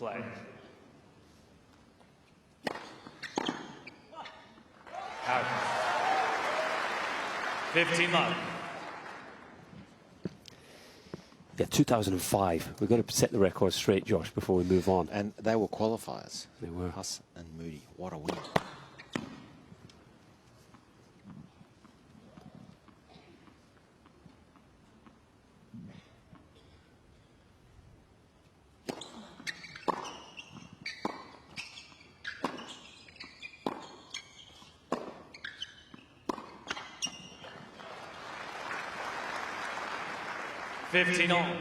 Play. Out. 15 love. Yeah, 2005. We've got to set the record straight, Josh, before we move on. And they were qualifiers. They were. Huss and Moody. What a win. Fifteen on.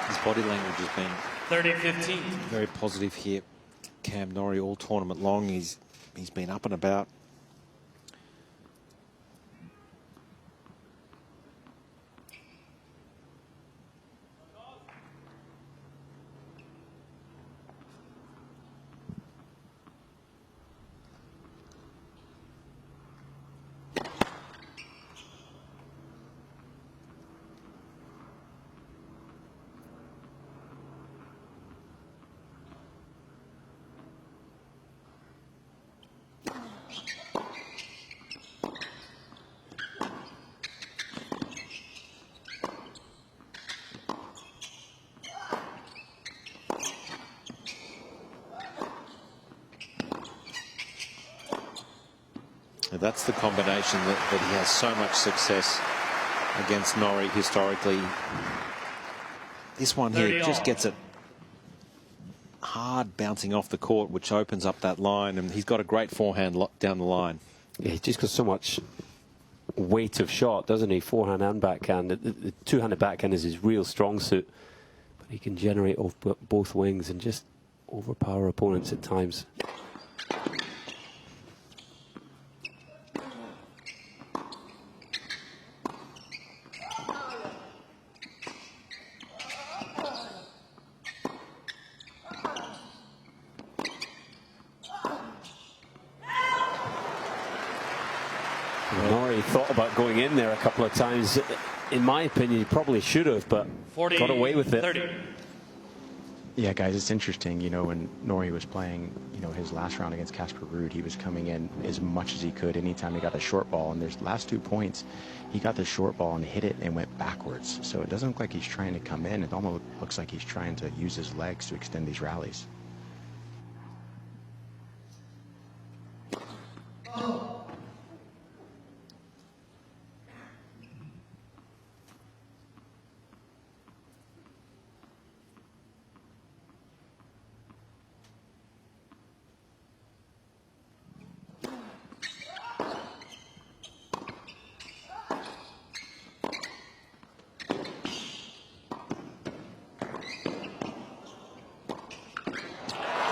His body language has been 30-15. very positive here. Cam Norrie all tournament long. He's been up and about. That's the combination that he has so much success against Norrie historically. This one here just gets it hard bouncing off the court, which opens up that line, and he's got a great forehand down the line. Yeah, he's just got so much weight of shot, doesn't he? Forehand and backhand. The two-handed backhand is his real strong suit, but he can generate off both wings and just overpower opponents at times. Norrie thought about going in there a couple of times. In my opinion, he probably should have, but 40, got away with it. 30. Yeah, guys, it's interesting. You know, when Norrie was playing, you know, his last round against Casper Ruud, he was coming in as much as he could anytime he got a short ball. And there's last 2 points, he got the short ball and hit it and went backwards. So it doesn't look like he's trying to come in. It almost looks like he's trying to use his legs to extend these rallies.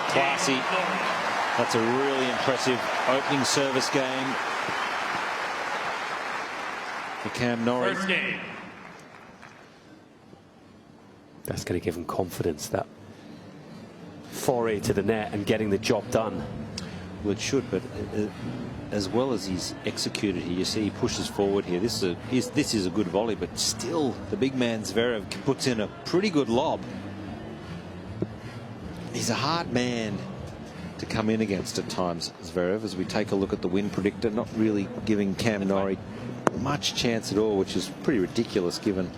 Classy. That's a really impressive opening service game for Cam Norrie. First game. That's going to give him confidence, that foray to the net and getting the job done. Well, it should, but as well as he's executed here, you see he pushes forward here. This is a good volley, but still the big man Zverev puts in a pretty good lob. He's a hard man to come in against at times, Zverev, as we take a look at the win predictor, not really giving Cam Norrie much chance at all, which is pretty ridiculous given,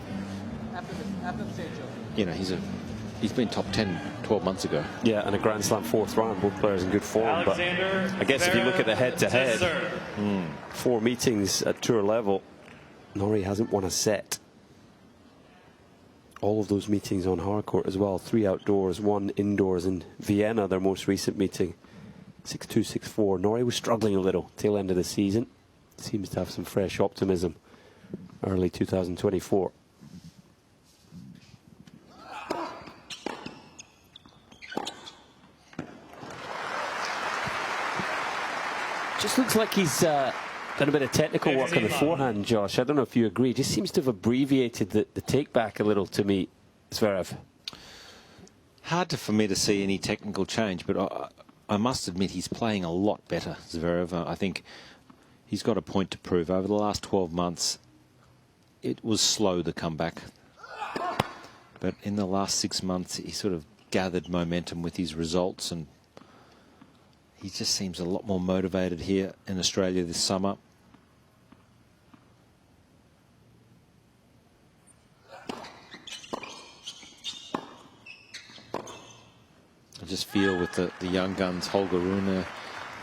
you know, he's been top 10 12 months ago. Yeah, and a Grand Slam 4th round, both players in good form. Alexander But I guess if you look at the head-to-head, Zverev. 4 meetings at tour level, Norrie hasn't won a set. All of those meetings on hardcourt as well. 3 outdoors, 1 indoors in Vienna, their most recent meeting. 6-2, 6-4. Norrie was struggling a little tail end of the season. Seems to have some fresh optimism early 2024. Just looks like he's Done a bit of technical work on the forehand, Josh. I don't know if you agree. Just seems to have abbreviated the take back a little to me, Zverev. Hard for me to see any technical change, but I must admit he's playing a lot better, Zverev. I think he's got a point to prove. Over the last 12 months, it was slow, the comeback. But in the last 6 months, he sort of gathered momentum with his results, and he just seems a lot more motivated here in Australia this summer. I just feel with the young guns, Holger Rune,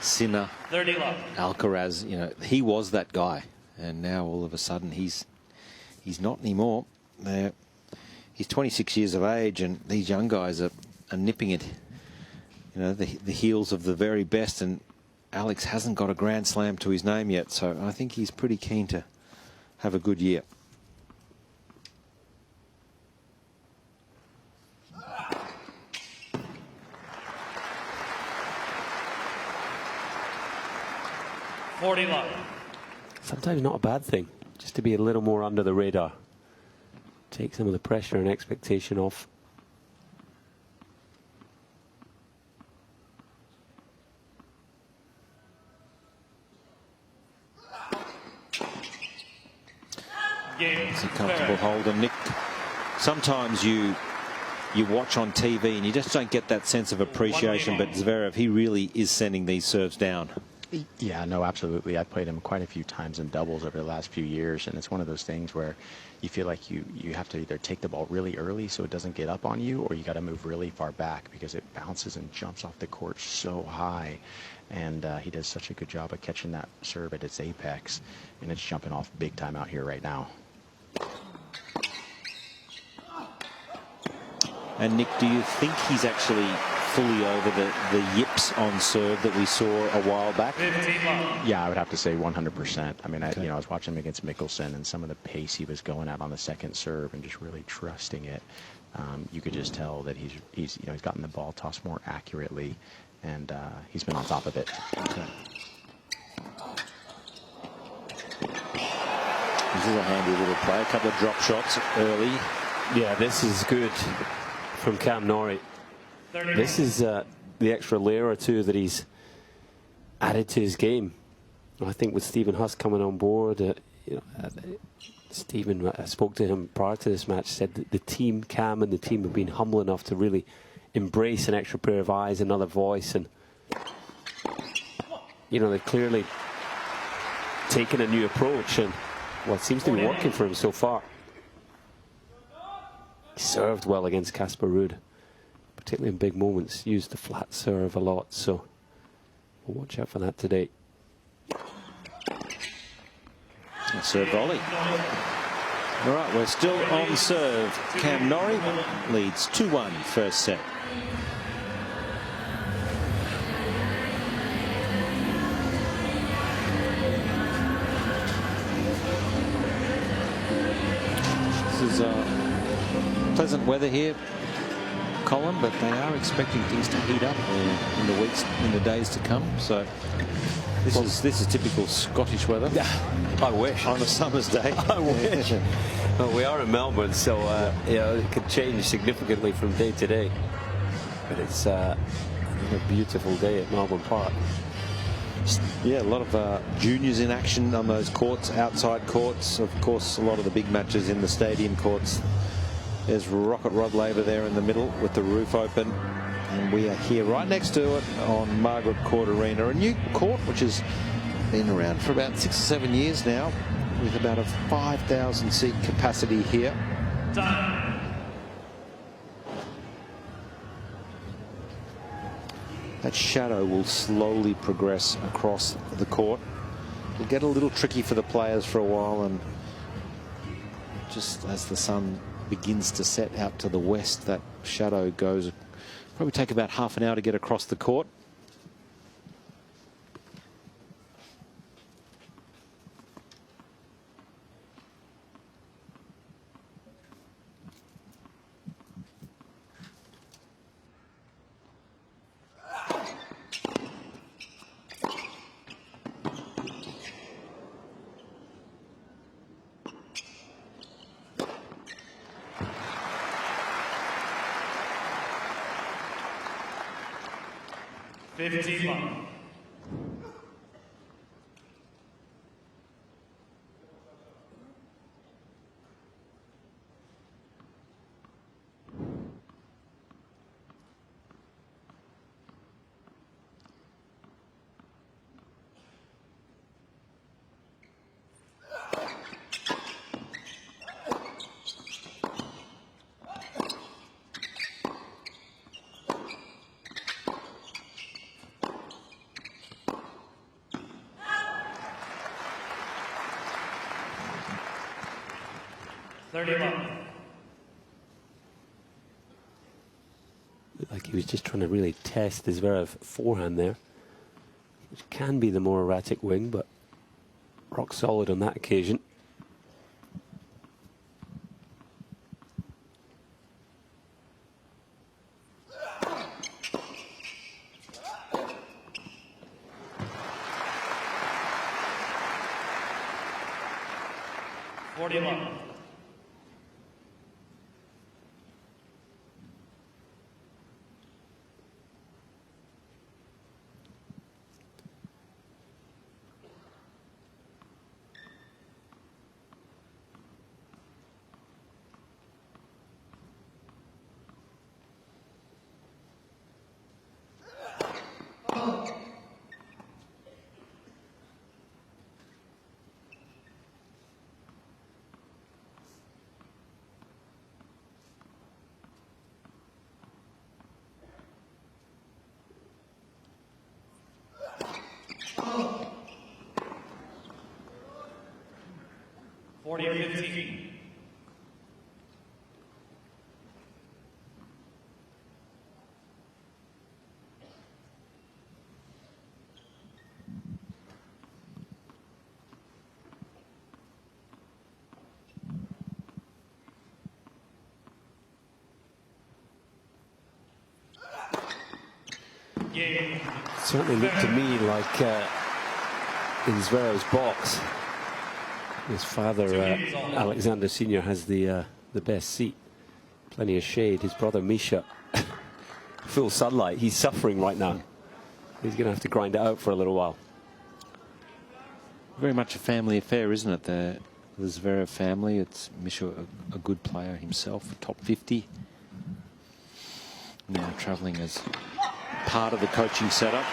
Sinner, 30 love. Alcaraz, you know, he was that guy, and now all of a sudden he's not anymore. He's 26 years of age, and these young guys are nipping it, you know, the heels of the very best, and Alex hasn't got a Grand Slam to his name yet, so I think he's pretty keen to have a good year. Sometimes not a bad thing, just to be a little more under the radar. Take some of the pressure and expectation off. It's a comfortable hold, and Nick, sometimes you watch on TV and you just don't get that sense of appreciation, but Zverev, he really is sending these serves down. Yeah, no, absolutely. I played him quite a few times in doubles over the last few years, and it's one of those things where you feel like you have to either take the ball really early so it doesn't get up on you, or you got to move really far back because it bounces and jumps off the court so high. And he does such a good job of catching that serve at its apex, and it's jumping off big time out here right now. And Nick, do you think he's actually fully over the yips on serve that we saw a while back? Yeah, I would have to say 100%. I mean, I was watching him against Mickelson, and some of the pace he was going at on the second serve and just really trusting it. You could just tell that he's gotten the ball tossed more accurately, and he's been on top of it. Okay. This is a handy little play. A couple of drop shots early. Yeah, this is good from Cam Norrie. This is the extra layer or two that he's added to his game. I think with Stephen Huss coming on board, Stephen, I spoke to him prior to this match, said that the team, Cam and the team, have been humble enough to really embrace an extra pair of eyes, another voice, and they've clearly taken a new approach, and well, it seems to be working for him so far. He served well against Casper Ruud, particularly in big moments. Used the flat serve a lot, so we'll watch out for that today. Serve volley. All right, we're still on serve. Cam Norrie leads 2-1 first set. This is pleasant weather here, Colin, but they are expecting things to heat up in the days to come. So this is typical Scottish weather. I wish. On a summer's day. I wish. Well, we are in Melbourne, so it could change significantly from day to day. But it's another beautiful day at Melbourne Park. Yeah, a lot of juniors in action on those courts, outside courts. Of course, a lot of the big matches in the stadium courts. There's Rocket Rod Laver there in the middle with the roof open. And we are here right next to it on Margaret Court Arena, a new court which has been around for about 6 or 7 years now, with about a 5,000 seat capacity here. That shadow will slowly progress across the court. It'll get a little tricky for the players for a while, and just as the sun begins to set out to the west, that shadow goes. Probably take about half an hour to get across the court. 15 love. Looked like he was just trying to really test his Zverev forehand there, which can be the more erratic wing, but rock solid on that occasion. Certainly looked to me like in Zverev's box, his father Alexander Senior has the best seat, plenty of shade. His brother Misha, full sunlight. He's suffering right now. He's going to have to grind it out for a little while. Very much a family affair, isn't it? The Zverev family. It's Misha, a good player himself, top 50. Now travelling as part of the coaching setup.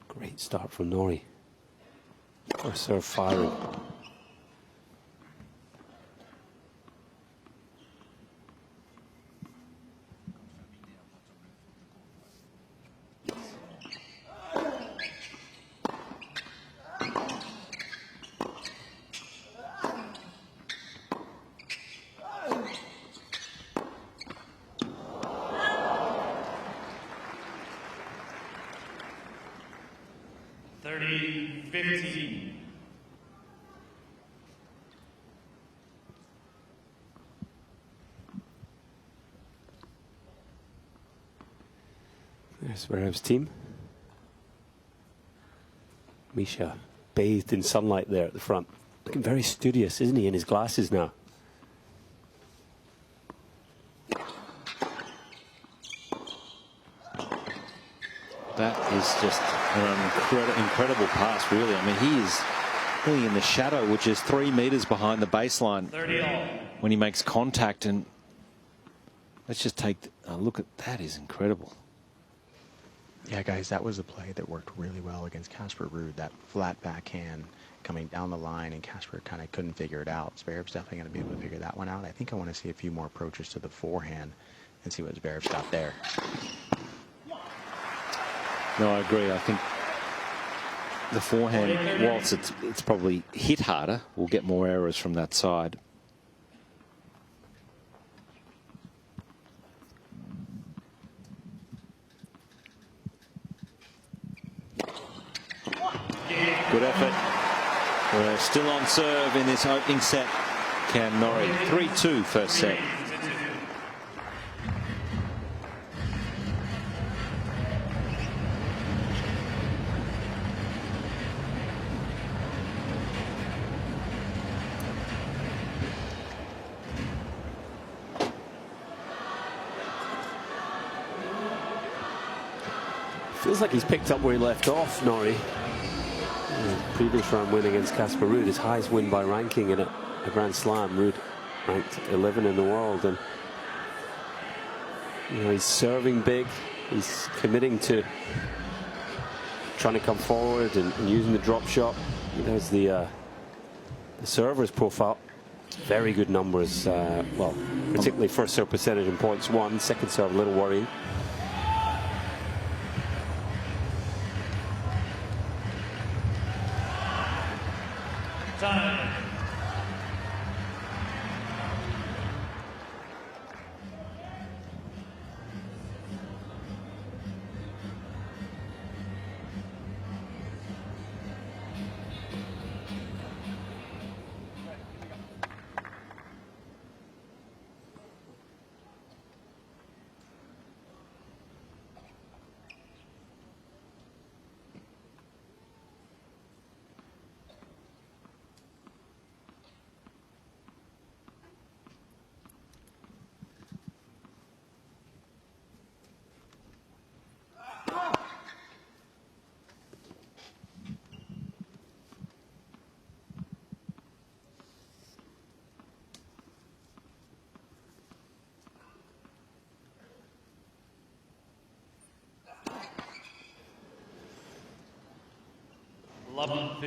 Great start from Norrie. First serve firing. There's Zverev's team. Misha bathed in sunlight there at the front. Looking very studious, isn't he, in his glasses now? That is just an incredible pass, really. I mean, he is really in the shadow, which is 3 meters behind the baseline when he makes contact. And let's just take a look at that. Is incredible. Yeah, guys, that was a play that worked really well against Casper Ruud. That flat backhand coming down the line, and Casper kind of couldn't figure it out. Zverev's definitely going to be able to figure that one out. I think I want to see a few more approaches to the forehand and see what Zverev's got there. No, I agree. I think the forehand, whilst it's probably hit harder, will get more errors from that side. Good effort. We're still on serve in this opening set. Cam Norrie, 3-2 first set. Feels like he's picked up where he left off, Norrie. Previous round win against Casper Ruud, his highest win by ranking in a Grand Slam. Ruud ranked 11 in the world, and he's serving big. He's committing to trying to come forward and using the drop shot. There's the server's profile. Very good numbers. Well, particularly first serve percentage in points won. Second serve a little worrying. Time.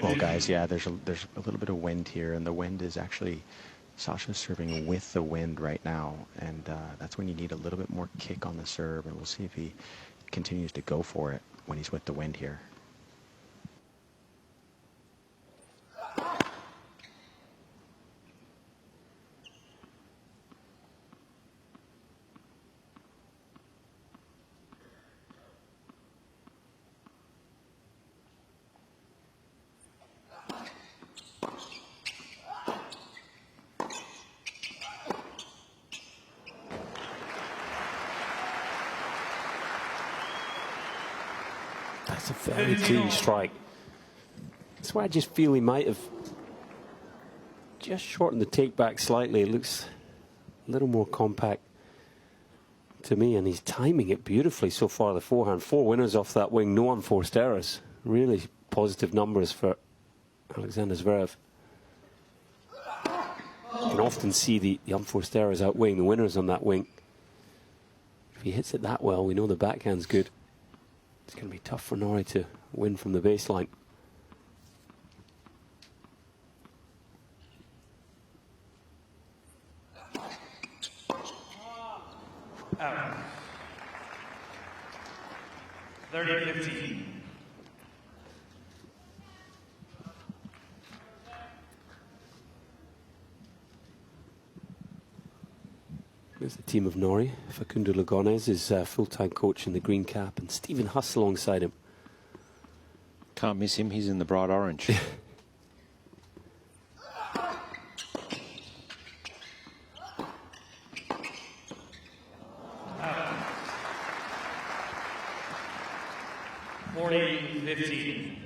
Well, guys, yeah, there's a little bit of wind here, and the wind is actually Sasha's serving with the wind right now, and that's when you need a little bit more kick on the serve, and we'll see if he continues to go for it when he's with the wind here. That's a very clean strike. That's why I just feel he might have just shortened the take back slightly. It looks a little more compact to me, and he's timing it beautifully so far. The forehand, 4 winners off that wing, no unforced errors. Really positive numbers for Alexander Zverev. You can often see the unforced errors outweighing the winners on that wing. If he hits it that well, we know the backhand's good. It's going to be tough for Norrie to win from the baseline. Out. 30-15. There's the team of Norrie. Facundo Lugones is full-time coach in the green cap, and Stephen Huss alongside him. Can't miss him. He's in the bright orange. 40-15.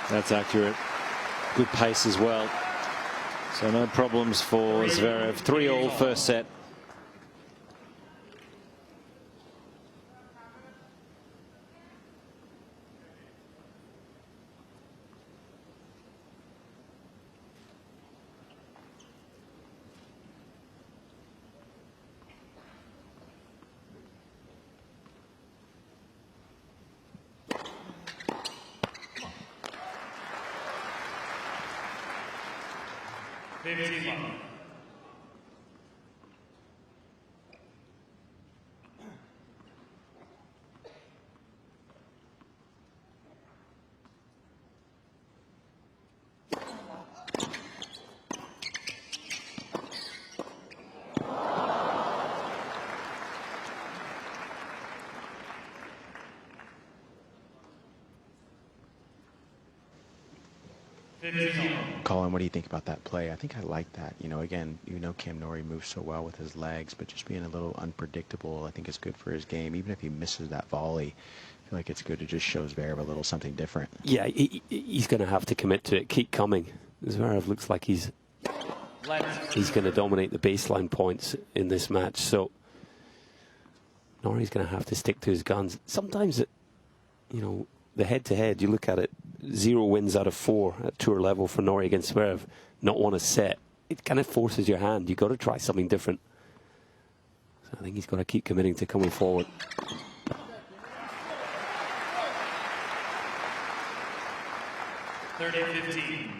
That's accurate. Good pace as well. So no problems for Zverev. 3-all first set. 15. Colin, what do you think about that play? I think I like that. You know, again, Cam Norrie moves so well with his legs, but just being a little unpredictable, I think is good for his game. Even if he misses that volley, I feel like it's good to just show Zverev a little something different. Yeah, he's going to have to commit to it, keep coming. Zverev looks like he's going to dominate the baseline points in this match, so Norrie's going to have to stick to his guns. Sometimes, the head-to-head, you look at it, 0 wins out of 4 at tour level for Norrie against Zverev, not won a set. It kind of forces your hand. You've got to try something different. So I think he's got to keep committing to coming forward. (30-15).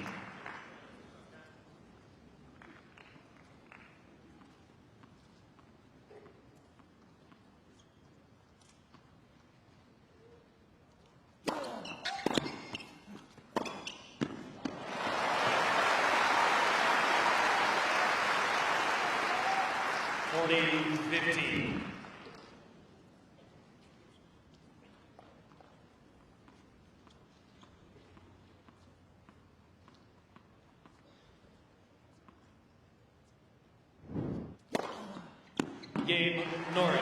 Game Norrie.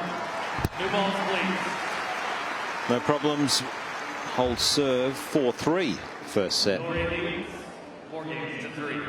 New balls, please. No problems. Hold serve 4-3 first set. Norrie leads 4-3.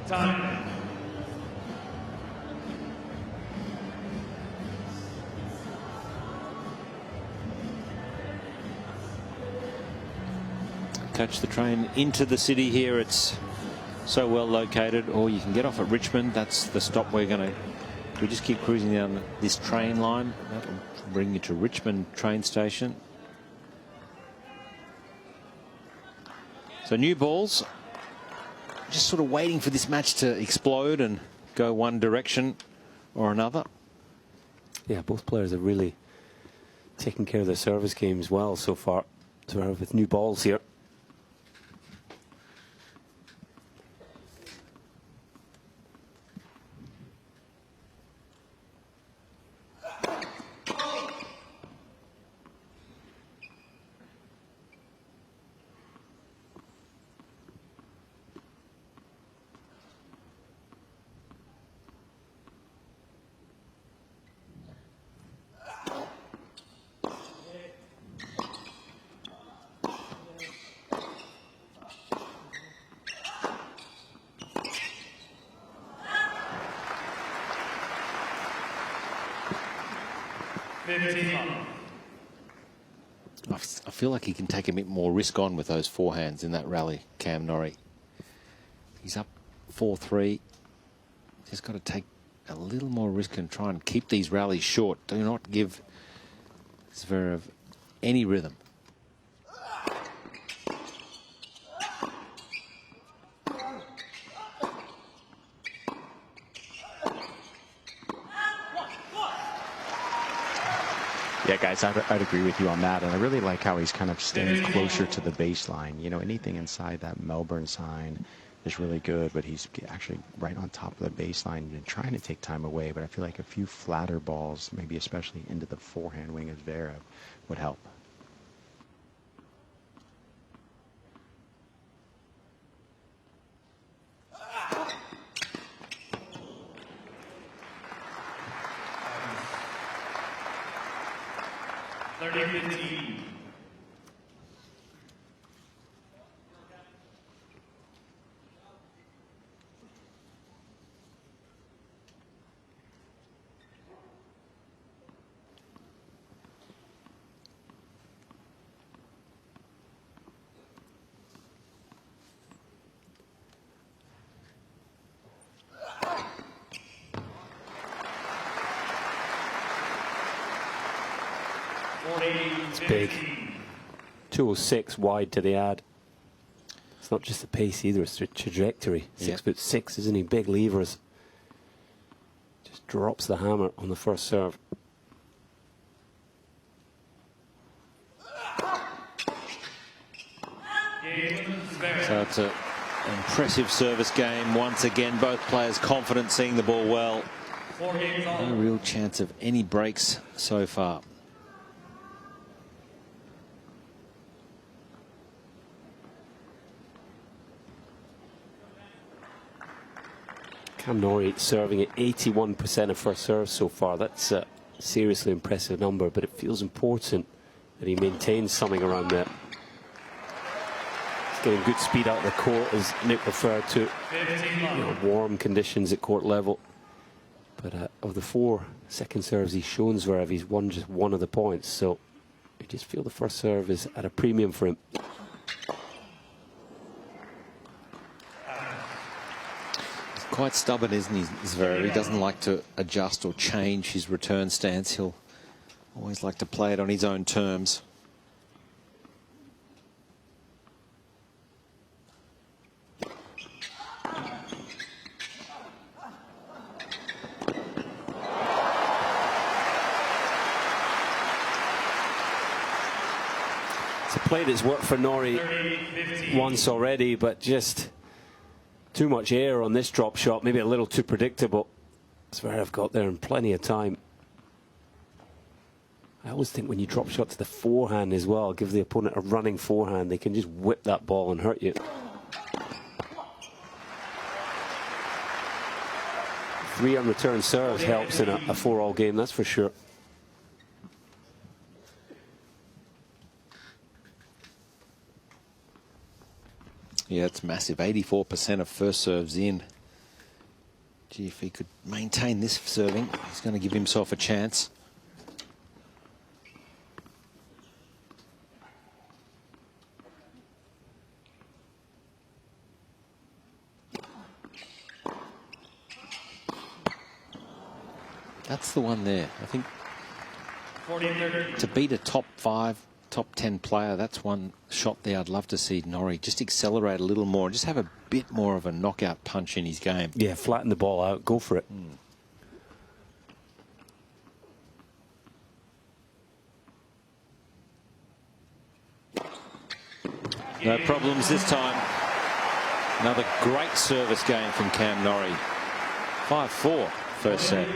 Time. Catch the train into the city here. It's so well located. Or you can get off at Richmond. That's the stop we're going to... We just keep cruising down this train line. That'll bring you to Richmond train station. So new balls. Just sort of waiting for this match to explode and go one direction or another. Yeah, both players have really taken care of their service games well so far. Zverev with new balls here. I feel like he can take a bit more risk on with those forehands in that rally, Cam Norrie. He's up 4-3. Just got to take a little more risk and try and keep these rallies short. Do not give Zverev any rhythm. Yeah, guys, I'd agree with you on that. And I really like how he's kind of staying closer to the baseline. You know, anything inside that Melbourne sign, is really good, but he's actually right on top of the baseline and trying to take time away. But I feel like a few flatter balls, maybe especially into the forehand wing of Zverev, would help. It's big. 206 wide to the ad. It's not just the pace either, it's the trajectory. 6'6", isn't he? Big levers. Just drops the hammer on the first serve. So it's an impressive service game. Once again, both players confident, seeing the ball well. No real chance of any breaks so far. Cam Norrie serving at 81% of first serve so far. That's a seriously impressive number, but it feels important that he maintains something around there. He's getting good speed out of the court, as Nick referred to. Warm conditions at court level. But of the 4 second serves he's shown Zverev, he's won just one of the points. So I just feel the first serve is at a premium for him. Quite stubborn, isn't he, Zverev? He doesn't like to adjust or change his return stance. He'll always like to play it on his own terms. It's a play that's worked for Norrie once already, but just too much air on this drop shot, maybe a little too predictable. Zverev got there in plenty of time. I always think when you drop shot to the forehand as well, give the opponent a running forehand, they can just whip that ball and hurt you. 3 unreturned serves helps in a 4-all game, that's for sure. Yeah, it's massive. 84% of first serves in. Gee, if he could maintain this serving, he's going to give himself a chance. That's the one there. I think to beat a top 5, top 10 player, that's one shot there I'd love to see Norrie just accelerate a little more, just have a bit more of a knockout punch in his game. Yeah, flatten the ball out, go for it. No problems this time. Another great service game from Cam Norrie. 5-4 first set.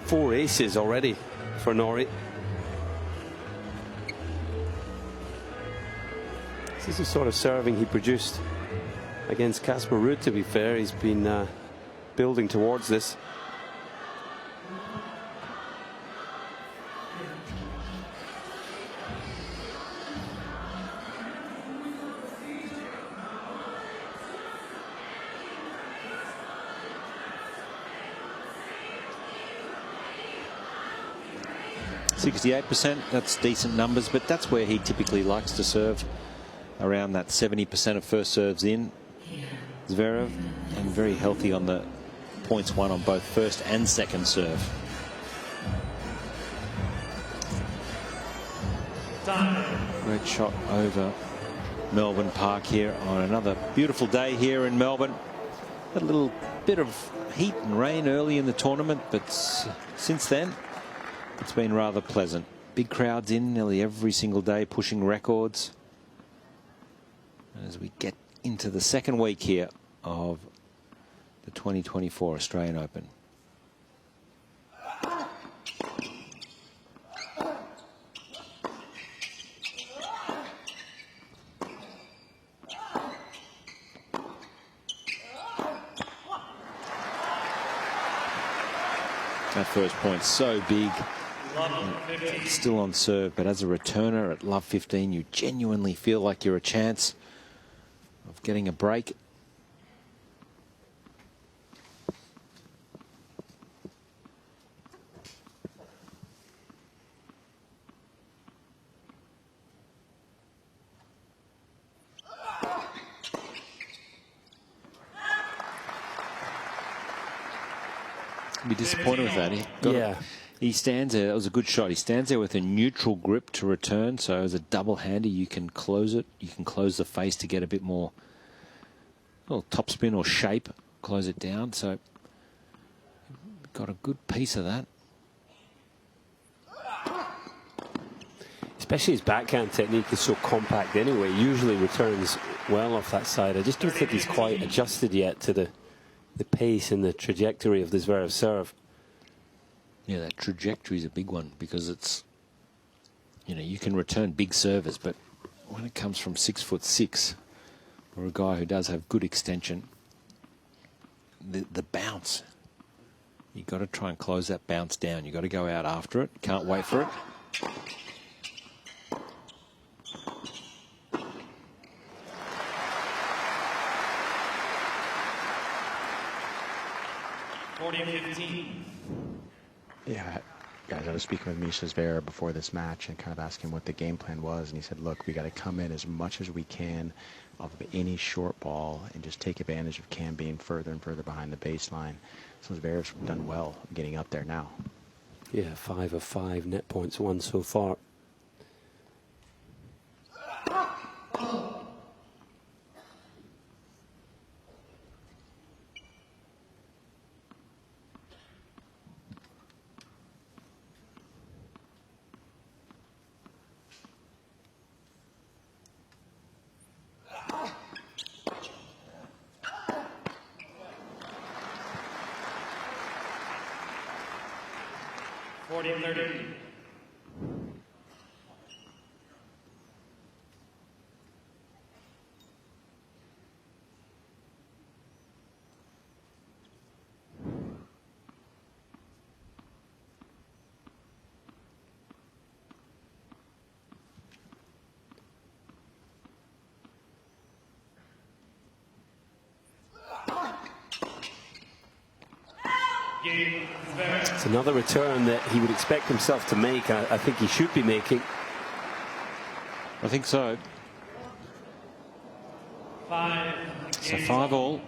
4 aces already for Norrie. This is the sort of serving he produced against Casper Ruud, to be fair. He's been building towards this. %, that's decent numbers, but that's where he typically likes to serve, around that 70% of first serves in. Zverev, and very healthy on the points won on both first and second serve. Great shot over Melbourne Park here on another beautiful day here in Melbourne. Had a little bit of heat and rain early in the tournament, but since then it's been rather pleasant. big crowds in nearly every single day, pushing records. As we get into the second week here of the 2024 Australian Open. That first point so big, still on serve, but as a returner at love 15, you genuinely feel like you're a chance of getting a break. Be disappointed with that. He stands there. That was a good shot. He stands there with a neutral grip to return. So as a double-hander, you can close it. You can close the face to get a bit more little topspin or shape. Close it down. So got a good piece of that. Especially his backhand technique is so compact anyway. Usually returns well off that side. I just don't think he's quite adjusted yet to the pace and the trajectory of the Zverev serve. Yeah, that trajectory is a big one because it's, you know, you can return big servers, but when it comes from 6'6", or a guy who does have good extension, the bounce, you've got to try and close that bounce down. You've got to go out after it. Can't wait for it. Yeah, guys, I was speaking with Misha Zverev before this match and kind of asking what the game plan was, and he said, look, we got to come in as much as we can off of any short ball and just take advantage of Cain being further and further behind the baseline. So Zverev's done well getting up there now. Yeah, 5 of 5 net points won so far. It's another return that he would expect himself to make. I think he should be making. I think so. So 5-all.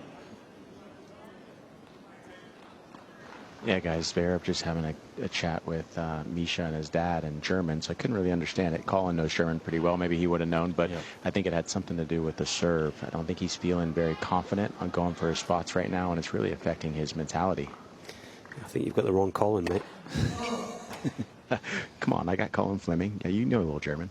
Yeah, guys, Zverev just having a chat with Misha and his dad in German, so I couldn't really understand it. Colin knows German pretty well. Maybe he would have known, but yeah. I think it had something to do with the serve. I don't think he's feeling very confident on going for his spots right now, and it's really affecting his mentality. I think you've got the wrong Colin, mate. Come on, I got Colin Fleming. Yeah, you know a little German.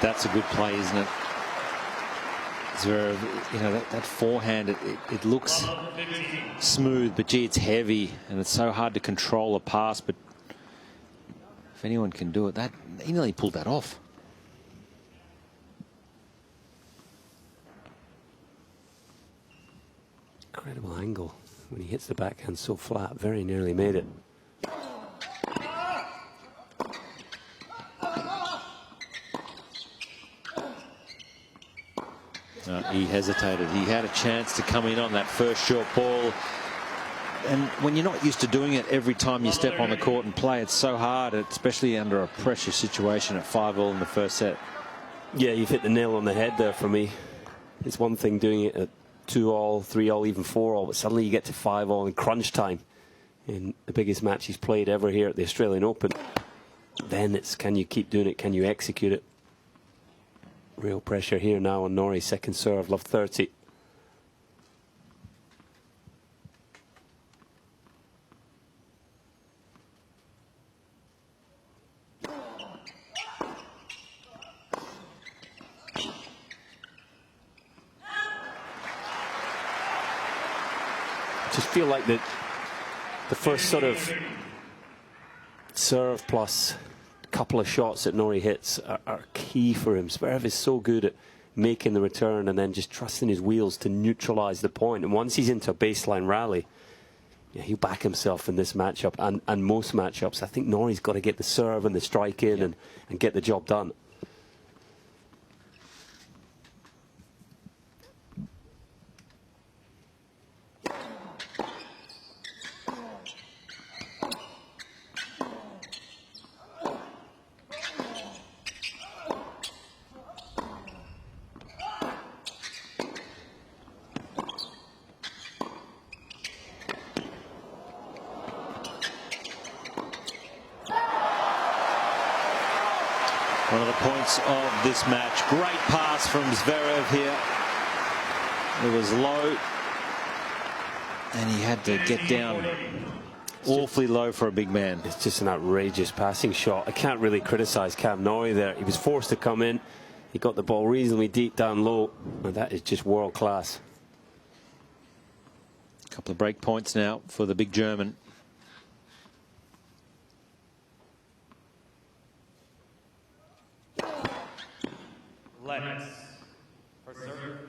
That's a good play, isn't it? Zverev, you know, that forehand, it looks smooth, but gee, it's heavy, and it's so hard to control a pass. But if anyone can do it, he nearly pulled that off. Incredible angle when he hits the backhand so flat. Very nearly made it. He hesitated. He had a chance to come in on that first short ball. And when you're not used to doing it every time you step on the court and play, it's so hard, especially under a pressure situation at 5-all in the first set. Yeah, you've hit the nail on the head there for me. It's one thing doing it at 2-all, 3-all, even 4-all, but suddenly you get to 5-all in crunch time. in the biggest match he's played ever here at the Australian Open. Then it's, can you keep doing it? Can you execute it? Real pressure here now on Norrie. Second serve, love 30. Just feel like the first sort of serve plus couple of shots that Norrie hits are key for him. Zverev is so good at making the return and then just trusting his wheels to neutralise the point. And once he's into a baseline rally, yeah, he'll back himself in this matchup and most matchups. I think Norrie's got to get the serve and the strike in and get the job done. One of the points of this match. Great pass from Zverev here. It was low, and he had to get down awfully low for a big man. It's just an outrageous passing shot. I can't really criticise Cam Norrie there. He was forced to come in. He got the ball reasonably deep down low, and that is just world class. A couple of break points now for the big German. Lennox for serve.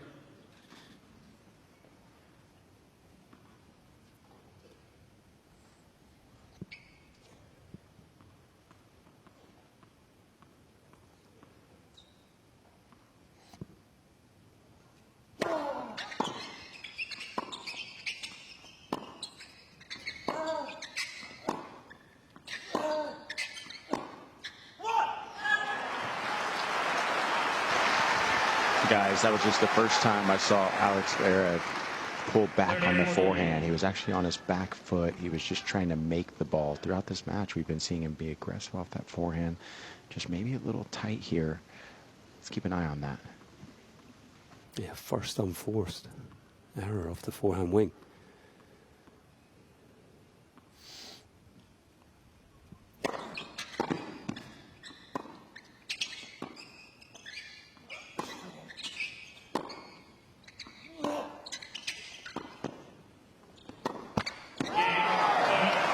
Guys, that was just the first time I saw Alex Zverev pull back on the forehand. He was actually on his back foot. He was just trying to make the ball. Throughout this match, we've been seeing him be aggressive off that forehand. Just maybe a little tight here. Let's keep an eye on that. Yeah, first unforced error off the forehand wing.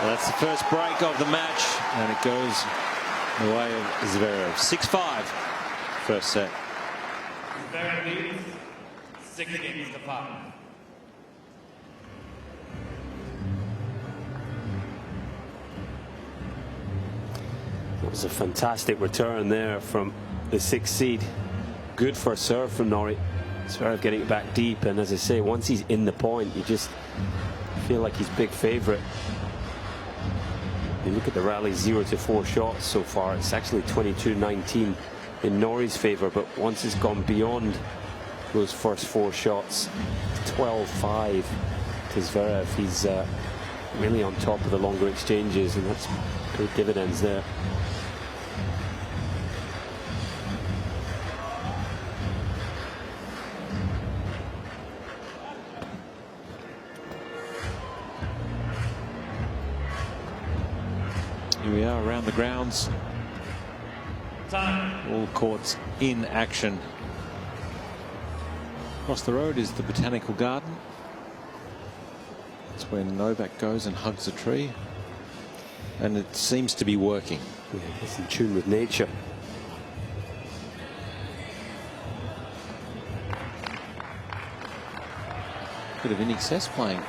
That's the first break of the match, and it goes the way of Zverev. 6-5, first set. Zverev leads 6-5. That was a fantastic return there from the 6th seed. Good first serve from Norrie. Zverev getting it back deep, and as I say, once he's in the point, you just feel like he's big favourite. You look at the rally, 0-4 shots so far. It's actually 22-19 in Norrie's favour, but once it's gone beyond those first 4 shots, 12-5 to Zverev. He's really on top of the longer exchanges, and that's paid dividends there. Here we are around the grounds. Time. All courts in action. Across the road is the Botanical Garden. That's where Novak goes and hugs a tree. And it seems to be working. Yeah, it's in tune with nature. Bit of in excess playing.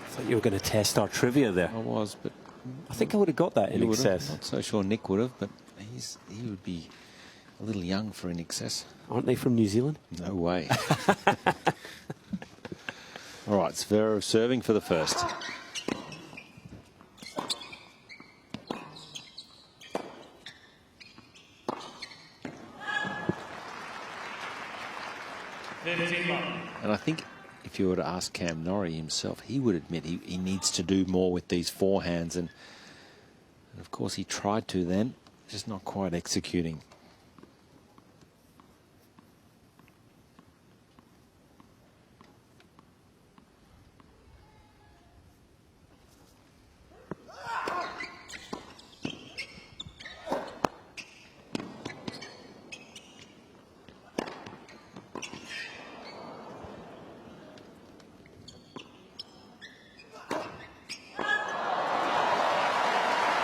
I thought you were going to test our trivia there. I was, but I think I would have got that in you would've. excess. Not so sure Nick would have, but he would be a little young for in excess. Aren't they from New Zealand? No way. All right, Zverev serving for the first. And I think if you were to ask Cam Norrie himself, he would admit he needs to do more with these forehands. And of course, he tried to then, just not quite executing.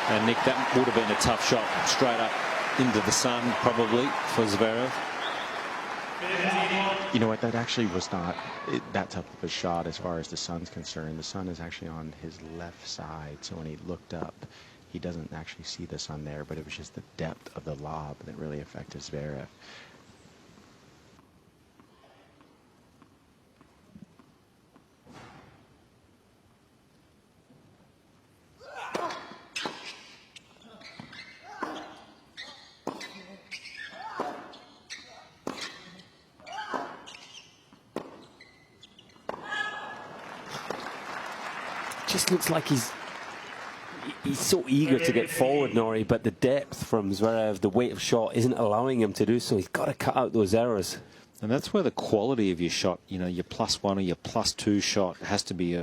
And Nick, that would have been a tough shot straight up into the sun, probably, for Zverev. You know what? That actually was not that tough of a shot as far as the sun's concerned. The sun is actually on his left side, so when he looked up, he doesn't actually see the sun there, but it was just the depth of the lob that really affected Zverev. Just looks like he's so eager to get forward, Norrie, but the depth from Zverev, the weight of shot, isn't allowing him to do so. He's got to cut out those errors. And that's where the quality of your shot, you know, your +1 or your +2 shot has to be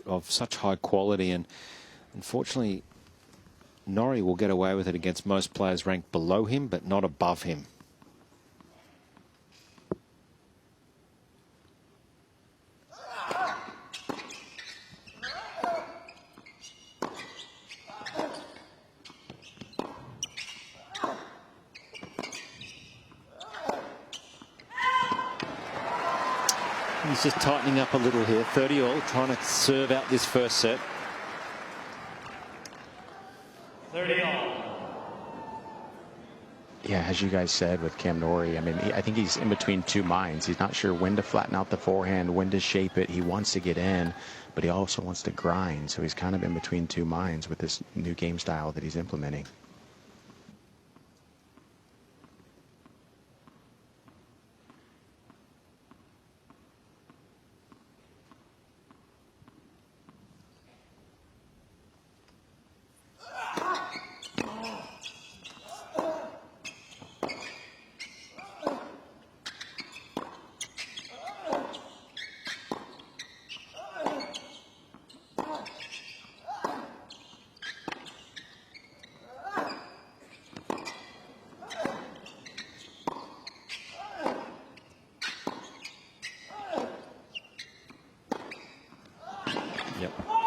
of such high quality. And unfortunately, Norrie will get away with it against most players ranked below him, but not above him. He's just tightening up a little here. 30-all, trying to serve out this first set. 30-all. Yeah, as you guys said with Cam Norrie, I mean, I think he's in between two minds. He's not sure when to flatten out the forehand, when to shape it. He wants to get in, but he also wants to grind. So he's kind of in between two minds with this new game style that he's implementing.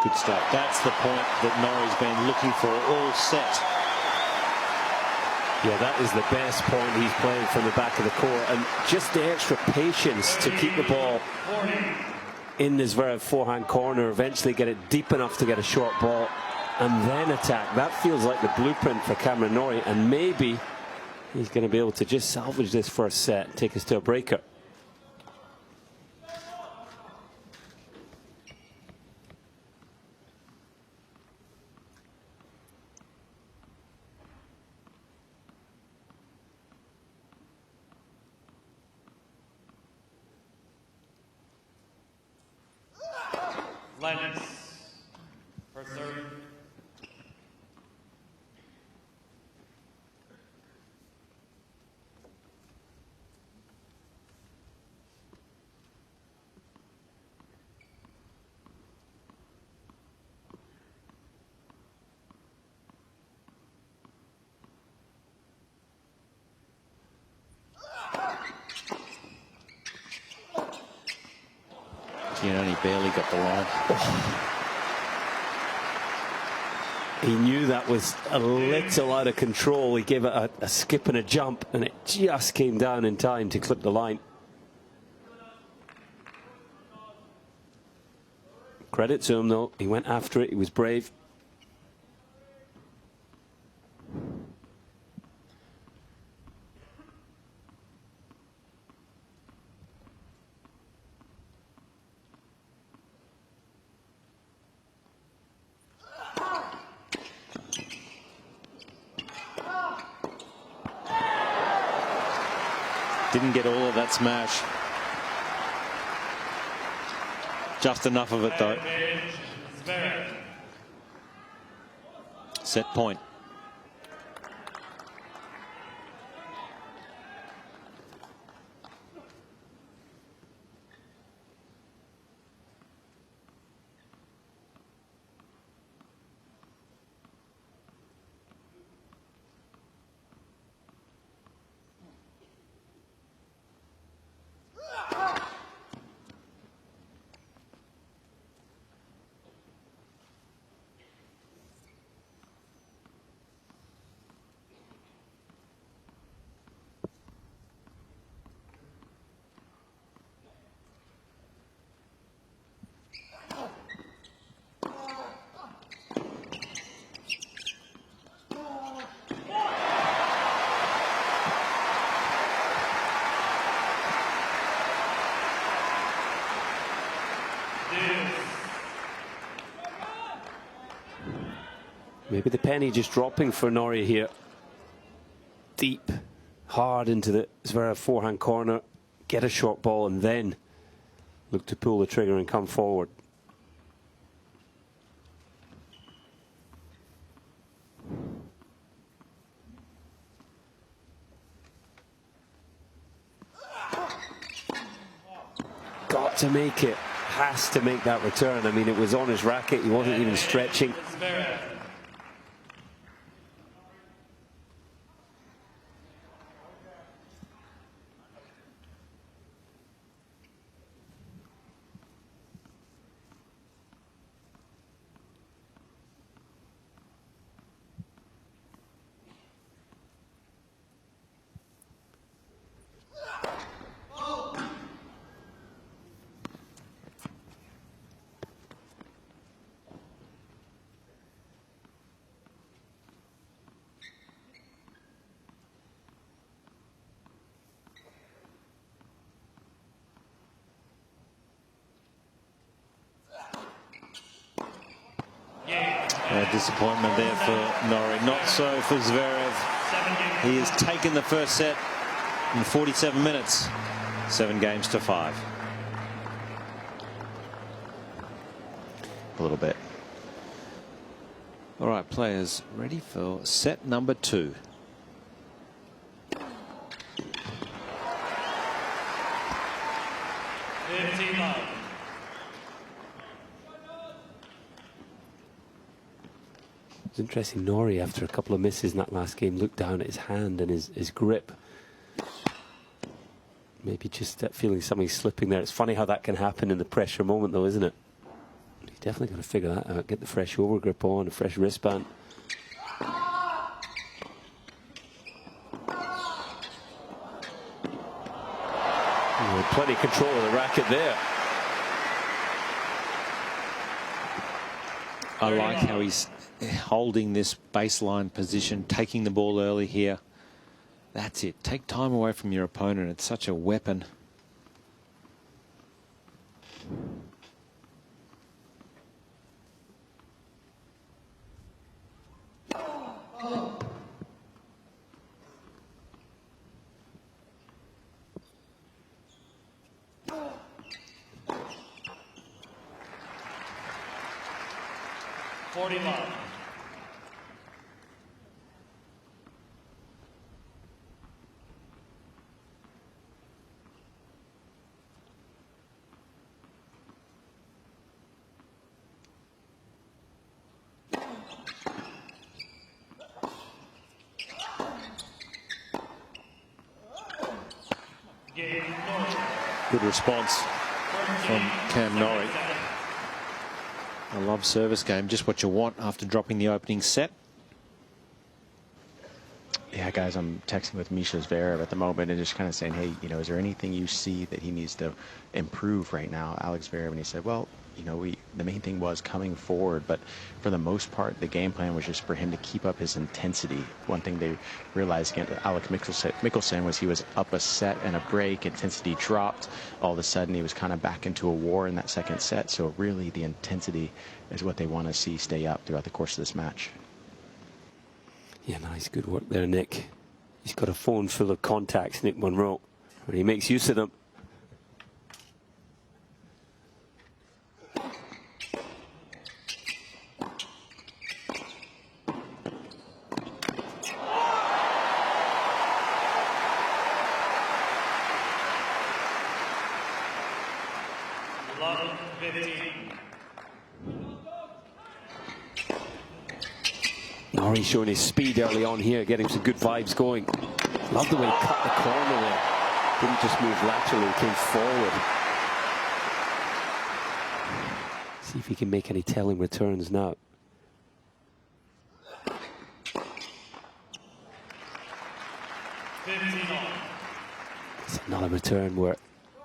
Good start. That's the point that Norrie's been looking for all set. Yeah, that is the best point he's playing from the back of the court. And just the extra patience to keep the ball in the Zverev forehand corner, eventually get it deep enough to get a short ball, and then attack. That feels like the blueprint for Cameron Norrie, and maybe he's going to be able to just salvage this first set and take us to a breaker. Lennox for serve. Giannoni barely got the line. He knew that was a little out of control. He gave it a skip and a jump, and it just came down in time to clip the line. Credit to him, though. He went after it. He was brave. Didn't get all of that smash. Just enough of it, though. Zverev. Set point. Maybe the penny just dropping for Norrie here. Deep, hard into the Zverev forehand corner. Get a short ball and then look to pull the trigger and come forward. Got to make it. Has to make that return. I mean, it was on his racket. He wasn't even stretching. Zverev. Disappointment there for Norrie. Not so for Zverev. He has taken the first set in 47 minutes. 7-5. A little bit. All right, players ready for set number 2. It's interesting, Norrie, after a couple of misses in that last game, looked down at his hand and his grip. Maybe just that feeling something slipping there. It's funny how that can happen in the pressure moment, though, isn't it? He's definitely got to figure that out. Get the fresh overgrip on, a fresh wristband. Plenty of control of the racket there. I like how he's holding this baseline position, taking the ball early here. That's it. Take time away from your opponent. It's such a weapon. Good response from Cam Norrie. A love service game, just what you want after dropping the opening set. Yeah, guys, I'm texting with Misha Zverev at the moment and just kind of saying, hey, you know, is there anything you see that he needs to improve right now, Alex Zverev? And he said, well, you know, the main thing was coming forward, but for the most part, the game plan was just for him to keep up his intensity. One thing they realized against Alex Michelsen was he was up a set and a break, intensity dropped. All of a sudden, he was kind of back into a war in that second set. So really, the intensity is what they want to see stay up throughout the course of this match. Yeah, nice, good work there, Nick. He's got a phone full of contacts, Nick Monroe, and he makes use of them. 15. Norrie showing his speed early on here, getting some good vibes going. Love the way he cut the corner there. Didn't just move laterally, came forward. See if he can make any telling returns now. It's another return where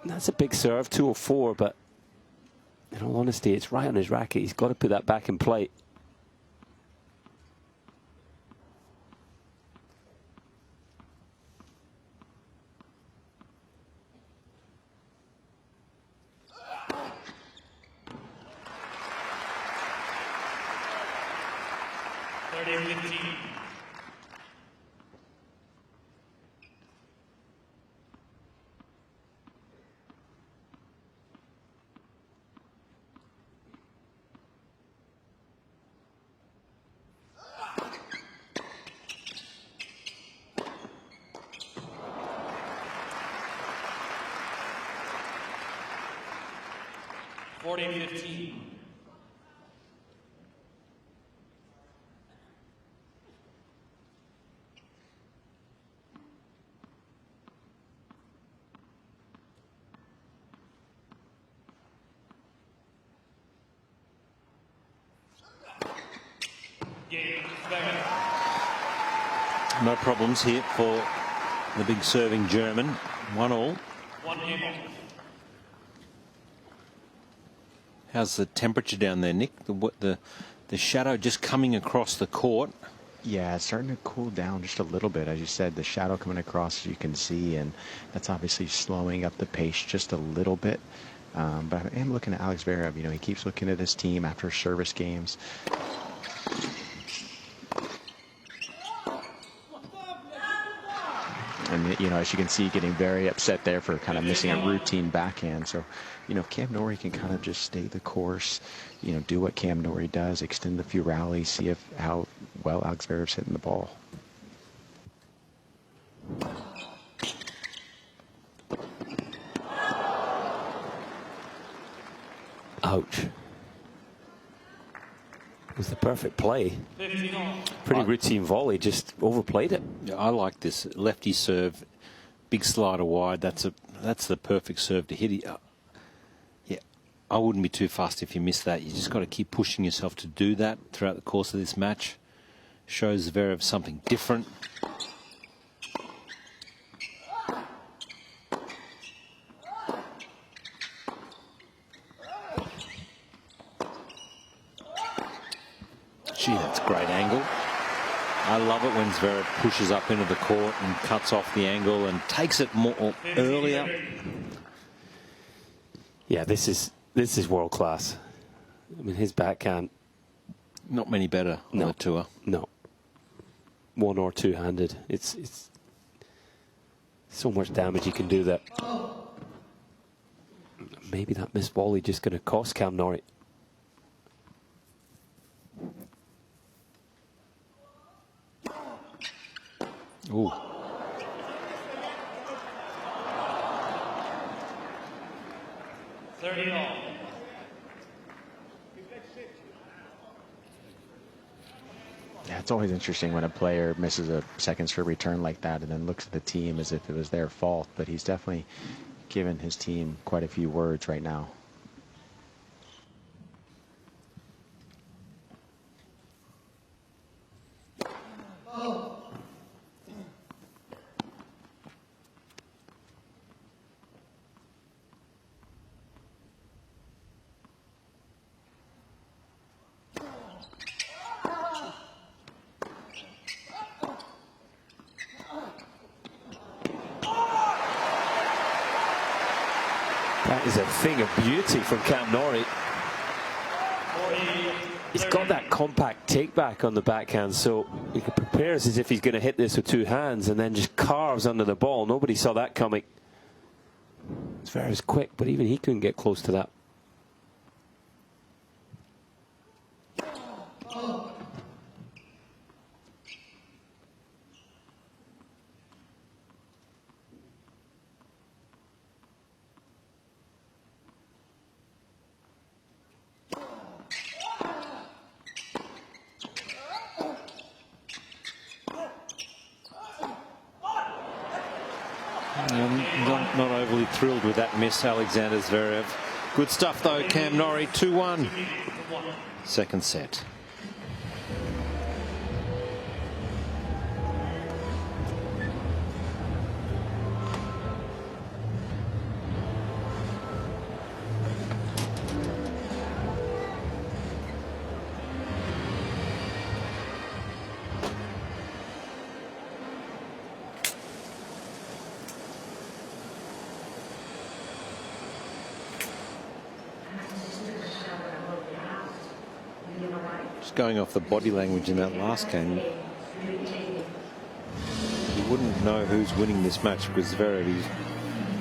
that's a big serve, 204, but in all honesty, it's right on his racket. He's got to put that back in play. No problems here for the big serving German. 1-all. How's the temperature down there, Nick? The shadow just coming across the court. Yeah, it's starting to cool down just a little bit. As you said, the shadow coming across, as you can see, and that's obviously slowing up the pace just a little bit. But I am looking at Alex Zverev. You know, he keeps looking at his team after service games. And, you know, as you can see, getting very upset there for kind of missing a routine backhand. So, you know, Cam Norrie can kind of just stay the course, you know, do what Cam Norrie does, extend a few rallies, see how well Alex Zverev's hitting the ball. Ouch. It was the perfect play. Pretty routine volley, just overplayed it. Yeah, I like this lefty serve, big slider wide. That's the perfect serve to hit. Yeah, I wouldn't be too fast if you miss that. You just got to keep pushing yourself to do that throughout the course of this match. Shows Zverev something different. Gee, that's a great angle. I love it when Zverev pushes up into the court and cuts off the angle and takes it more earlier. Yeah, this is world class. I mean, his backhand. Not many better on the tour. No. One or two-handed. It's so much damage you can do that. Maybe that missed volley just going to cost Cam Norrie. Ooh. Yeah, it's always interesting when a player misses a second serve return like that and then looks at the team as if it was their fault. But he's definitely given his team quite a few words right now. That is a thing of beauty from Cam Norrie. He's got that compact take back on the backhand, so he prepares as if he's going to hit this with two hands and then just carves under the ball. Nobody saw that coming. Zverev's quick, but even he couldn't get close to that. Not overly thrilled with that miss, Alexander Zverev. Good stuff though, Cam Norrie, 2-1. Second set. Just going off the body language in that last game, you wouldn't know who's winning this match because Zverev is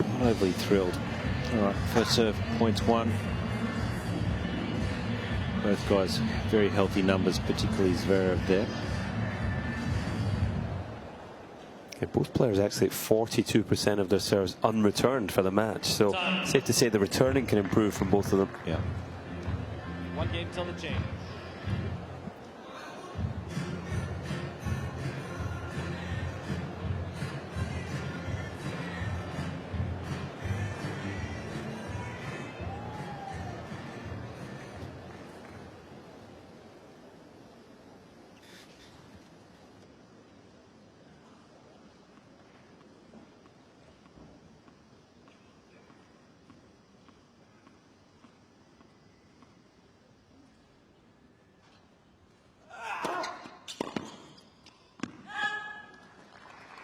not overly thrilled. All right, first serve, points won. Both guys very healthy numbers, particularly Zverev there. Yeah, both players actually at 42% of their serves unreturned for the match, so safe to say the returning can improve from both of them. Yeah. 1 game till the change.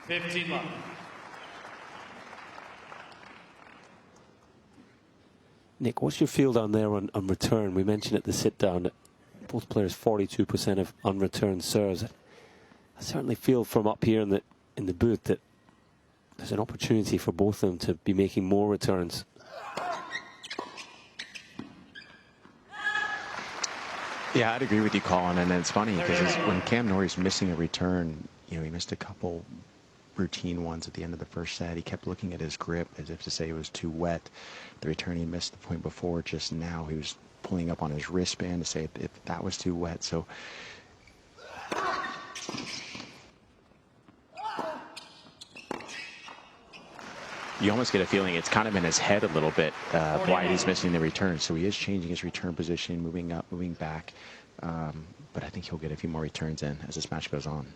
$15. Nick, what's your feel down there on return? We mentioned at the sit down that both players 42% of unreturned serves. I certainly feel from up here in the booth that there's an opportunity for both of them to be making more returns. Yeah, I'd agree with you, Colin. And it's funny because when Cam Norrie's missing a return, you know, he missed a couple routine ones at the end of the first set. He kept looking at his grip as if to say it was too wet. The return he missed the point before, just now he was pulling up on his wristband to say if that was too wet. So you almost get a feeling it's kind of in his head a little bit why he's missing the return. So he is changing his return position, moving up, moving back. But I think he'll get a few more returns in as this match goes on.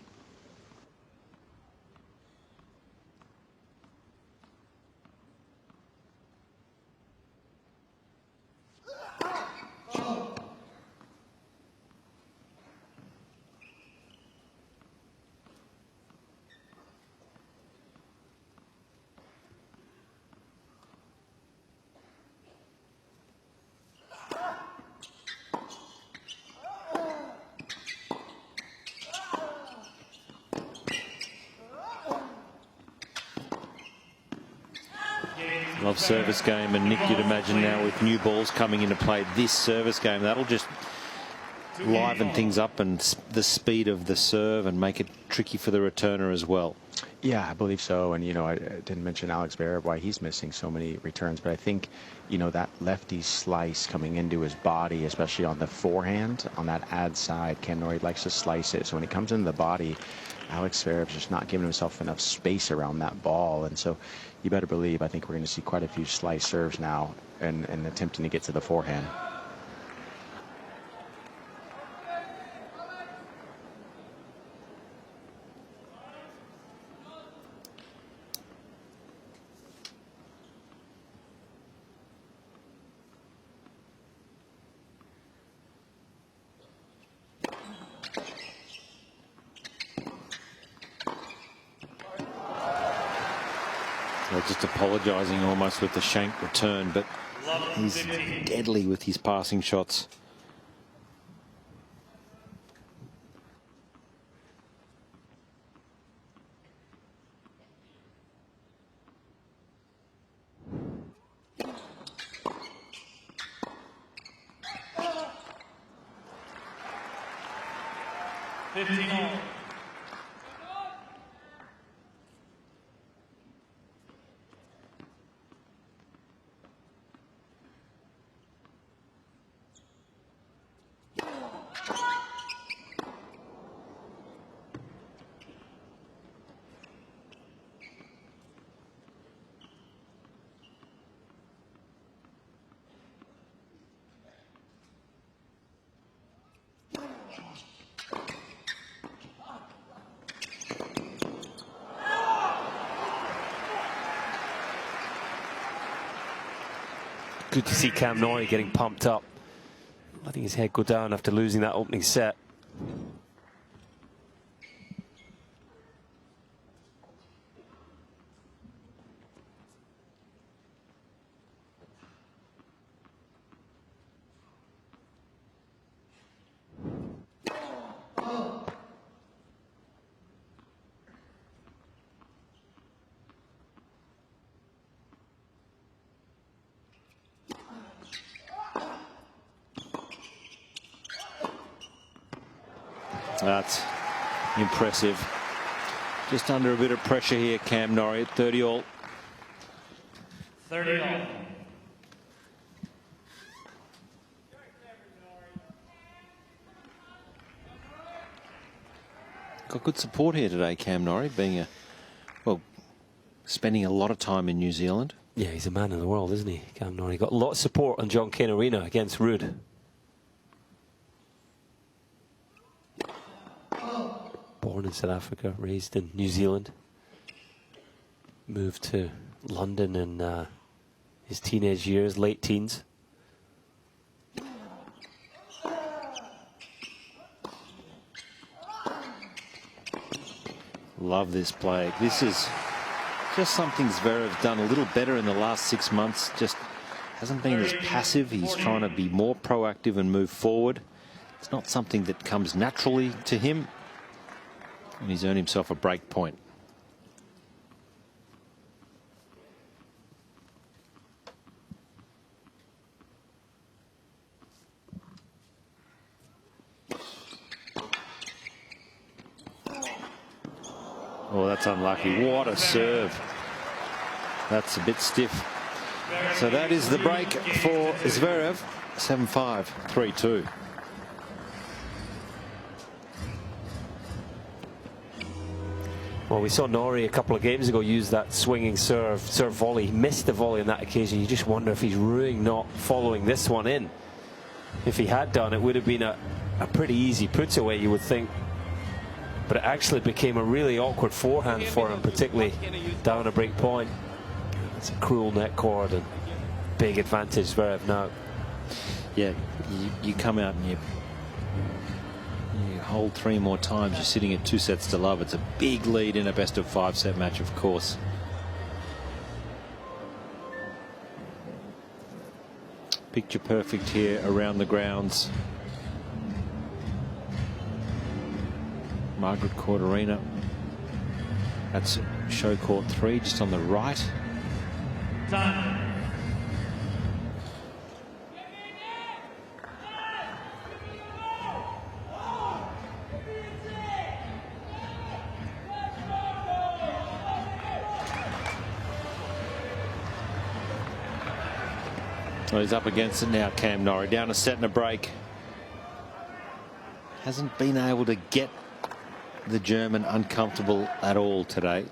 Love service game, and Nick, you'd imagine now with new balls coming into play, this service game, that'll just liven things up and the speed of the serve and make it tricky for the returner as well. Yeah, I believe so. And, you know, I didn't mention Alex Zverev, why he's missing so many returns. But I think, you know, that lefty slice coming into his body, especially on the forehand, on that ad side, Cam Norrie likes to slice it. So when it comes into the body, Alex Zverev's just not giving himself enough space around that ball. And so you better believe, I think we're going to see quite a few slice serves now and attempting to get to the forehand. Just apologising almost with the shank return, but he's deadly with his passing shots. good to see Cam Norrie getting pumped up, letting his head go down after losing that opening set. That's impressive. Just under a bit of pressure here, Cam Norrie at 30 all. 30 all. Got good support here today, Cam Norrie, being spending a lot of time in New Zealand. Yeah, he's a man of the world, isn't he, Cam Norrie? Got a lot of support on Cain Arena against Ruud. Born in South Africa, raised in New Zealand. Moved to London in his teenage years, late teens. Love this play. This is just something Zverev done a little better in the last 6 months. Just hasn't been as passive. He's trying to be more proactive and move forward. It's not something that comes naturally to him. And he's earned himself a break point. Oh, that's unlucky. What a serve. That's a bit stiff. So that is the break for Zverev. 7-5, 3-2. Well, we saw Norrie a couple of games ago use that swinging serve volley. He missed the volley on that occasion. You just wonder if he's ruining not following this one in. If he had done, it would have been a pretty easy put away, you would think. But it actually became a really awkward forehand for him, particularly down a break point. It's a cruel net cord and big advantage Zverev now. Yeah, you come out and you hold 3 more times. You're sitting at 2 sets to love. It's a big lead in a best of 5 set match, of course. Picture perfect here around the grounds. Margaret Court Arena. That's show court 3, just on the right. Time. Well, he's up against it now, Cam Norrie. Down a set and a break. Hasn't been able to get the German uncomfortable at all today.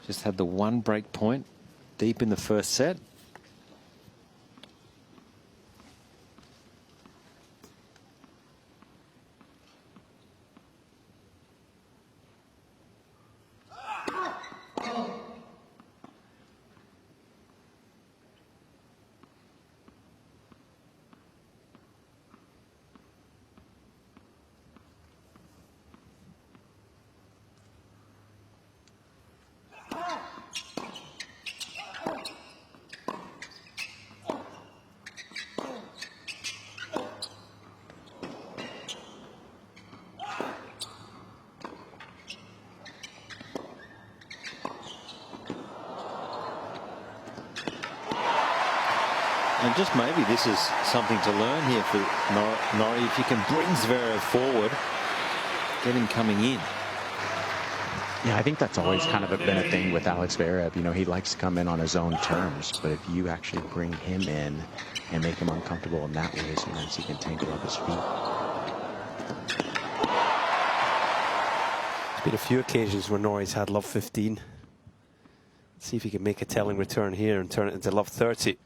Just had the 1 break point deep in the first set. And just maybe this is something to learn here for Norrie. If you can bring Zverev forward, get him coming in. Yeah, I think that's always kind of been a thing with Alex Zverev. You know, he likes to come in on his own terms, but if you actually bring him in and make him uncomfortable in that way, sometimes he can tangle up his feet. There's been a few occasions where Norrie's had love 15. Let's see if he can make a telling return here and turn it into love 30.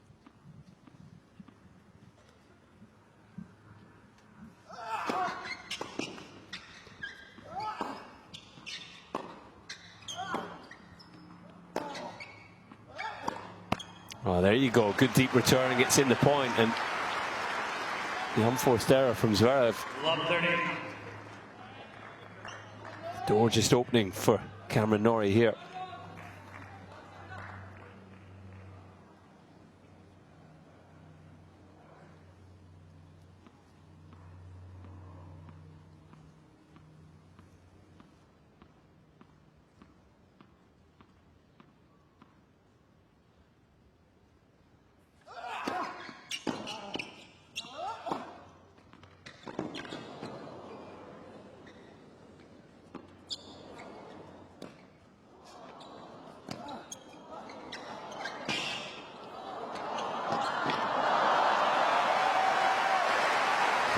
Oh, there you go. Good deep return, gets in the point, and the unforced error from Zverev. Love 30. Door just opening for Cameron Norrie here.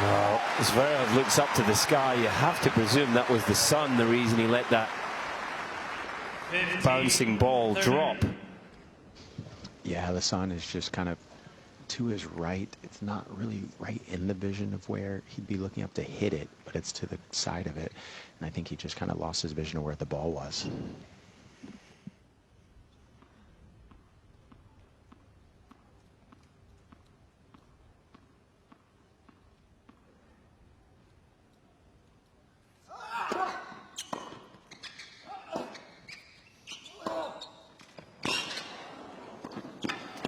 Well, Zverev looks up to the sky. You have to presume that was the sun, the reason he let that bouncing ball drop. Yeah, the sun is just kind of to his right. It's not really right in the vision of where he'd be looking up to hit it, but it's to the side of it. And I think he just kind of lost his vision of where the ball was.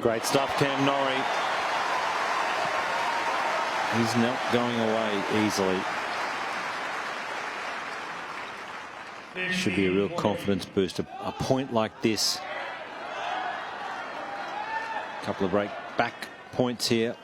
Great stuff, Cam Norrie. He's not going away easily. Should be a real confidence booster. A point like this. A couple of break back points here.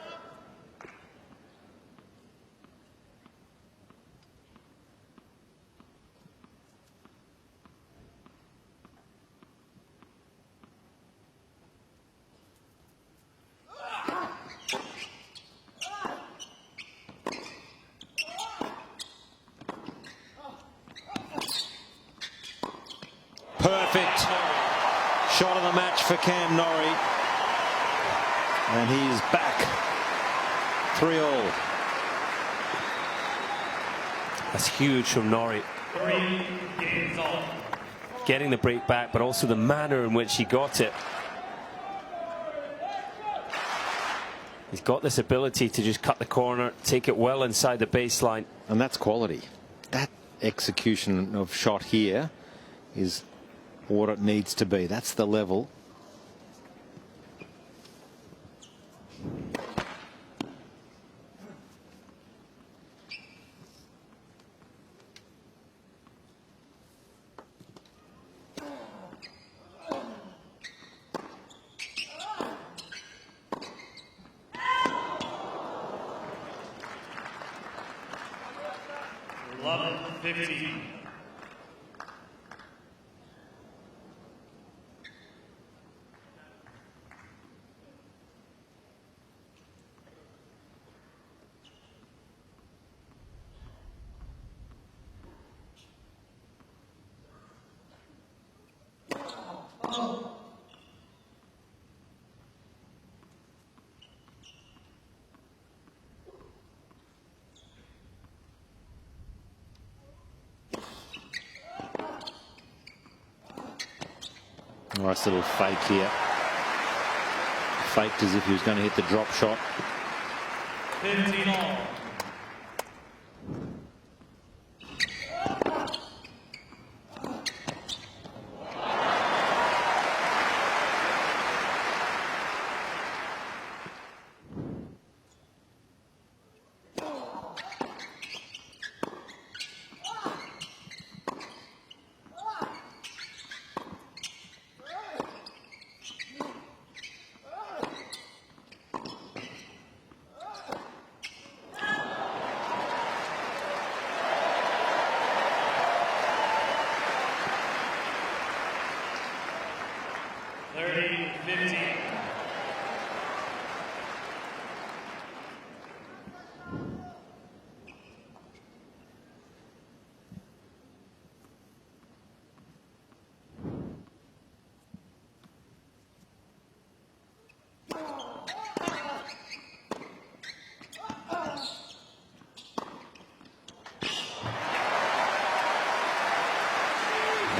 Perfect shot of the match for Cam Norrie. And he is back 3-all. That's huge from Norrie. 3 games all. Getting the break back, but also the manner in which he got it. He's got this ability to just cut the corner, take it well inside the baseline. And that's quality. That execution of shot here is what it needs to be. That's the level. Love 15. Nice little fake here. Faked as if he was going to hit the drop shot. 15 all.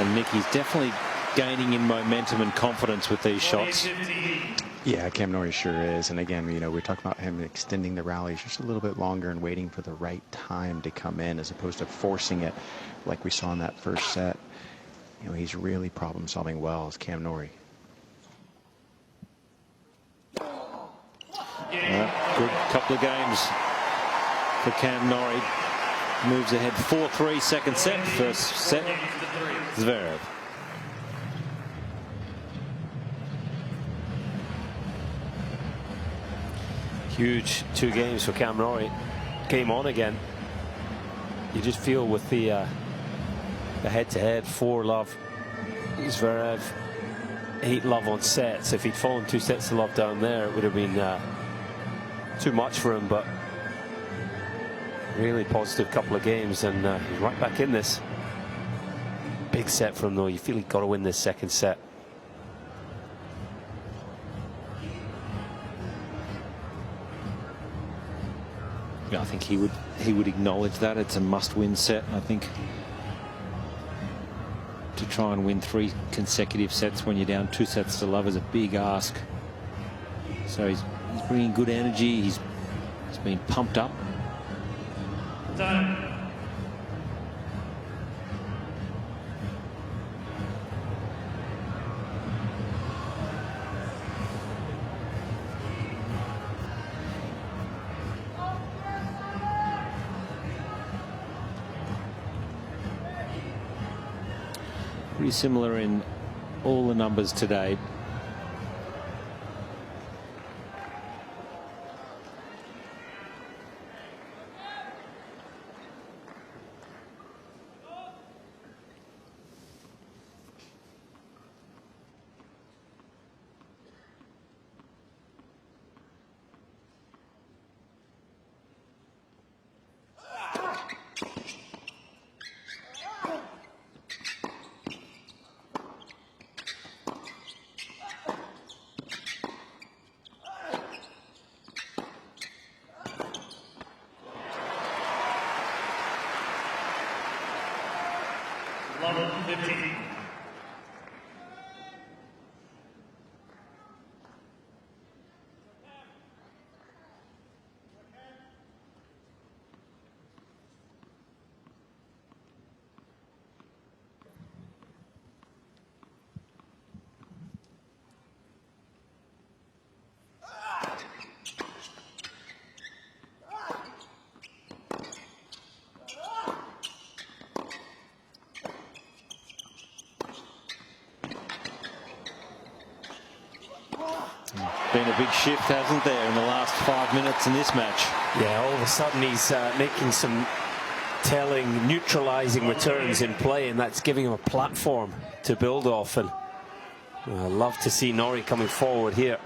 And Nick, he's definitely gaining in momentum and confidence with these shots. Yeah, Cam Norrie sure is. And again, you know, we're talking about him extending the rallies just a little bit longer and waiting for the right time to come in as opposed to forcing it like we saw in that first set. You know, he's really problem solving well as Cam Norrie. Good couple of games for Cam Norrie. Moves ahead 4-3 second set. First set, Zverev. Huge 2 games for Cam Norrie. Game on again. You just feel with the head-to-head 4-love Zverev, 8-love on sets. If he'd fallen 2 sets to love down there, it would have been too much for him. But really positive couple of games, and he's right back in this. Big set for him though. You feel he's got to win this second set. Yeah, I think he would acknowledge that it's a must-win set. I think to try and win 3 consecutive sets when you're down 2 sets to love is a big ask. So he's bringing good energy. He's been pumped up. Time. Pretty similar in all the numbers today. Level 15. Been a big shift, hasn't there, in the last 5 minutes in this match? Yeah, all of a sudden he's making some telling, neutralizing returns in play, and that's giving him a platform to build off. And I love to see Norrie coming forward here.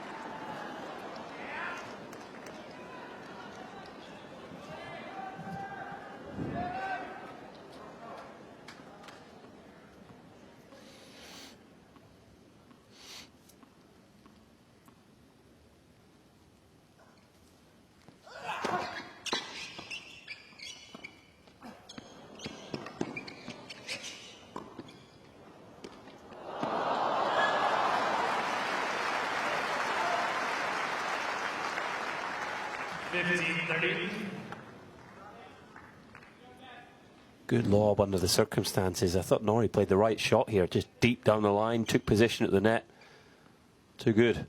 Good lob under the circumstances. I thought Norrie played the right shot here, just deep down the line, took position at the net. Too good.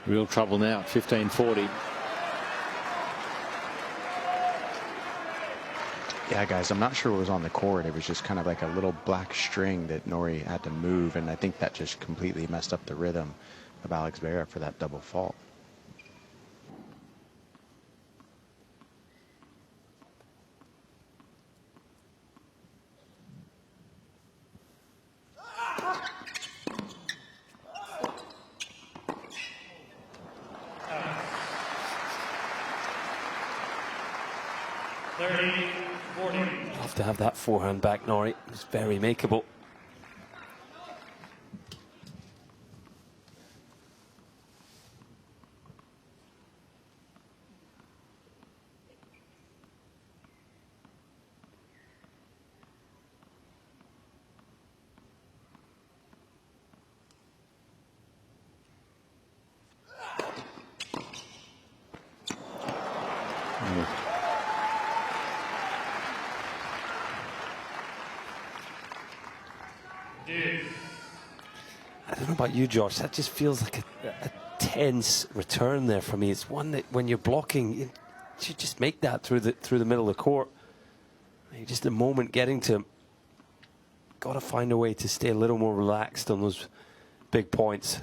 Real trouble now at 15-40. Yeah, guys, I'm not sure what was on the court. It was just kind of like a little black string that Norrie had to move, and I think that just completely messed up the rhythm of Alex Zverev for that double fault. 30, 40. Love to have that forehand back, Norrie. It's very makeable. I don't know about you, Josh. That just feels like a tense return there for me. It's one that when you're blocking, you should just make that through the middle of the court. You're just a moment getting to him. Got to find a way to stay a little more relaxed on those big points.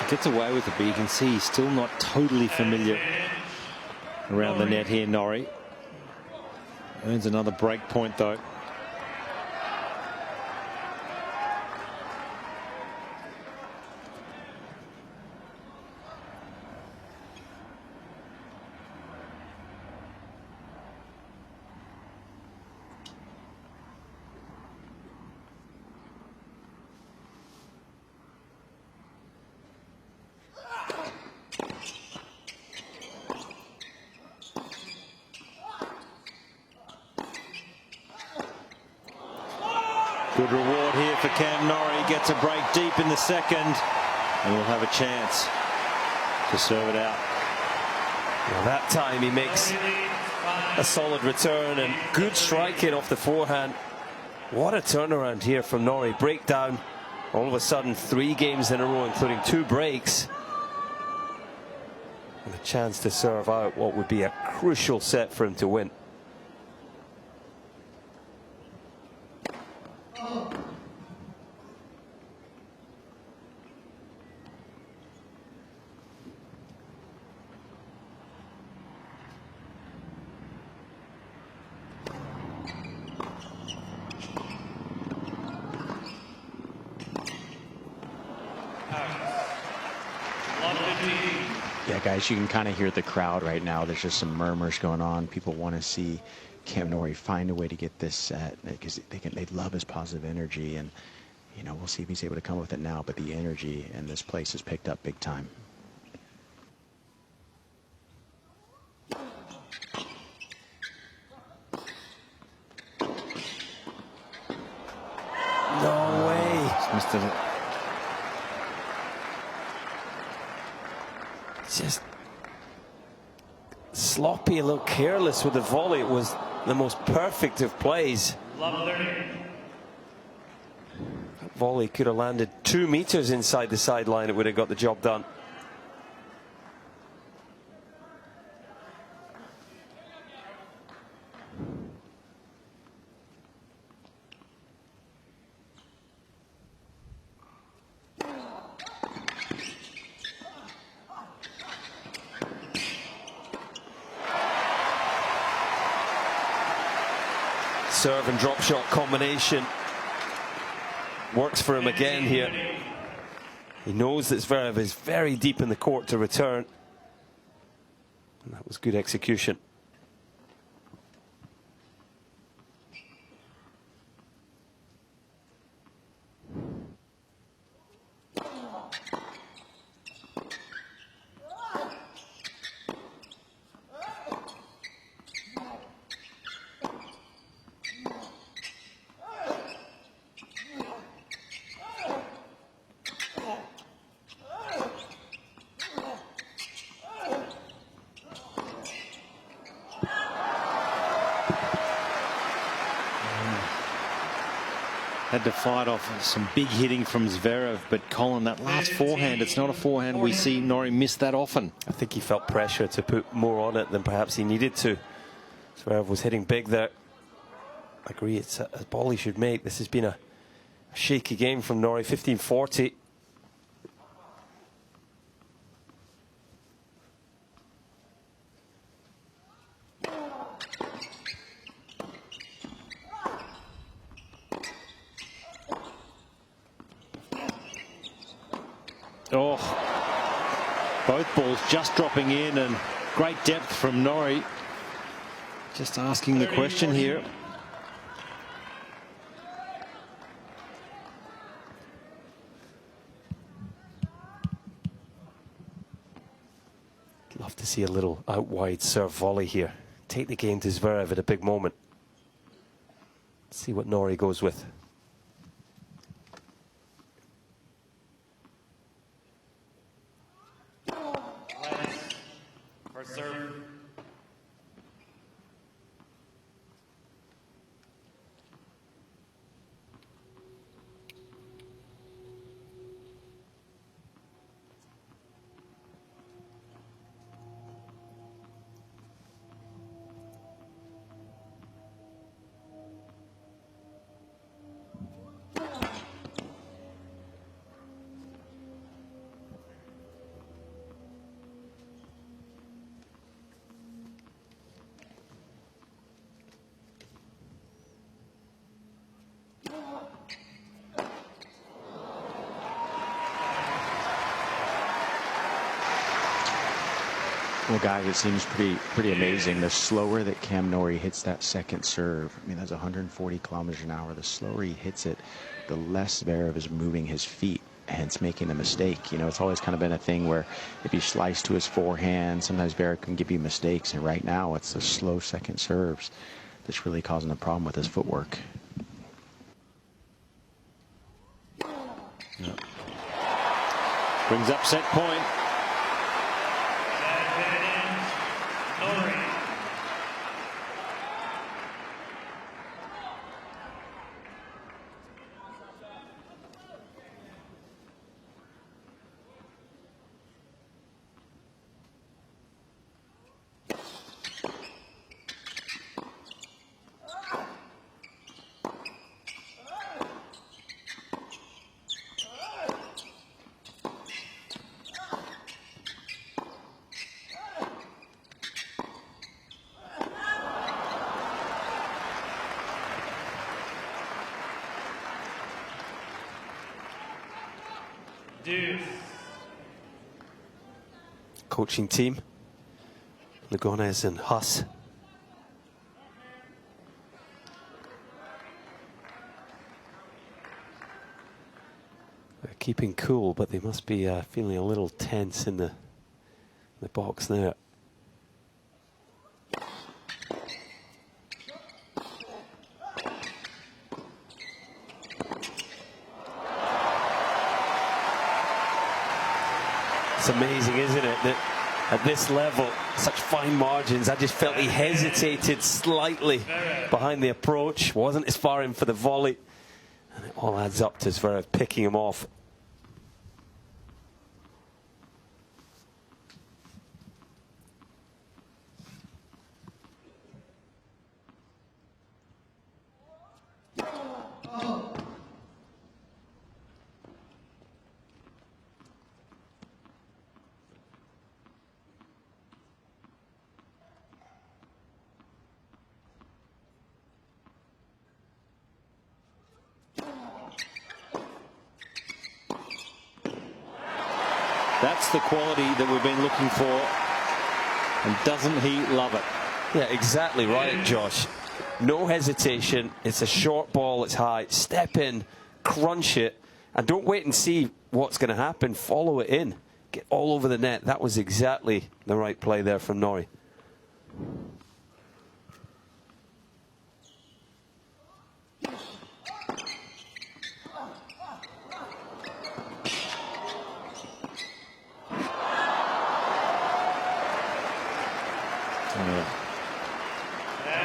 Gets away with it, but you can see he's still not totally familiar around the net here, Norrie. Earns another break point, though. Good reward here for Cam Norrie. Gets a break deep in the second and will have a chance to serve it out. Well, that time he makes a solid return and good striking off the forehand. What a turnaround here from Norrie. Breakdown. All of a sudden 3 games in a row, including 2 breaks. And a chance to serve out what would be a crucial set for him to win. Yeah, guys, you can kind of hear the crowd right now. There's just some murmurs going on. People want to see Cam Norrie find a way to get this set because they love his positive energy, and you know, we'll see if he's able to come with it now. But the energy in this place has picked up big time. No way. Missed it. Just sloppy, a little careless with the volley. It was the most perfect of plays. That volley could have landed 2 meters inside the sideline. It would have got the job done. Serve and drop shot combination works for him again here. He knows that Zverev is very deep in the court to return, and that was good execution. Had to fight off some big hitting from Zverev, but Colin, that last forehand, it's not a forehand we see Norrie miss that often. I think he felt pressure to put more on it than perhaps he needed to. Zverev was hitting big there. I agree, it's a ball he should make. This has been a shaky game from Norrie, 15-40. Oh, both balls just dropping in, and great depth from Norrie. Just asking the question here. Love to see a little out wide serve volley here. Take the game to Zverev at a big moment. See what Norrie goes with. Well, guys, it seems pretty amazing. The slower that Cam Norrie hits that second serve, I mean, that's 140 kilometers an hour. The slower he hits it, the less Zverev is moving his feet, hence making the mistake. You know, it's always kind of been a thing where if you slice to his forehand, sometimes Zverev can give you mistakes. And right now, it's the slow second serves that's really causing a problem with his footwork. Yep. Brings up set point. Coaching team, Lugones and Huss. They're keeping cool, but they must be feeling a little tense in the box there. It's amazing, isn't it, that at this level, such fine margins. I just felt he hesitated slightly behind the approach, wasn't as far in for the volley, and it all adds up to Zverev picking him off. That's the quality that we've been looking for, and doesn't he love it? Yeah, exactly right, Josh. No hesitation. It's a short ball, it's high. Step in, crunch it, and don't wait and see what's going to happen. Follow it in. Get all over the net. That was exactly the right play there from Norrie.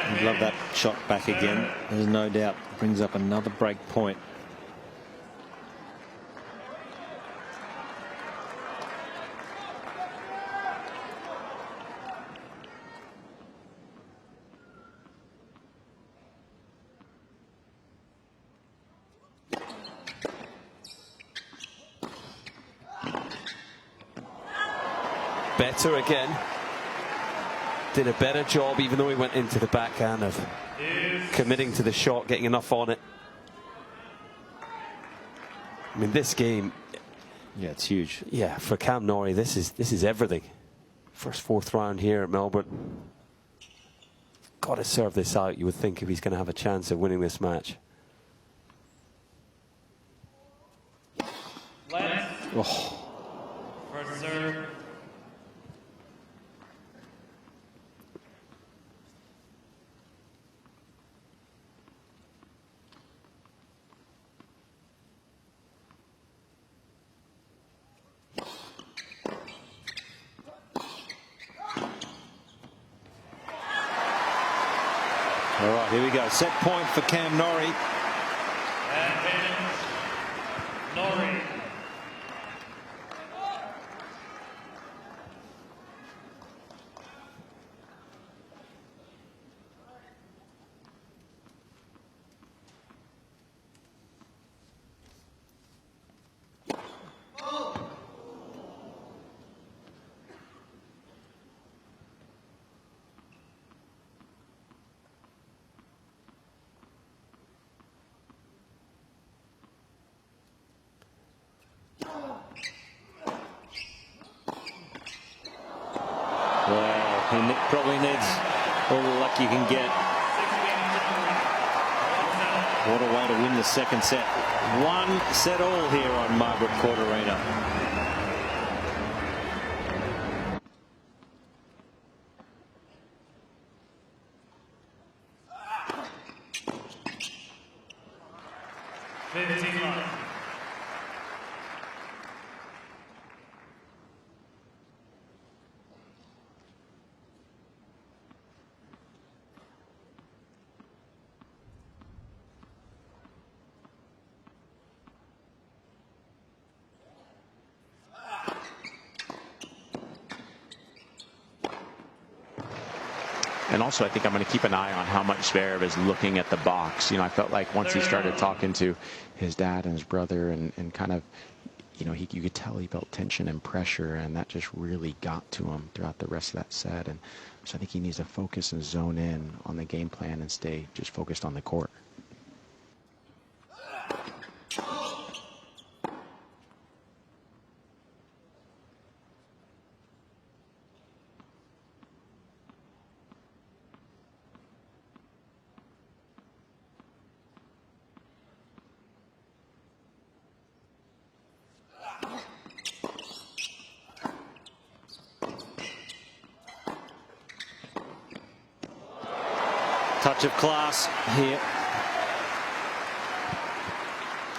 I'd love that shot back again. There's no doubt. Brings up another break point. better again. Did a better job, even though he went into the backhand, of committing to the shot, getting enough on it. I mean, this game, yeah, it's huge. Yeah, for Cam Norrie, this is everything. First fourth round here at Melbourne. Got to serve this out, you would think, if he's going to have a chance of winning this match. Oh. First serve. All right, here we go. Set point for Cam Norrie. Advantage. Norrie. Well, he probably needs all the luck you can get. What a way to win the second set. 1-set-all here on Margaret Court Arena. And also, I think I'm going to keep an eye on how much Zverev is looking at the box. You know, I felt like once he started talking to his dad and his brother and kind of, you know, you could tell he felt tension and pressure, and that just really got to him throughout the rest of that set. And so I think he needs to focus and zone in on the game plan and stay just focused on the court. Touch of class here.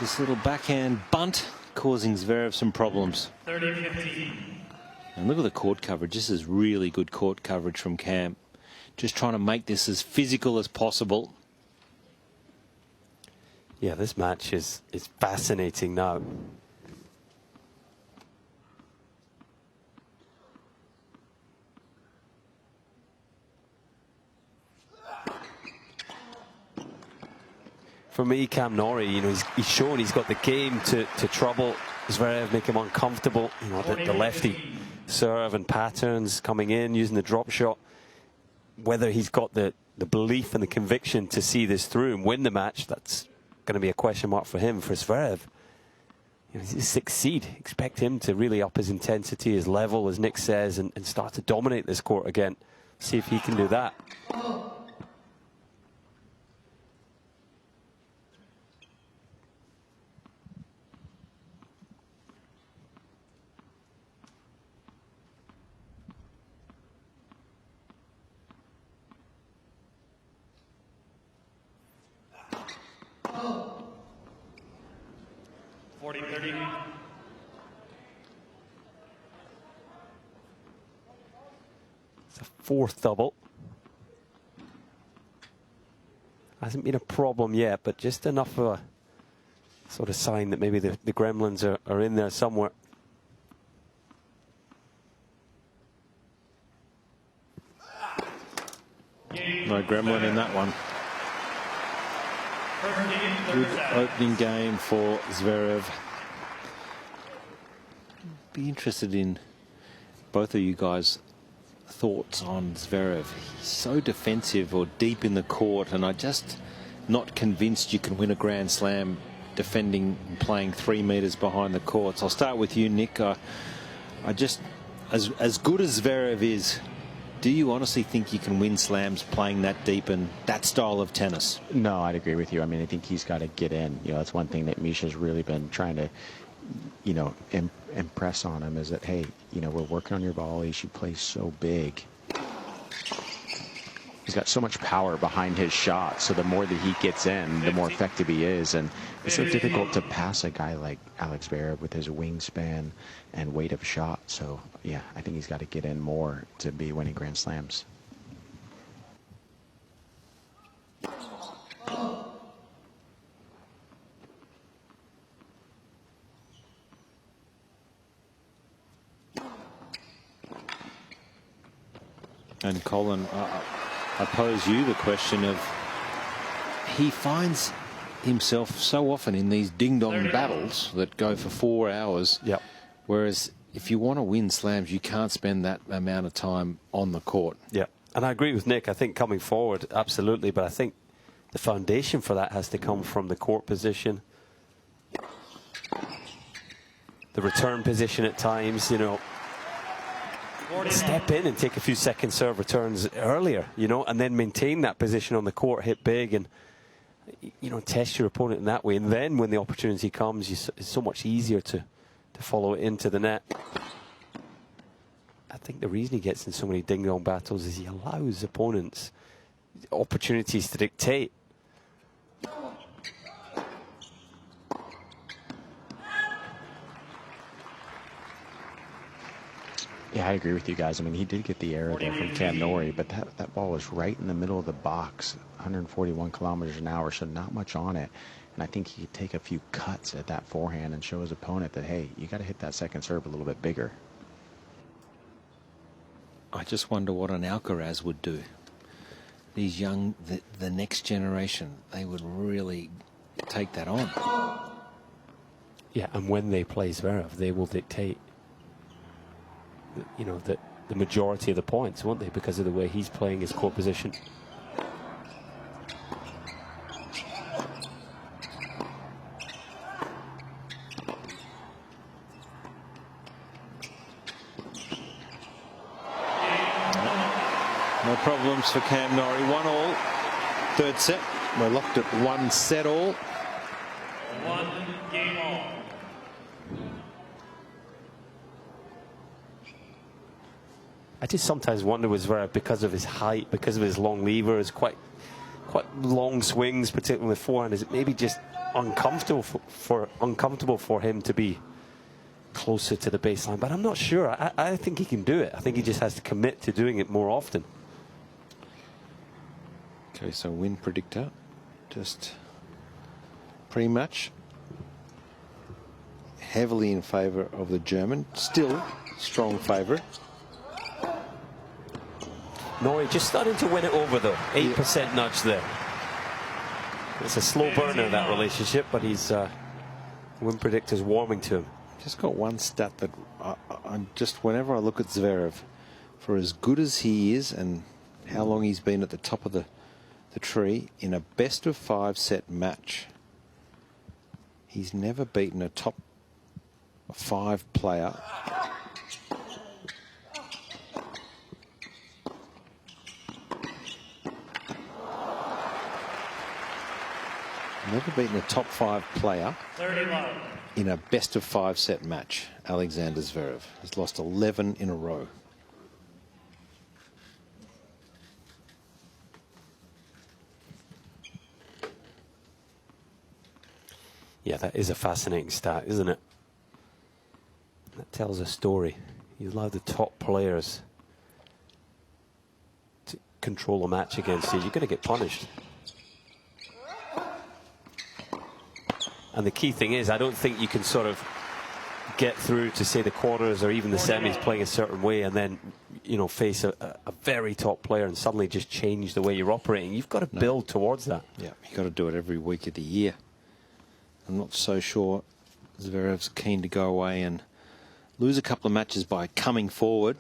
This little backhand bunt causing Zverev some problems. 30-15. And look at the court coverage. This is really good court coverage from Cam. Just trying to make this as physical as possible. Yeah, this match is fascinating now. For me, Cam Norrie, you know, he's shown he's got the game to trouble Zverev, make him uncomfortable. You know, the lefty serve and patterns coming in, using the drop shot. Whether he's got the belief and the conviction to see this through and win the match, that's going to be a question mark for him. For Zverev, you know, he's 6th seed. Expect him to really up his intensity, his level, as Nick says, and start to dominate this court again. See if he can do that. It's a 4th double. Hasn't been a problem yet, but just enough of a sort of sign that maybe the gremlins are in there somewhere. No gremlin in that one. Good opening game for Zverev. Be interested in both of you guys' thoughts on Zverev. He's so defensive or deep in the court, and I just not convinced you can win a Grand Slam defending and playing 3 metres behind the courts. I'll start with you, Nick. I just, as good as Zverev is, do you honestly think you can win slams playing that deep and that style of tennis? No, I'd agree with you. I mean, I think he's got to get in. You know, that's one thing that Misha's really been trying to, you know, impress on him is that, hey, you know, we're working on your volley. She plays so big. He's got so much power behind his shot, so the more that he gets in, the more effective he is. And it's so difficult to pass a guy like Alex Zverev with his wingspan and weight of shot. So, yeah, I think he's got to get in more to be winning Grand Slams. And Colin, I pose you the question of, he finds himself so often in these ding-dong battles that go for 4 hours. Yep. Whereas if you want to win slams, you can't spend that amount of time on the court. Yeah, and I agree with Nick. I think coming forward, absolutely, but I think the foundation for that has to come from the court position, the return position at times, you know. Step in and take a few second serve returns earlier, you know, and then maintain that position on the court, hit big, and, you know, test your opponent in that way. And then when the opportunity comes, it's so much easier to follow it into the net. I think the reason he gets in so many ding-dong battles is he allows opponents opportunities to dictate. Yeah, I agree with you guys. I mean, he did get the error there from Cam Norrie, but that ball was right in the middle of the box, 141 kilometers an hour, so not much on it. And I think he could take a few cuts at that forehand and show his opponent that, hey, you got to hit that second serve a little bit bigger. I just wonder what an Alcaraz would do. These young, the next generation, they would really take that on. Yeah, and when they play Zverev, they will dictate, you know, the majority of the points, won't they? Because of the way he's playing his court position. No problems for Cam Norrie. 1-1, third set. We're locked at 1 set all. 1 game all. I just sometimes wonder with Zverev, because of his height, because of his long levers, quite long swings, particularly with forehand, is it maybe just uncomfortable for him to be closer to the baseline? But I'm not sure. I think he can do it. I think he just has to commit to doing it more often. Okay, so win predictor, just pretty much heavily in favour of the German. Still strong favourite. Norrie just starting to win it over, though. 8% nudge there. It's a slow burner, that relationship, but he's win predictor's warming to him. Just got one stat that I'm just, whenever I look at Zverev, for as good as he is and how long he's been at the top of the tree, in a best of 5 set match, he's never beaten a top 5 player. Never beaten a top 5 player 31. in a best of 5 set match. Alexander Zverev has lost 11 in a row. Yeah, that is a fascinating stat, isn't it? That tells a story. You allow the top players to control a match against you, you're going to get punished. And the key thing is, I don't think you can sort of get through to, say, the quarters or even the semis playing a certain way and then, you know, face a very top player and suddenly just change the way you're operating. You've got to build towards that. Yeah, you've got to do it every week of the year. I'm not so sure Zverev's keen to go away and lose a couple of matches by coming forward.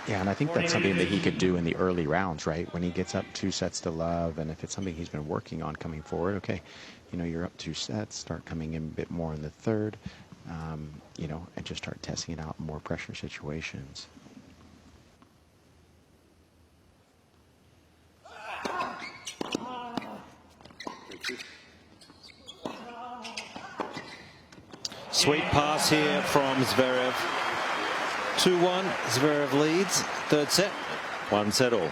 Yeah, and I think that's something that he could do in the early rounds, right? When he gets up 2-0, and if it's something he's been working on coming forward, okay, you know, you're up 2 sets, start coming in a bit more in the third, you know, and just start testing it out in more pressure situations. Sweet pass here from Zverev. 2-1, Zverev leads. Third set, 1 set all.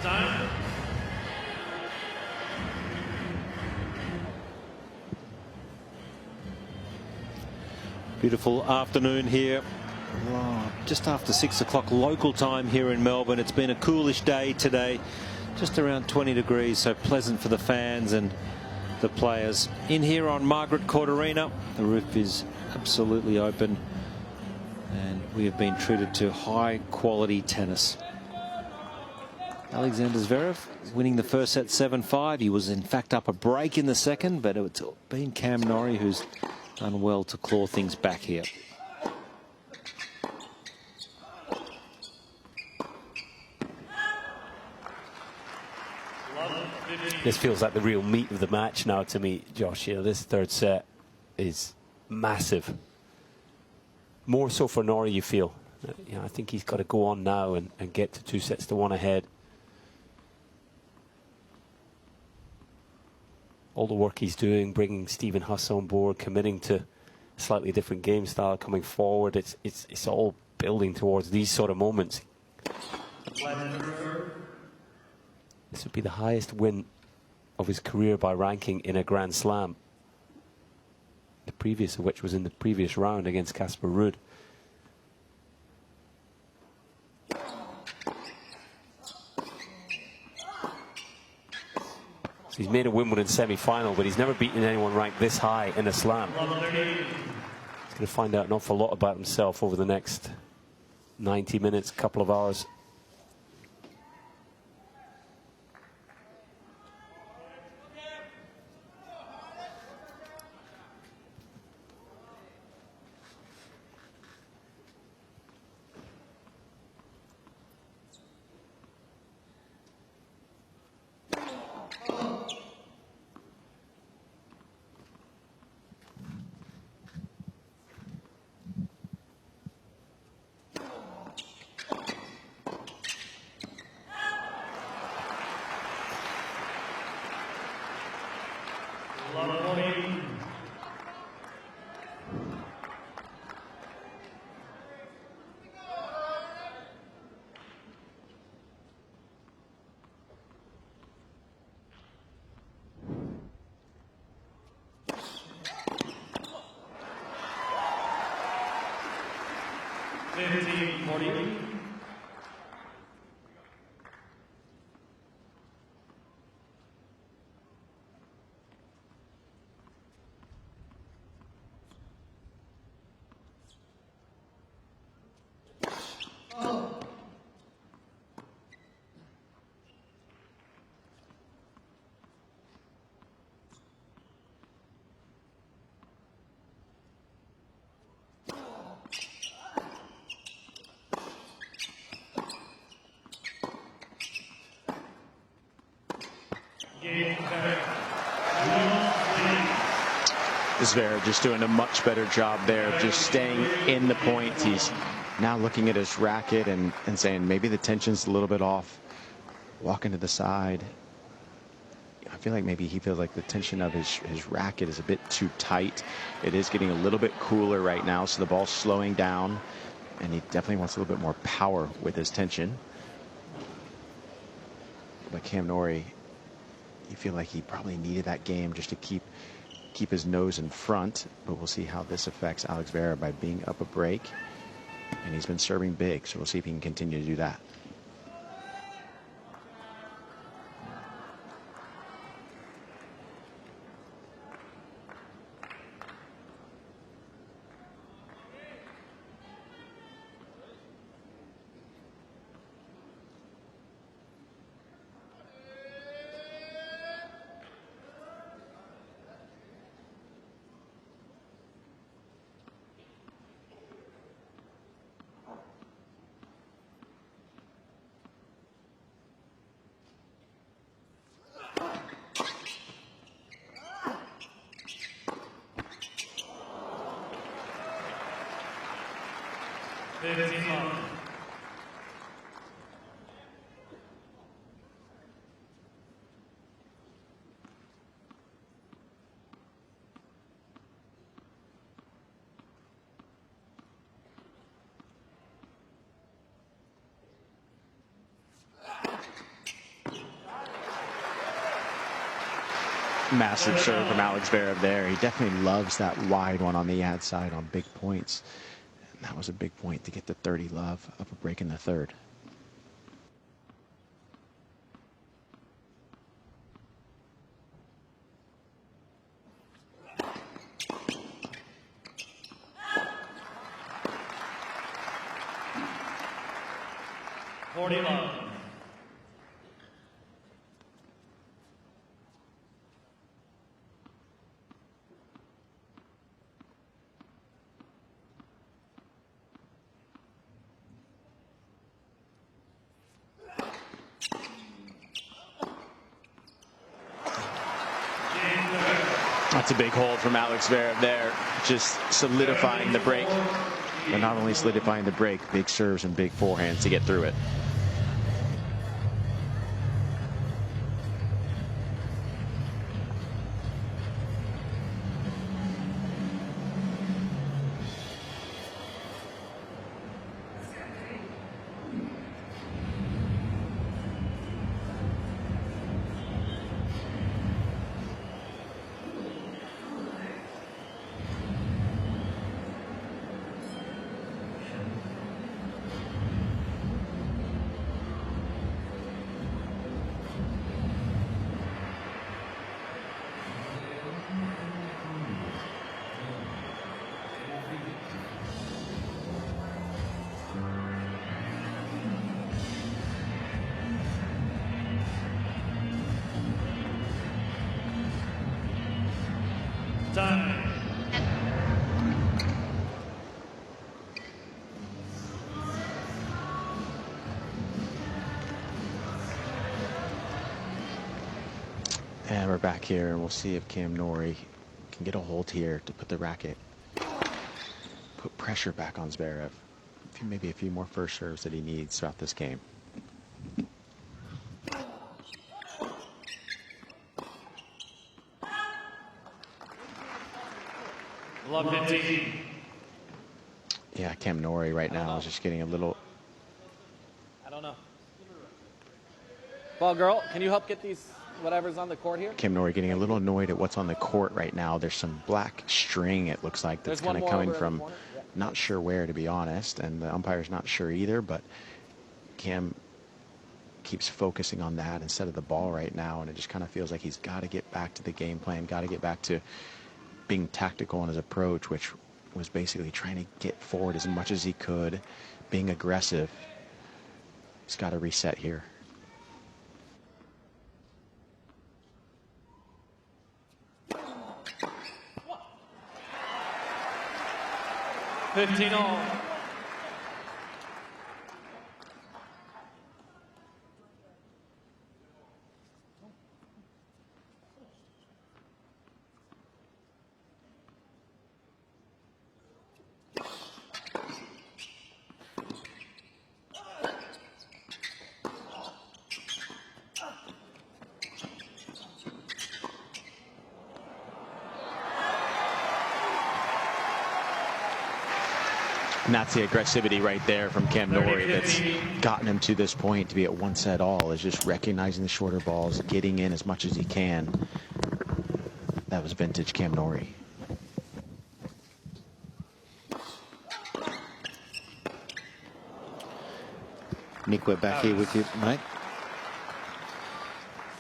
Time. Beautiful afternoon here. Just after 6 o'clock local time here in Melbourne. It's been a coolish day today, just around 20 degrees, so pleasant for the fans and the players. In here on Margaret Court Arena, the roof is absolutely open and we have been treated to high quality tennis. Alexander Zverev winning the first set 7-5. He was in fact up a break in the second, but it's been Cameron Norrie who's done well to claw things back here. This feels like the real meat of the match now to me, Josh. You know, this third set is massive. More so for Norrie, you feel. You know, I think he's got to go on now and get to 2-1 ahead. All the work he's doing, bringing Stephen Huss on board, committing to a slightly different game style coming forward. It's all building towards these sort of moments. This would be the highest win of his career by ranking in a Grand Slam. The previous of which was in the previous round against Casper Ruud. So he's made a Wimbledon semi-final, but he's never beaten anyone ranked this high in a slam. He's going to find out an awful lot about himself over the next 90 minutes, couple of hours. Zverev just doing a much better job there of just staying in the points. He's now looking at his racket and saying maybe the tension's a little bit off. Walking to the side. I feel like maybe he feels like the tension of his racket is a bit too tight. It is getting a little bit cooler right now, so the ball's slowing down, and he definitely wants a little bit more power with his tension. But Cam Norrie, you feel like he probably needed that game just to keep his nose in front, but we'll see how this affects Alex Zverev by being up a break, and he's been serving big, so we'll see if he can continue to do that. Massive serve from Alex Zverev there. He definitely loves that wide one on the ad side on big points. And that was a big point to get the 30 love up a break in the third. That's a big hold from Alex Zverev there, just solidifying the break. But not only solidifying the break, big serves and big forehands to get through it. And we're back here, and we'll see if Cam Norrie can get a hold here to put the racket, put pressure back on Zverev. Maybe a few more first serves that he needs throughout this game. Love 15. Yeah, Cam Norrie right now is just getting a little. I don't know. Ball girl, can you help get these whatever's on the court here? Cam Norrie getting a little annoyed at what's on the court right now. There's some black string, it looks like, that's kind of coming from not sure where, to be honest, and the umpire's not sure either, but Cam keeps focusing on that instead of the ball right now, and it just kind of feels like he's got to get back to the game plan, got to get back to being tactical in his approach, which was basically trying to get forward as much as he could, being aggressive. He's got to reset here. $15 all. And that's the aggressivity right there from Cam Norrie that's gotten him to this point to be at 1 set all, is just recognizing the shorter balls, getting in as much as he can. That was vintage Cam Norrie. Nick, we're back here with you, mate.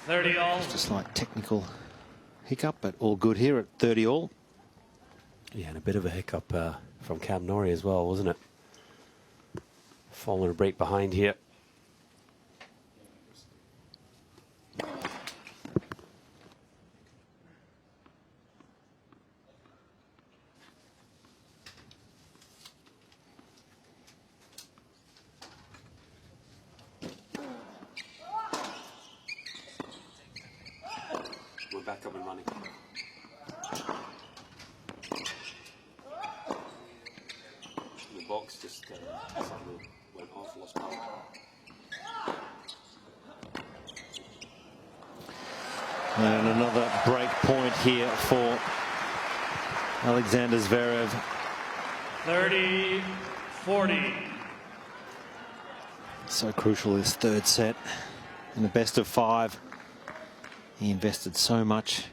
30 all. Just a slight technical hiccup, but all good here at 30 all. Yeah, and a bit of a hiccup from Cam Norrie as well, wasn't it? Falling a break behind here. We're back up and running. The box just suddenly went off, lost power. And another break point here for Alexander Zverev. 30-40. So crucial, this third set in the best of 5. He invested so much,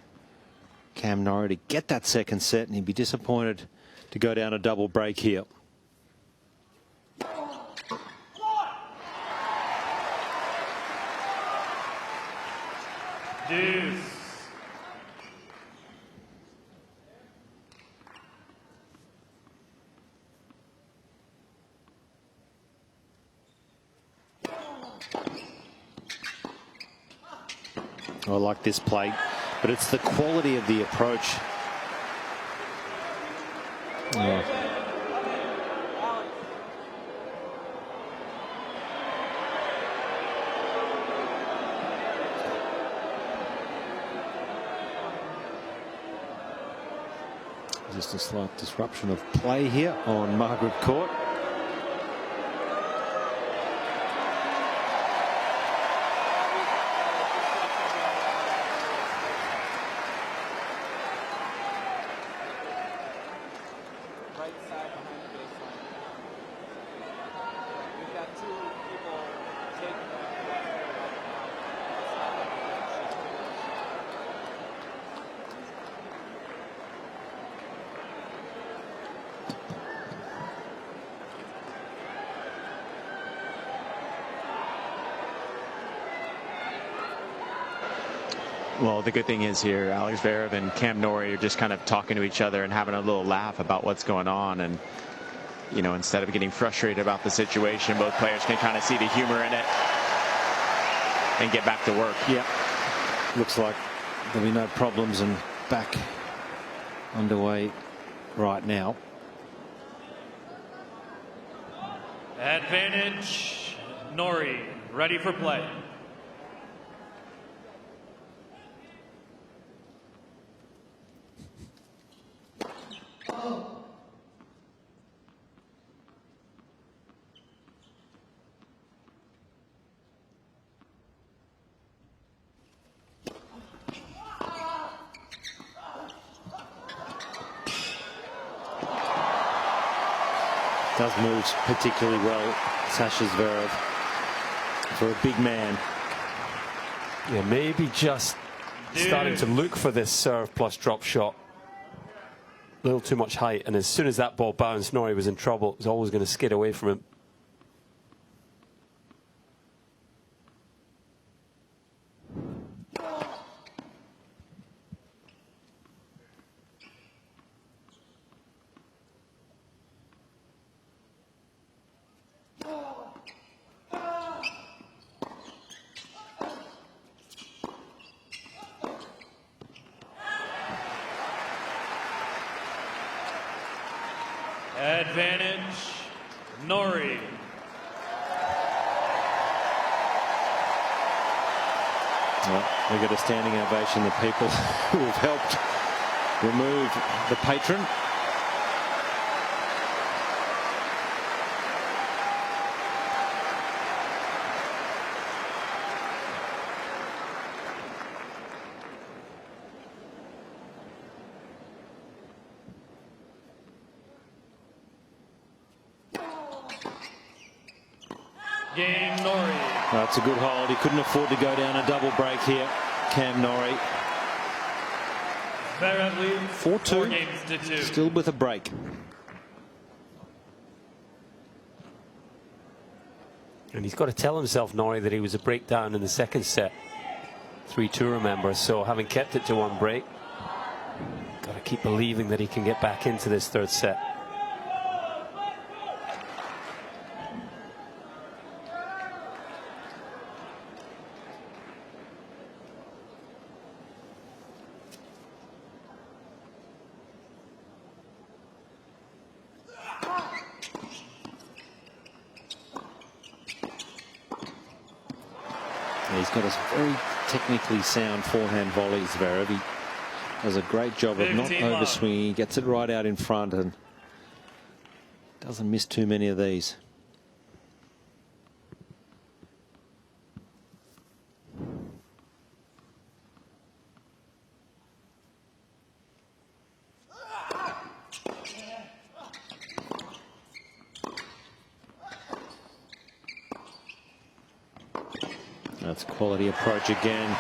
Cam Norrie, to get that second set, and he'd be disappointed to go down a double break here. Deuce. I like this play, but it's the quality of the approach. Oh. Just a slight disruption of play here on Margaret Court. Right side behind the baseline. We've got 2 people taking that right there right now. It's not like Well, the good thing is here, Alex Zverev and Cam Norrie are just kind of talking to each other and having a little laugh about what's going on. And, you know, instead of getting frustrated about the situation, both players can kind of see the humor in it and get back to work. Yeah, looks like there'll be no problems and back underway right now. Advantage, Norrie, ready for play. Does move particularly well, Sasha Zverev, for a big man. Yeah, maybe just starting to look for this serve plus drop shot. A little too much height, and as soon as that ball bounced, Norrie was in trouble. It was always going to skid away from him. Advantage, Norrie. Well, we got a standing ovation, the people who have helped remove the patron. Game Norrie. That's a good hold. He couldn't afford to go down a double break here. Cam Norrie. Zverev leads 4 4-2. games to 2. Still with a break. And he's got to tell himself, Norrie, that he was a breakdown in the second set. 3-2, remember. So having kept it to 1 break, got to keep believing that he can get back into this third set. He's got a very technically sound forehand volley, Zverev. He does a great job of not 15 love. overswinging. He gets it right out in front and doesn't miss too many of these. That's a quality approach again.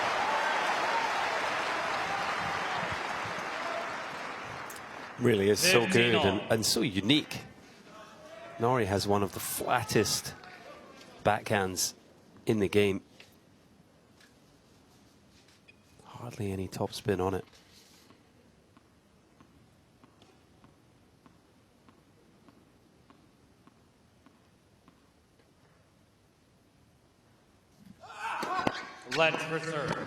Really is so 15 good all. and so unique. Norrie has one of the flattest backhands in the game. Hardly any topspin on it. Let's for serve.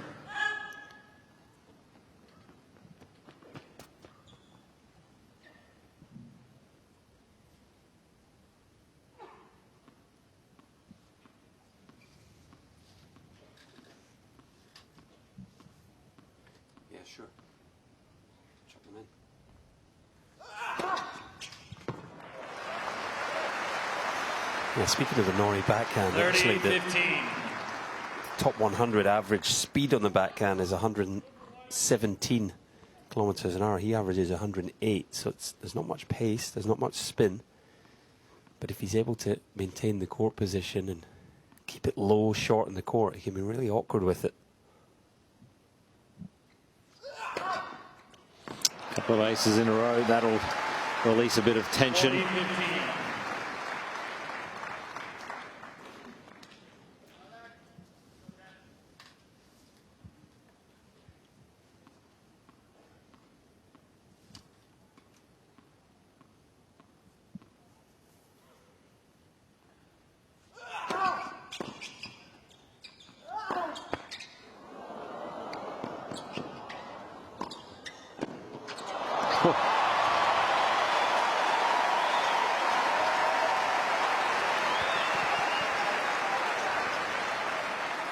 Yeah, sure. Chop them in. Yeah, speaking of the Norrie backhand, actually the 30-15. top 100 average speed on the backhand is 117 kilometers an hour. He averages 108, so there's not much pace, there's not much spin. But if he's able to maintain the court position and keep it low, short in the court, he can be really awkward with it. Couple of aces in a row. That'll release a bit of tension.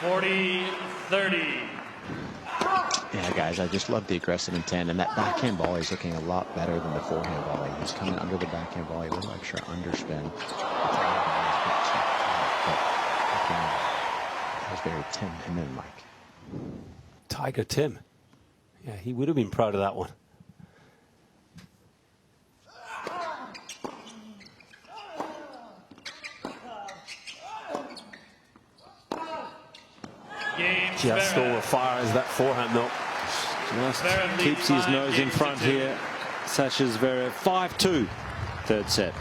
40-15. Yeah, guys, I just love the aggressive intent, and that backhand volley is looking a lot better than the forehand volley. He's coming under the backhand volley, a little extra underspin. That was very Tim Hinman, Mike. Tiger Tim. Yeah, he would have been proud of that one. Game Just Zverev. over fire as that forehand, though. Just Zverev leads keeps his 5 nose in games to front 2. here. Sasha Zverev, 5-2, third set.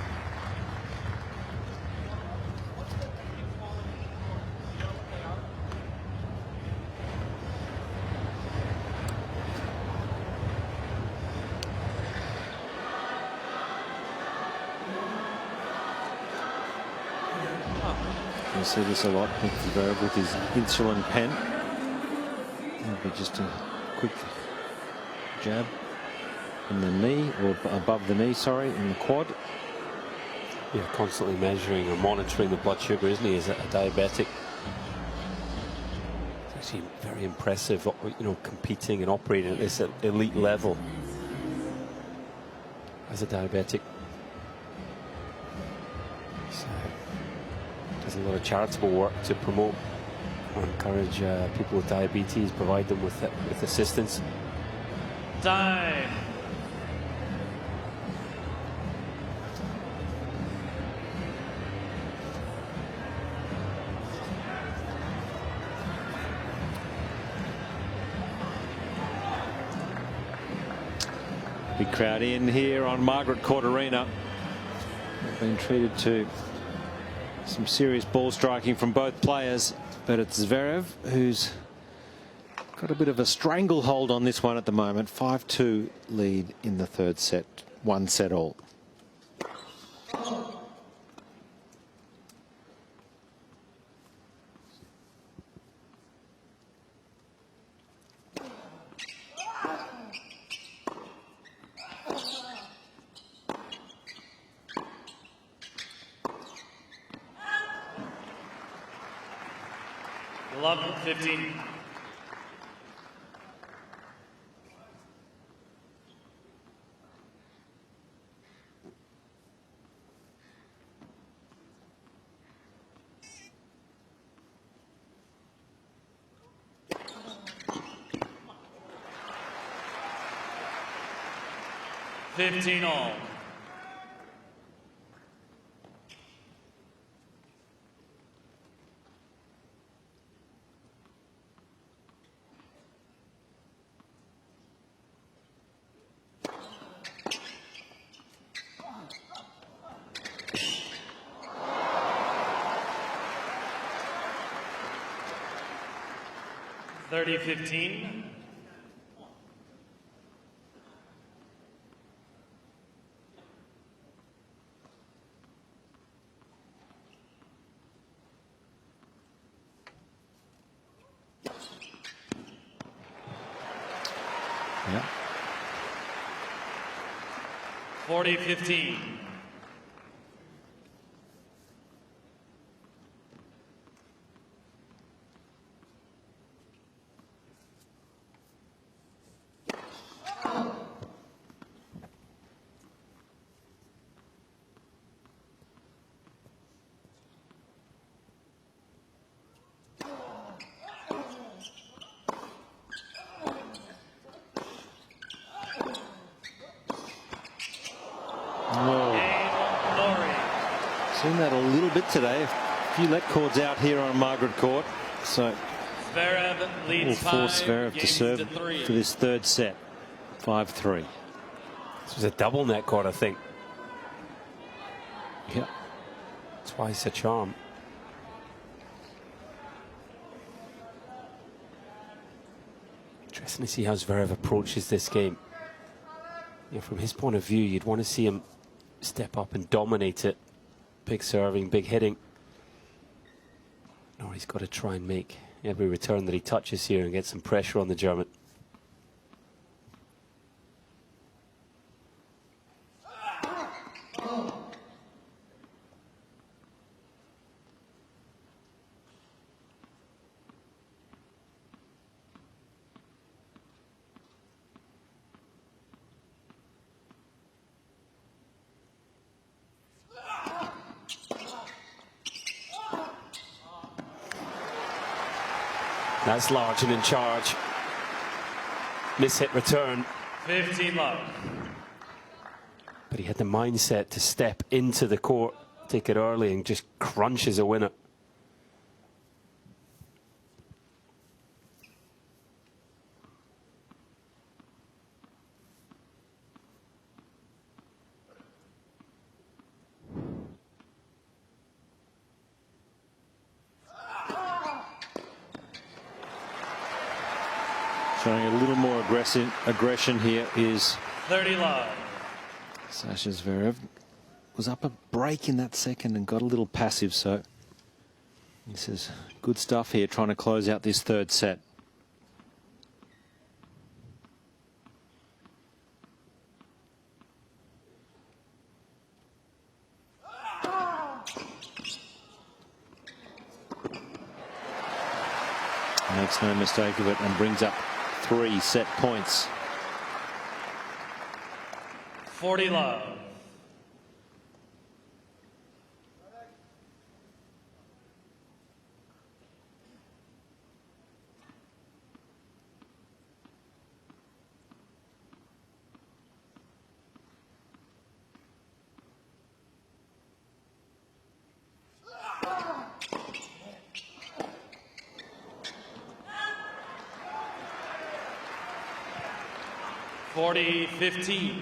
You see this a lot with Zverev with his insulin pen. Maybe just a quick jab in the knee, or above the knee, sorry, in the quad. Yeah, constantly measuring or monitoring the blood sugar, isn't he? Is a diabetic. It's actually very impressive, you know, competing and operating at this elite level as a diabetic. So, does a lot of charitable work to promote or encourage people with diabetes, provide them with assistance. Time. Big crowd in here on Margaret Court Arena. They've been treated to some serious ball striking from both players, but it's Zverev who's got a bit of a stranglehold on this one at the moment. 5-2 lead in the third set, 1 set all. Love 15. All. $30-15. Yeah. 40-15. Seen that a little bit today. A few let cords out here on Margaret Court. So Zverev will leads force 5 Zverev to games serve to 3. for this third set. 5-3. This was a double net court, I think. Yeah. Twice a charm. Interesting to see how Zverev approaches this game. You know, from his point of view, you'd want to see him step up and dominate it. Big serving, big hitting. No, he's got to try and make every return that he touches here and get some pressure on the German. That's large and in charge. Miss-hit return. 15 love. But he had the mindset to step into the court, take it early and just crunch as a winner. Showing a little more aggression here is 30 love. Sasha Zverev. Was up a break in that second and got a little passive, so this is good stuff here, trying to close out this third set. Makes no mistake of it and brings up 3 set points. 40 love. 40-15.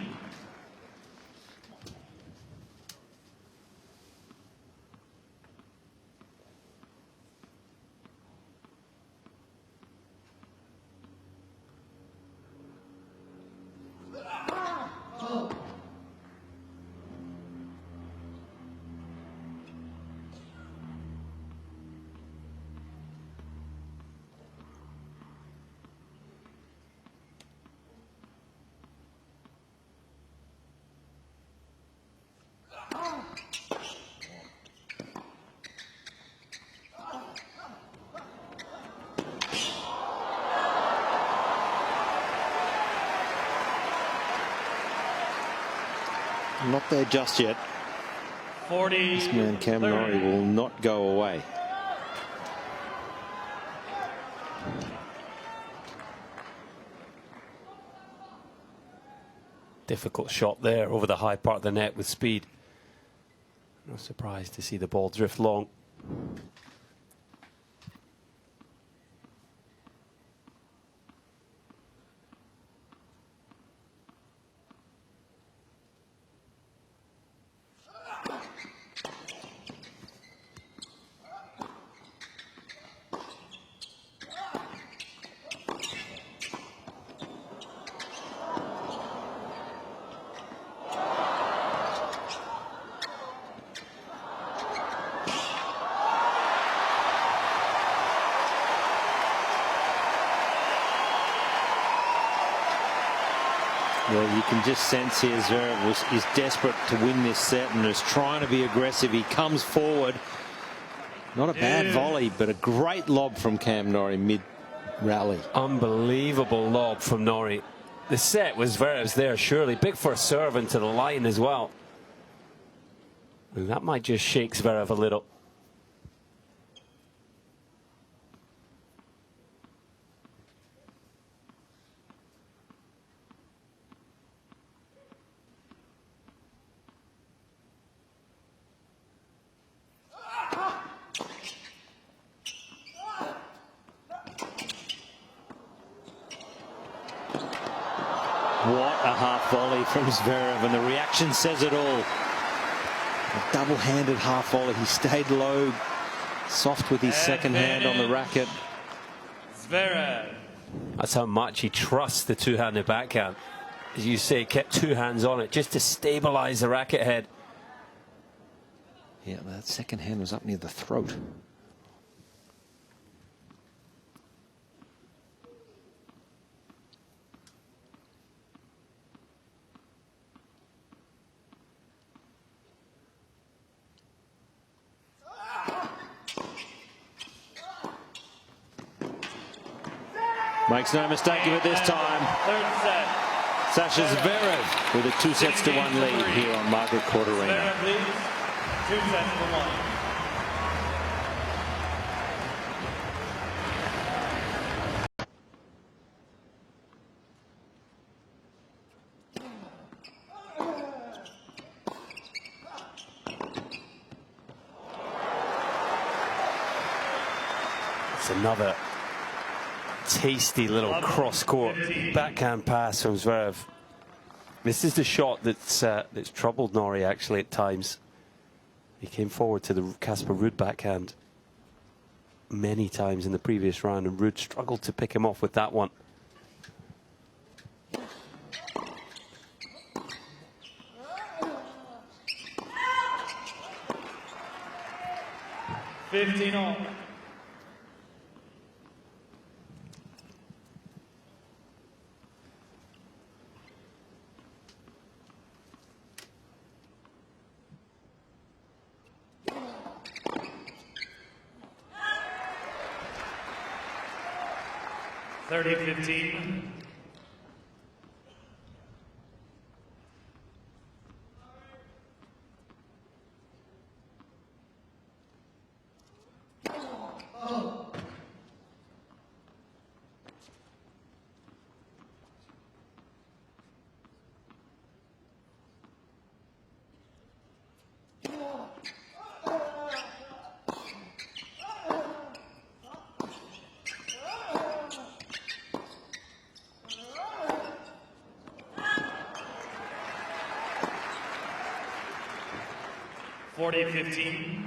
Not there just yet. 40. This man, Cameron Norrie, will not go away. Difficult shot there over the high part of the net with speed. No surprise to see the ball drift long. Well, you can just sense here Zverev is desperate to win this set and is trying to be aggressive. He comes forward. Not a bad volley, but a great lob from Cam Norrie mid-rally. Unbelievable lob from Norrie. The set was Zverev's there, surely. Big for a serve into the line as well. And that might just shake Zverev a little. What a half volley from Zverev, and the reaction says it all. A double-handed half volley. He stayed low, soft with his second hand on the racket. Zverev. That's how much he trusts the two-handed backhand. As you say, kept two hands on it just to stabilize the racket head. Yeah, that second hand was up near the throat. Makes no mistake of it this time. Third set. Sasha Zverev with a 2-1 lead here on Margaret Court Arena. Zverev leads 2-1. It's another tasty little cross-court backhand pass from Zverev. This is the shot that's troubled Norrie actually at times. He came forward to the Casper Ruud backhand many times in the previous round, and Ruud struggled to pick him off with that one. $15. $30-15. 40-15.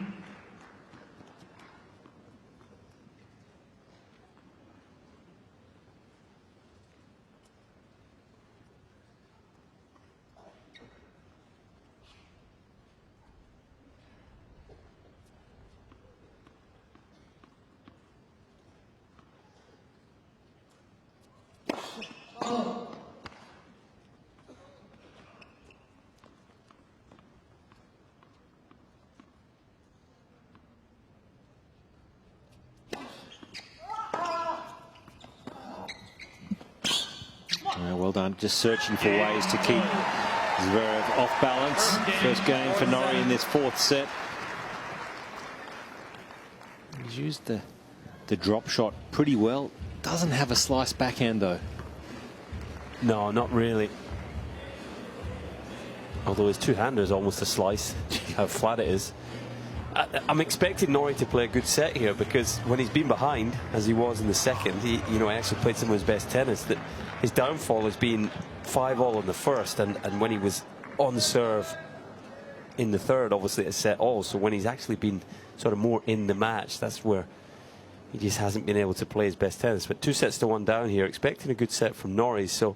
Well done. Just searching for ways to keep Zverev off balance. First game for Norrie in this fourth set. He's used the drop shot pretty well. Doesn't have a slice backhand though. No, not really. Although his two-hander is almost a slice. How flat it is. I'm expecting Norrie to play a good set here, because when he's been behind, as he was in the second, he actually played some of his best tennis. That his downfall has been 5-all in the first, and when he was on serve in the third, obviously it's set all. So when he's actually been sort of more in the match, that's where he just hasn't been able to play his best tennis. But 2-1 down here, expecting a good set from Norrie. So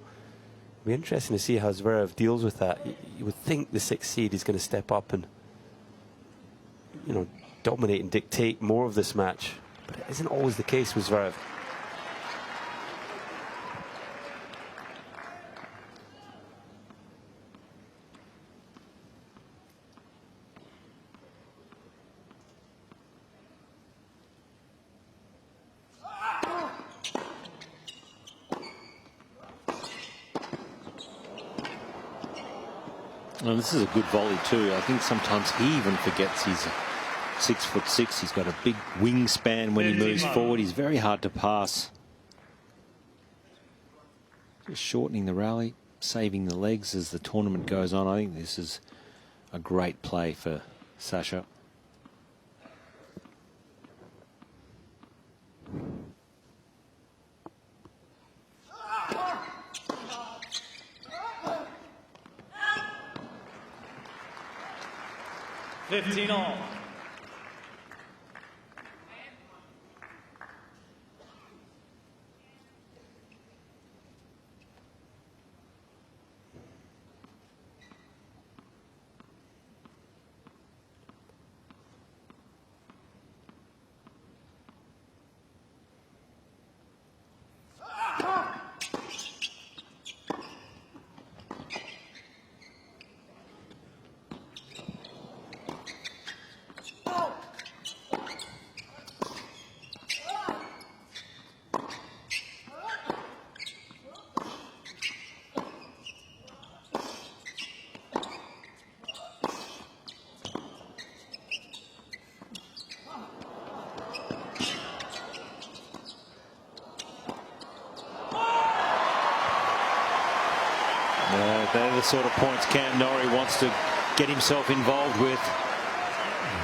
it'll be interesting to see how Zverev deals with that. You would think the 6th seed is going to step up and dominate and dictate more of this match, but it isn't always the case with Zverev. Well, this is a good volley too. I think sometimes he even forgets he's 6'6". He's got a big wingspan when he moves forward. He's very hard to pass. Just shortening the rally, saving the legs as the tournament goes on. I think this is a great play for Sasha. $15-all. They're the sort of points Cameron Norrie wants to get himself involved with.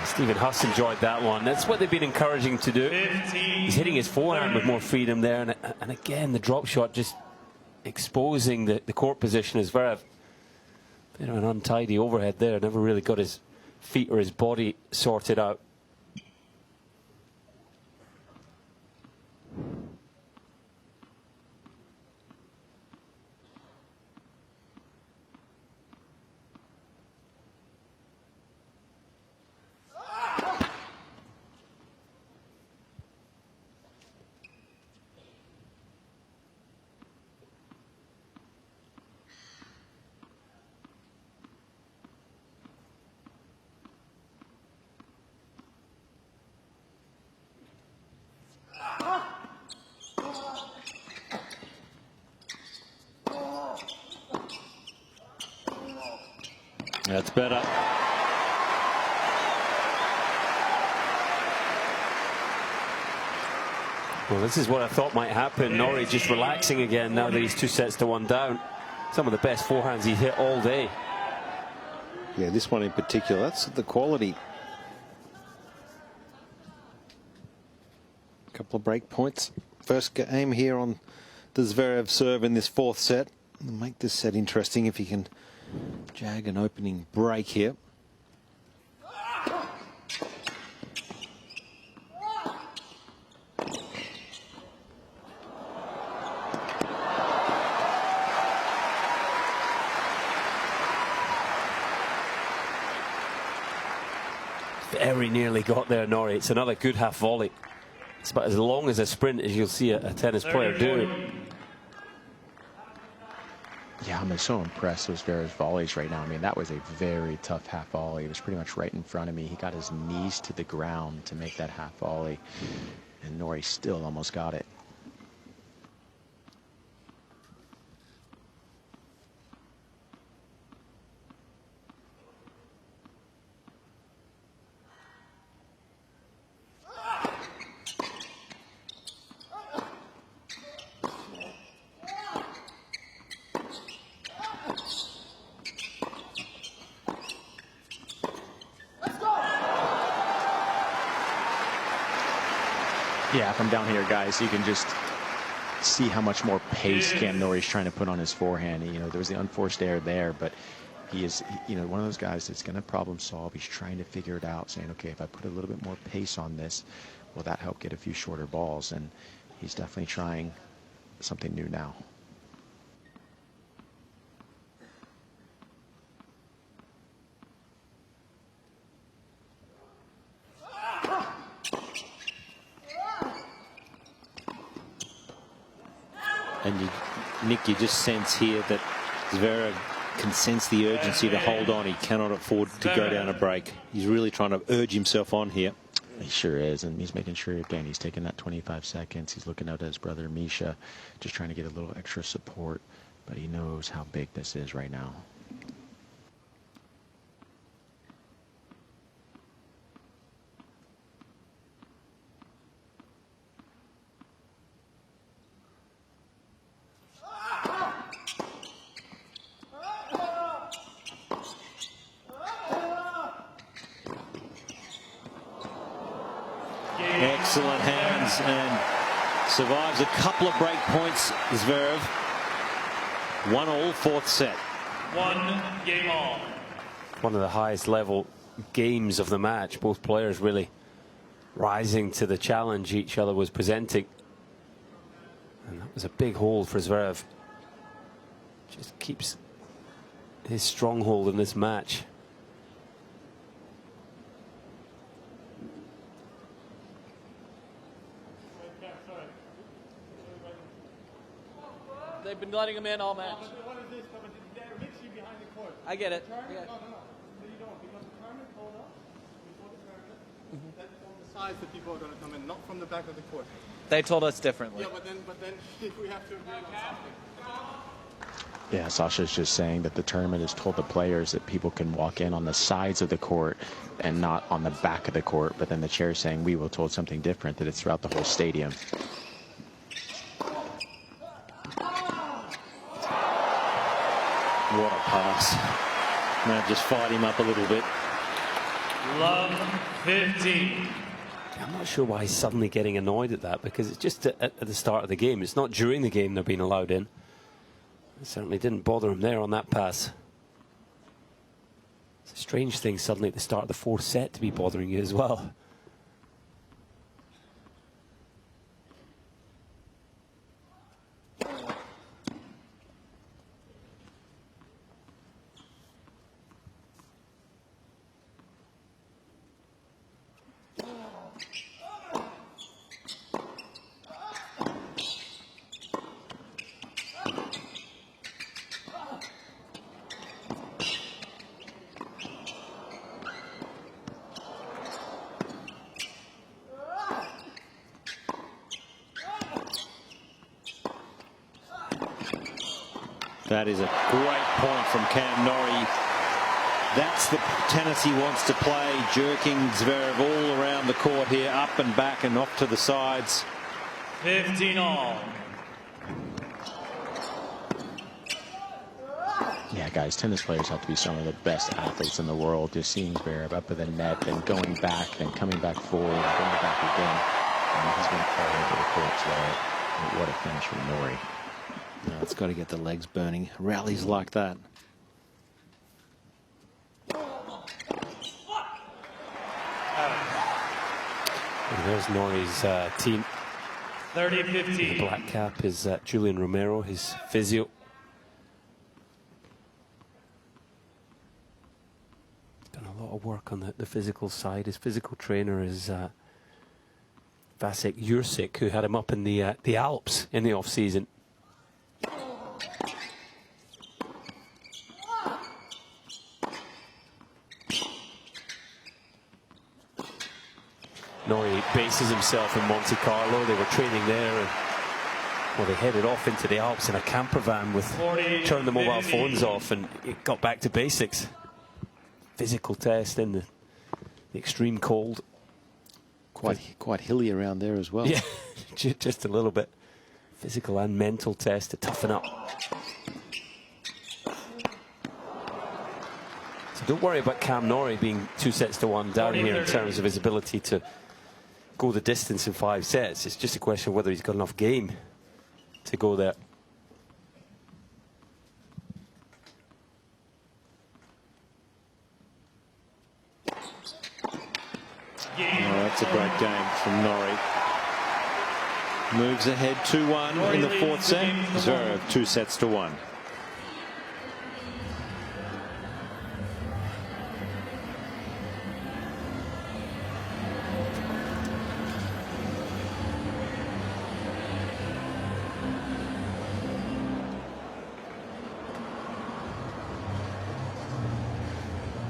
Stephen Huss enjoyed that one. That's what they've been encouraging him to do. 15, He's hitting his forehand 30. with more freedom there, and again the drop shot just exposing the court position as Zverev. Bit of an untidy overhead there. Never really got his feet or his body sorted out. That's better. Well, this is what I thought might happen. Norrie just relaxing again now that he's 2-1 down. Some of the best forehands he's hit all day. Yeah, this one in particular, that's the quality. A couple of break points. First game here on the Zverev serve in this fourth set. It'll make this set interesting if he can jag an opening break here. Very nearly got there, Norrie. It's another good half volley. It's about as long as a sprint as you'll see a tennis player do. Yeah, I'm so impressed with Zverev's volleys right now. I mean, that was a very tough half volley. It was pretty much right in front of me. He got his knees to the ground to make that half volley, and Norrie still almost got it. Yeah, from down here, guys, you can just see how much more pace Cam Norrie's trying to put on his forehand. You know, there was the unforced error there, but he is, you know, one of those guys that's going to problem solve. He's trying to figure it out, saying, okay, if I put a little bit more pace on this, will that help get a few shorter balls? And he's definitely trying something new now. And Nick, you just sense here that Zverev can sense the urgency to hold on. He cannot afford to go down a break. He's really trying to urge himself on here. He sure is, and he's making sure, again, he's taking that 25 seconds. He's looking out at his brother Misha, just trying to get a little extra support, but he knows how big this is right now. Excellent hands, and survives a couple of break points. Zverev 1-all, fourth set. 1 game all. One of the highest level games of the match. Both players really rising to the challenge each other was presenting. And that was a big hold for Zverev. Just keeps his stronghold in this match. They've been letting him in all match. What is this? But they're literally behind the court. I get it. No, Yeah. no, you don't. Because the tournament told us before the tournament that from the sides the people are going to come in, not from the back of the court. They told us differently. Yeah, but then if we have to agree on something. Yeah, Sasha's just saying that the tournament has told the players that people can walk in on the sides of the court and not on the back of the court, but then the chair's saying we were told something different, that it's throughout the whole stadium. What a pass. Now just fired him up a little bit. Love 15. I'm not sure why he's suddenly getting annoyed at that, because it's just at the start of the game. It's not during the game they're being allowed in. It certainly didn't bother him there on that pass. It's a strange thing suddenly at the start of the fourth set to be bothering you as well. That is a great point from Cam Norrie. That's the tennis he wants to play, jerking Zverev all around the court here, up and back and off to the sides. 15 all. Yeah, guys, tennis players have to be some of the best athletes in the world. Just seeing Zverev up at the net, then going back, then coming back forward, and going back again. I mean, he's going to fall over the court today. What a finish from Norrie. No, it's got to get the legs burning. Rallies like that. And there's Norrie's team. 30-15. The black cap is Julian Romero, his physio. Done a lot of work on the physical side. His physical trainer is Vasek Jursic, who had him up in the Alps in the off-season. Norrie bases himself in Monte Carlo. They were training there, and well, they headed off into the Alps in a camper van with turned the mobile phones off, and it got back to basics. Physical test in the extreme cold. Quite hilly around there as well. Yeah, just a little bit. Physical and mental test to toughen up. So don't worry about Cam Norrie being 2-1 down here in terms of his ability to go the distance in 5 sets. It's just a question of whether he's got enough game to go there. Oh, that's a great game from Norrie. Moves ahead 2-1 in the 4th set. Zverev 2-1.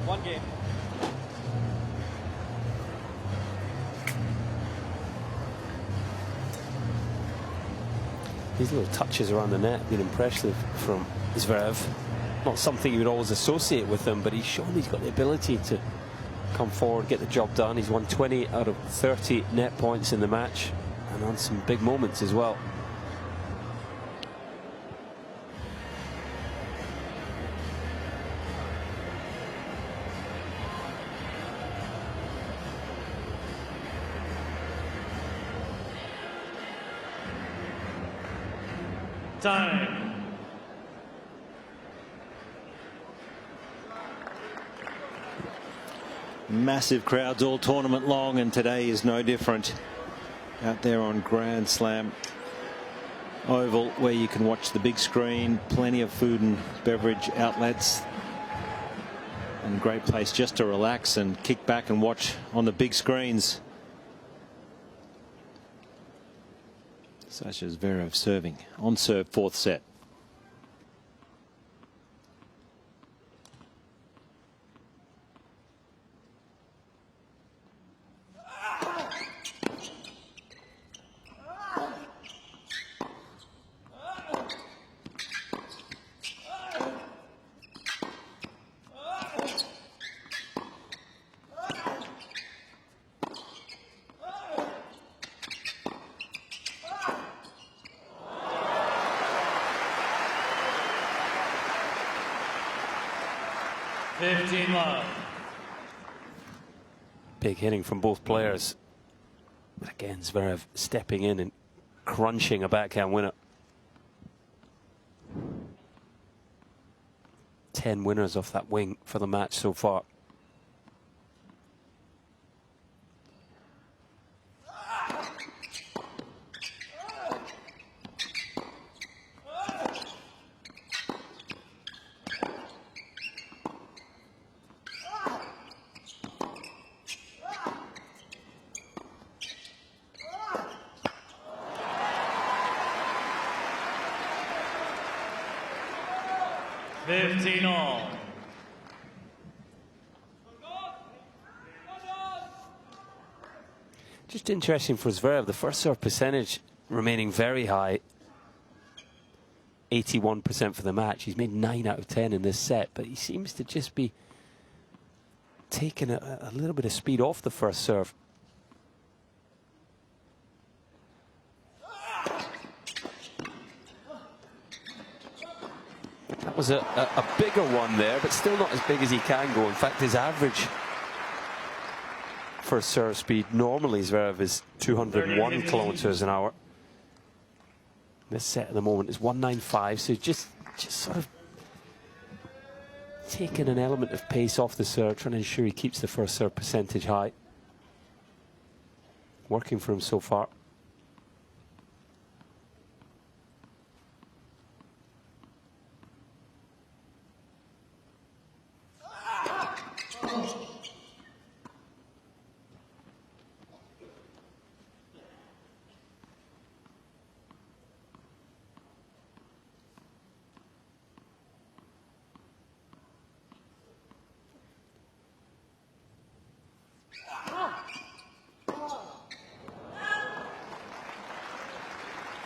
One game. These little touches around the net have been impressive from Zverev. Not something you would always associate with him, but he's shown he's got the ability to come forward, get the job done. He's won 20 out of 30 net points in the match, and on some big moments as well. Time. Massive crowds all tournament long, and today is no different. Out there on Grand Slam Oval, where you can watch the big screen, plenty of food and beverage outlets, and a great place just to relax and kick back and watch on the big screens. Sasha Zverev serving on serve, 4th set. Love. Big hitting from both players. But again, Zverev stepping in and crunching a backhand winner. 10 winners off that wing for the match so far. All. Just interesting for Zverev, the first serve percentage remaining very high. 81% for the match. He's made 9 out of 10 in this set, but he seems to just be taking a little bit of speed off the first serve. That was a bigger one there, but still not as big as he can go. In fact, his average first serve speed normally Zverev is 201 kilometers an hour. This set at the moment is 195, so just sort of taking an element of pace off the serve, trying to ensure he keeps the first serve percentage high. Working for him so far.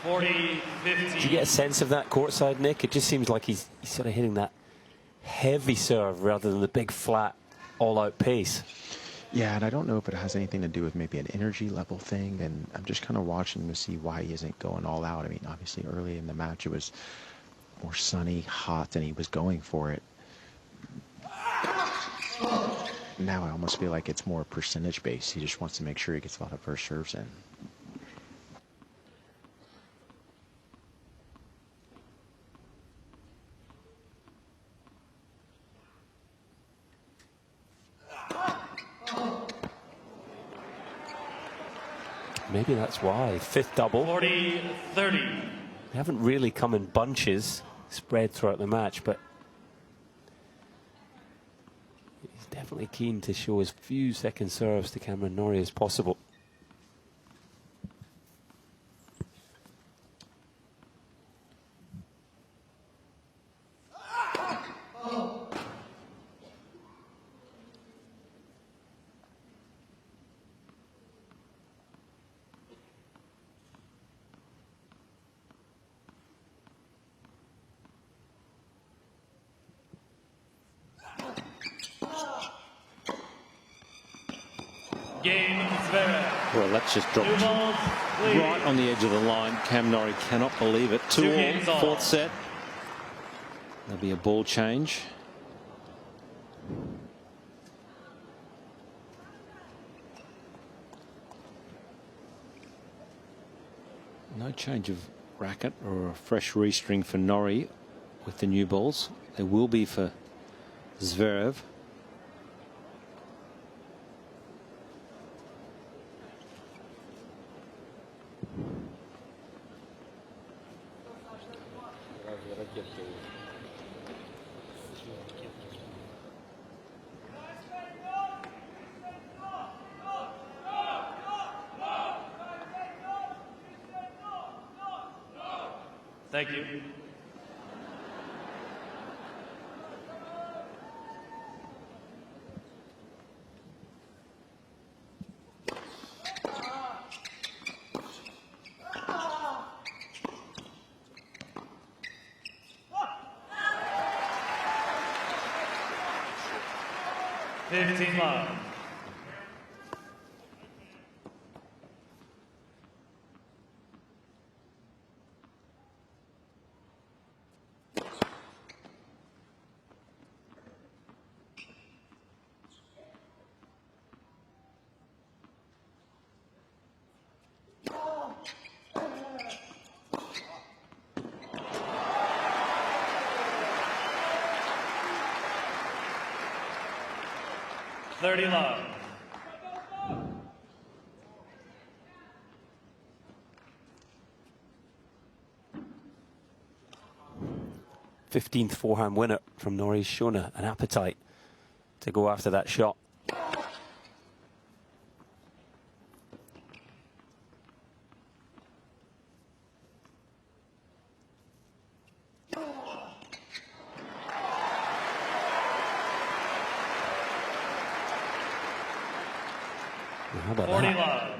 40-15. Do you get a sense of that courtside, Nick? It just seems like he's sort of hitting that heavy serve rather than the big flat all-out pace. Yeah, and I don't know if it has anything to do with maybe an energy level thing, and I'm just kind of watching to see why he isn't going all out. I mean, obviously early in the match it was more sunny, hot, and he was going for it. Now I almost feel like it's more percentage based. He just wants to make sure he gets a lot of first serves in. Maybe that's why. Fifth double. 40-30. They haven't really come in bunches spread throughout the match, but he's definitely keen to show as few second serves to Cameron Norrie as possible. Game Zverev. Well, that's just dropped Two balls, lead. right on the edge of the line. Cam Norrie cannot believe it. 2 Two all, games all. fourth set. There'll be a ball change. No change of racket or a fresh restring for Norrie with the new balls. There will be for Zverev. Thank you. Fifteen love. Thirty love. th forehand winner from Norrie's shown an appetite to go after that shot. How about 40 that? love.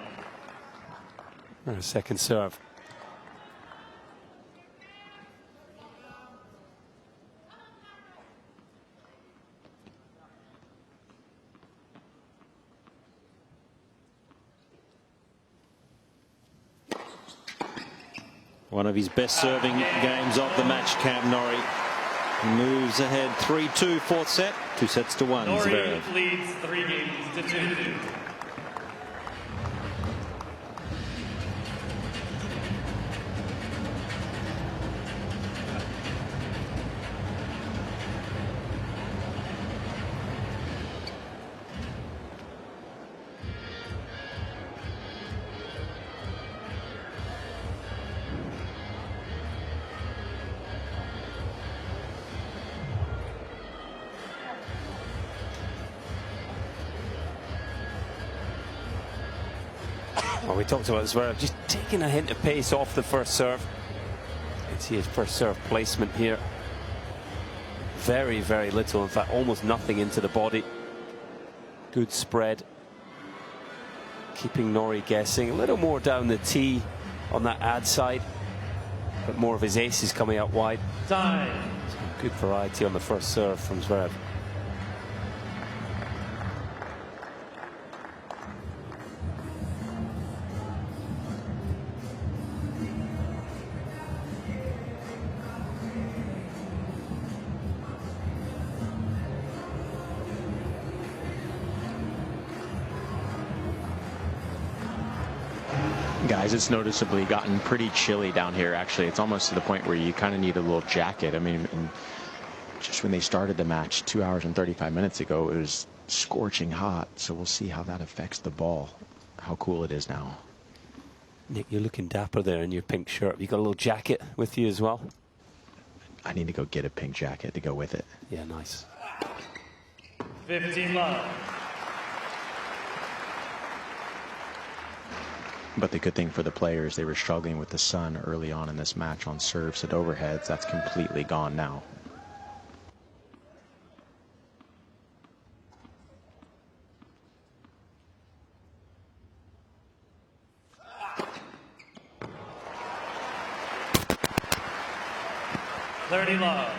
And a second serve. One of his best serving games of the match, Cam Norrie. He moves ahead 3-2, fourth set. 2 sets to 1. Norrie Zverev. leads 3 games to 2. Well, we talked about Zverev just taking a hint of pace off the first serve. You can see his first serve placement here. Very, very little, in fact, almost nothing into the body. Good spread. Keeping Norrie guessing. A little more down the tee on that ad side. But more of his aces coming out wide. Time. Good variety on the first serve from Zverev. Guys, it's noticeably gotten pretty chilly down here, actually. It's almost to the point where you kind of need a little jacket. I mean, just when they started the match 2 hours and 35 minutes ago, it was scorching hot. So we'll see how that affects the ball, how cool it is now. Nick, you're looking dapper there in your pink shirt. You got a little jacket with you as well? I need to go get a pink jacket to go with it. Yeah, nice. 15 love. But the good thing for the players, they were struggling with the sun early on in this match on serves and overheads. That's completely gone now. Thirty love.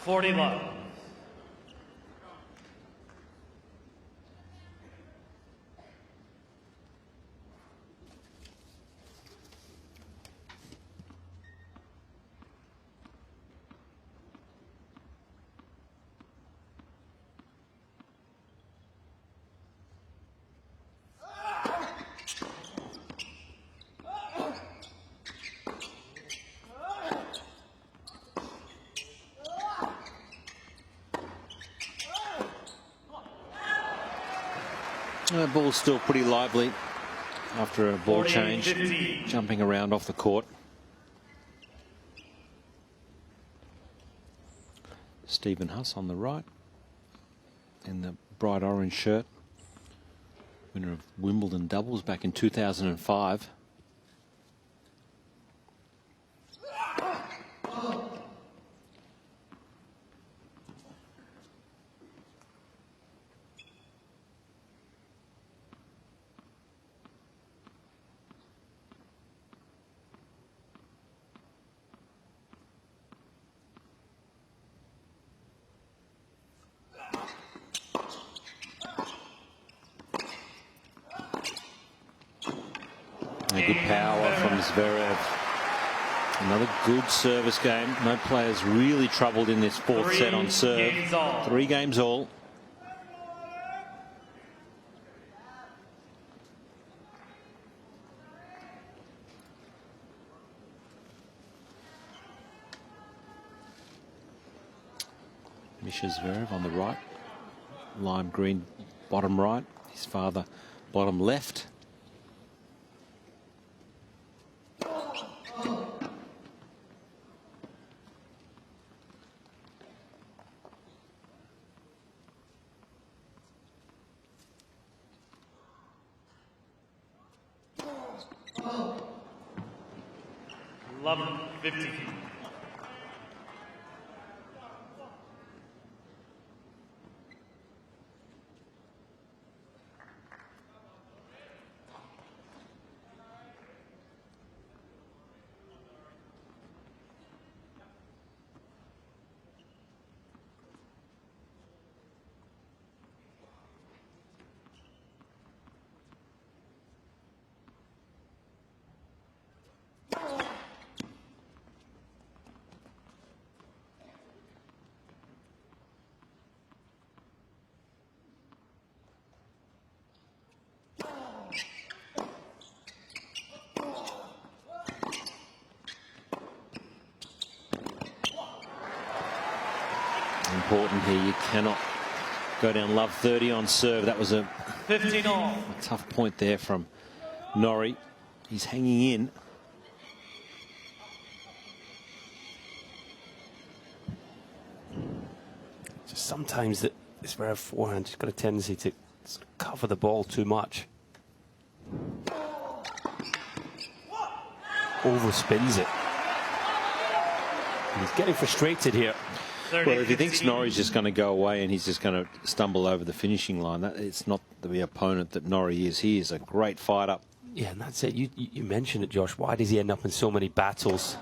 Forty love. The ball's still pretty lively after a ball change, 50. jumping around off the court. Stephen Huss on the right in the bright orange shirt, winner of Wimbledon doubles back in 2005. Good power from Zverev. Another good service game. No players really troubled in this fourth set on serve. 3 games all. Misha Zverev on the right. Lime green bottom right. His father bottom left. Love 50. Important here, you cannot go down love 30 on serve. That was a 15 all. tough point there from Norrie. He's hanging in. sometimes that Zverev forehand has got a tendency to sort of cover the ball too much. Overspins it. And he's getting frustrated here. Well, if he thinks Norrie's just going to go away and he's just going to stumble over the finishing line, it's not the opponent that Norrie is. He is a great fighter. Yeah, and that's it. You mentioned it, Josh. Why does he end up in so many battles?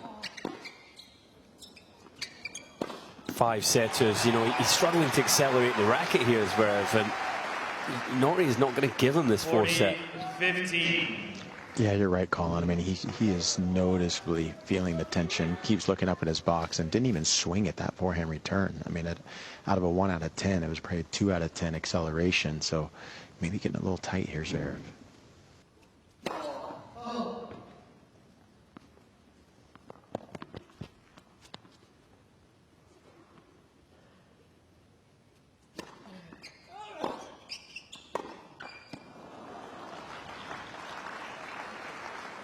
5-setters, you know, he's struggling to accelerate the racket here, Zverev, and Norrie is not going to give him this 4th set. 15. Yeah, you're right, Colin. I mean, he is noticeably feeling the tension, keeps looking up at his box, and didn't even swing at that forehand return. I mean, out of a 1 out of 10, it was probably a 2 out of 10 acceleration, so maybe getting a little tight here, Zverev.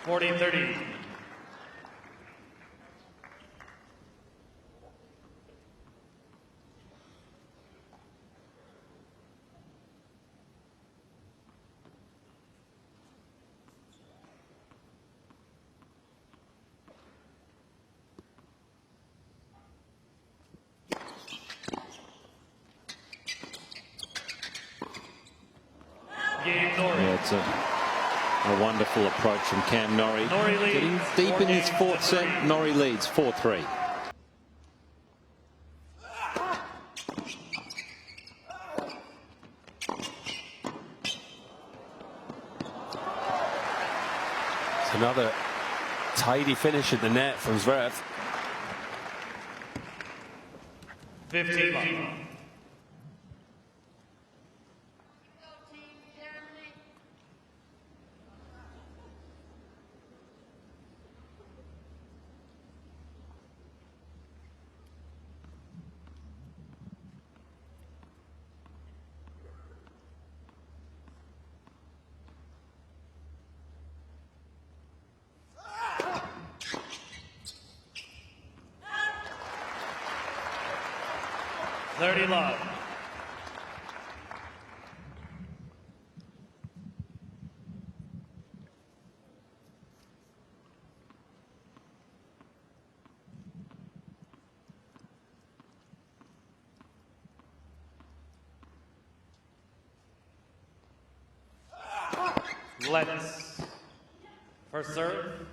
$40-30. Yeah, it's a wonderful approach from Cam Norrie. Norrie leads. Getting deep in this 4th set, Norrie leads 4-3. It's another tidy finish at the net from Zverev. 15. $30 love. Let's first serve.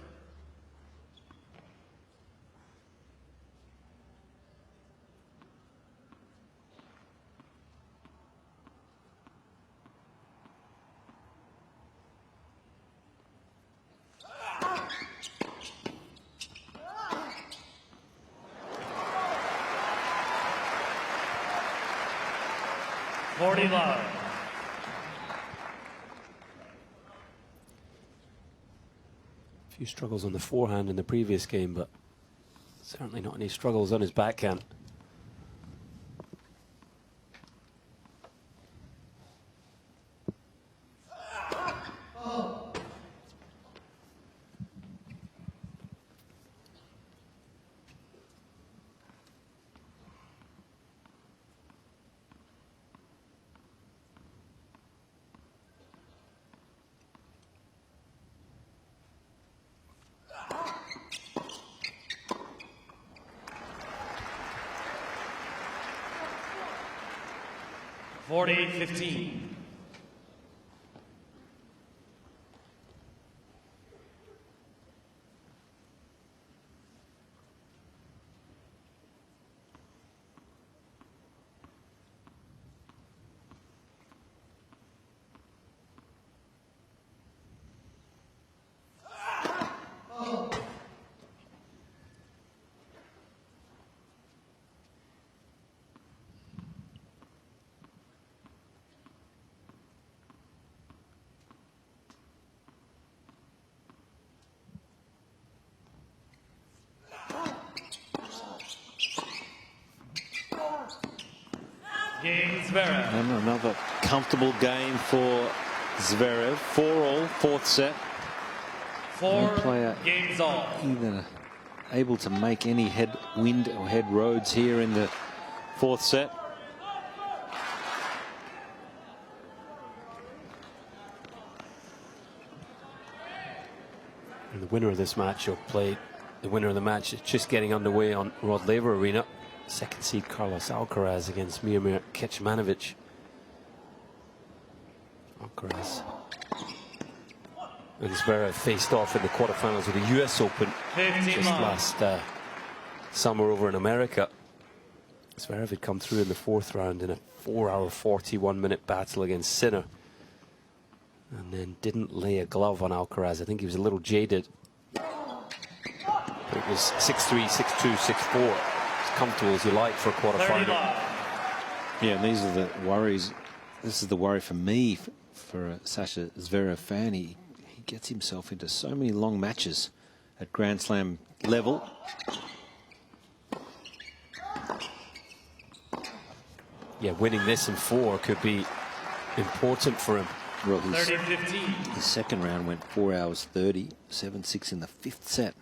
$40 love. A few struggles on the forehand in the previous game, but certainly not any struggles on his backhand. $40-15. Game Zverev. And another comfortable game for Zverev. 4-all, 4th set. 4 player games all. Either able to make any headwind or head roads here in the 4th set. winner of this match will play. The winner of the match is just getting underway on Rod Laver Arena. Second seed Carlos Alcaraz against Miomir Kecmanovic. Alcaraz and Zverev faced off in the quarterfinals of the US Open just last summer over in America. Zverev had come through in the fourth round in a 4-hour 41-minute battle against Sinner, and then didn't lay a glove on Alcaraz. I think he was a little jaded. But it was 6-3, 6-2, 6-4. As comfortable as you like for a quarterfinal. Yeah, and these are the worries. This is the worry for me, for a Sasha Zverev fan. He gets himself into so many long matches at Grand Slam level. Yeah, winning this in 4 could be important for him. Well, his second round went 4 hours 30, 7-6 in the 5th set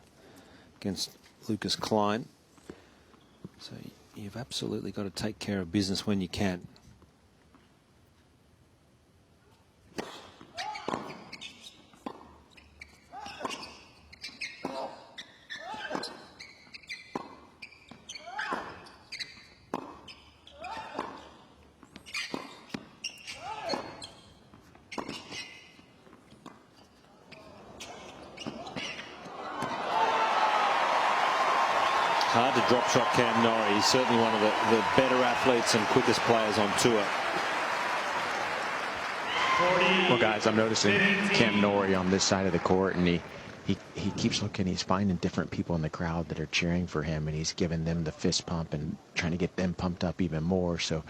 against Lucas Klein. So you've absolutely got to take care of business when you can. Hard to drop shot Cam Norrie. He's certainly one of the better athletes and quickest players on tour. Well, guys, I'm noticing Cam Norrie on this side of the court, and he keeps looking. He's finding different people in the crowd that are cheering for him, and he's giving them the fist pump and trying to get them pumped up even more. So,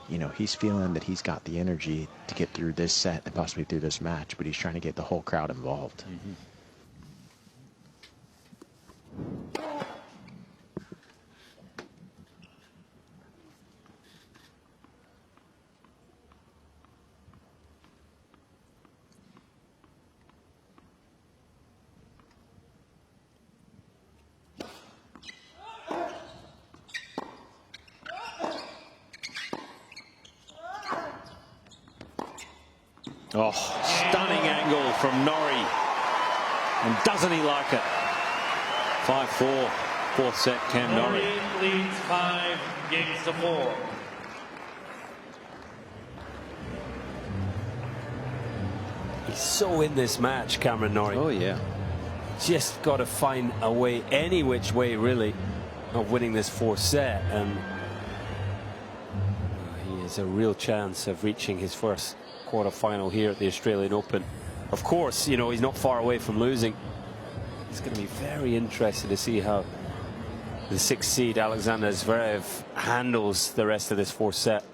you know, he's feeling that he's got the energy to get through this set and possibly through this match, but he's trying to get the whole crowd involved. Mm-hmm. Oh, stunning angle from Norrie. And doesn't he like it? 5-4, 4th set, Cam Norrie. Leads 5-4. He's so in this match, Cameron Norrie. Oh, yeah. Just got to find a way, any which way really, of winning this 4th set, and he has a real chance of reaching his first quarter-final here at the Australian Open. Of course, you know, he's not far away from losing. It's going to be very interesting to see how the 6th seed Alexander Zverev handles the rest of this 4th set.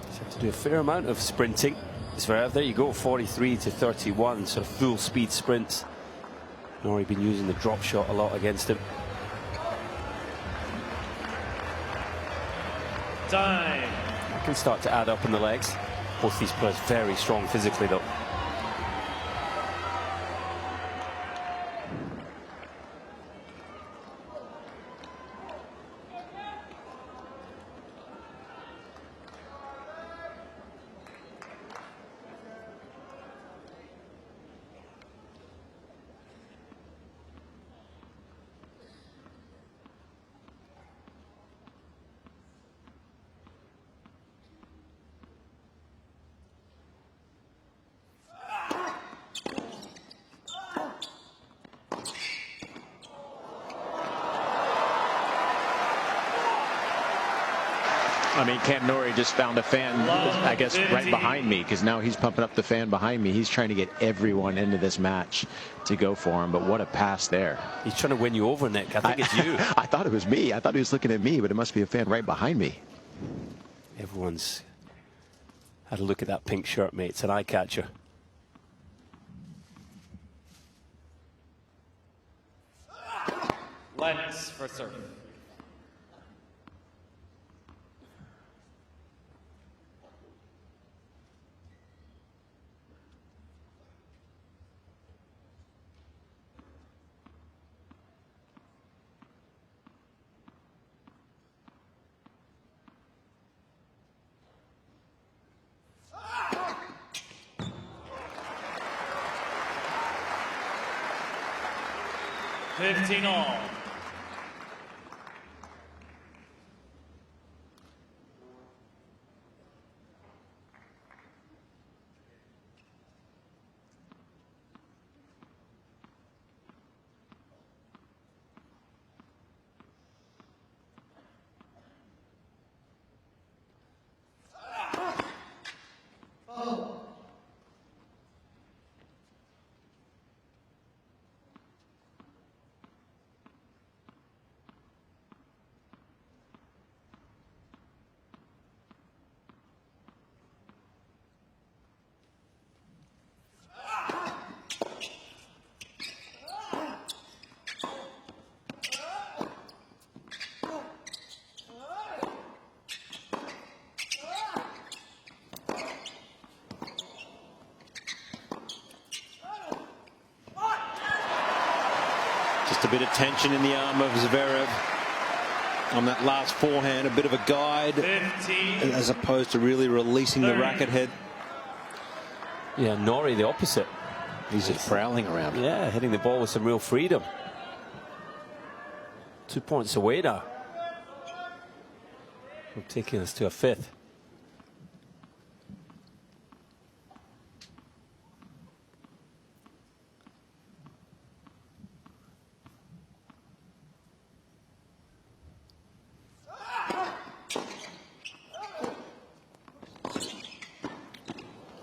He's had to do a fair amount of sprinting. Zverev, there you go, 43-31, sort of full speed sprints. Norrie been using the drop shot a lot against him. Time. Can start to add up in the legs. Both these players very strong physically though. I mean, Cam Norrie just found a fan, I guess, right behind me, because now he's pumping up the fan behind me. He's trying to get everyone into this match to go for him, but what a pass there. He's trying to win you over, Nick. I think it's you. I thought it was me. I thought he was looking at me, but it must be a fan right behind me. Everyone's had a look at that pink shirt, mate. It's an eye catcher. Lenz for serve. 15 all. Just a bit of tension in the arm of Zverev on that last forehand, a bit of a guide 15. as opposed to really releasing the racket head. Yeah, Norrie the opposite. He's just prowling around. Yeah, hitting the ball with some real freedom. 2 points away now. We're taking us to a fifth.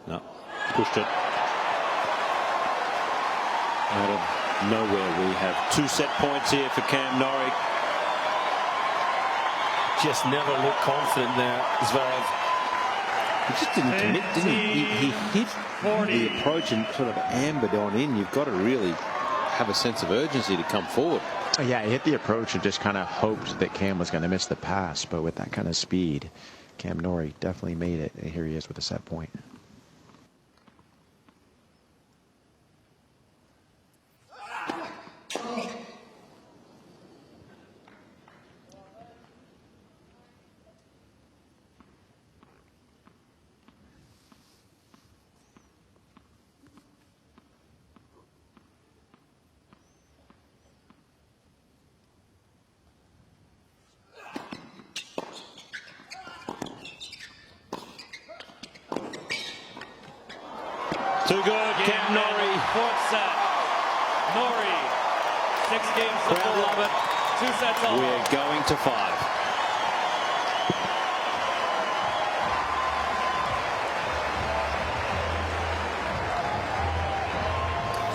No, pushed it. Out of nowhere, we have 2 set points here for Cam Norrie. Just never looked confident there, Zverev. He just didn't commit, didn't he? He hit the approach and sort of ambered on in. You've got to really have a sense of urgency to come forward. Yeah, he hit the approach and just kind of hoped that Cam was going to miss the pass. But with that kind of speed, Cam Norrie definitely made it. And here he is with a set point. Too good, Cam Norrie. Fourth set. Norrie. 6 games to Crowd 4, love it. but 2 sets all. We're going to 5.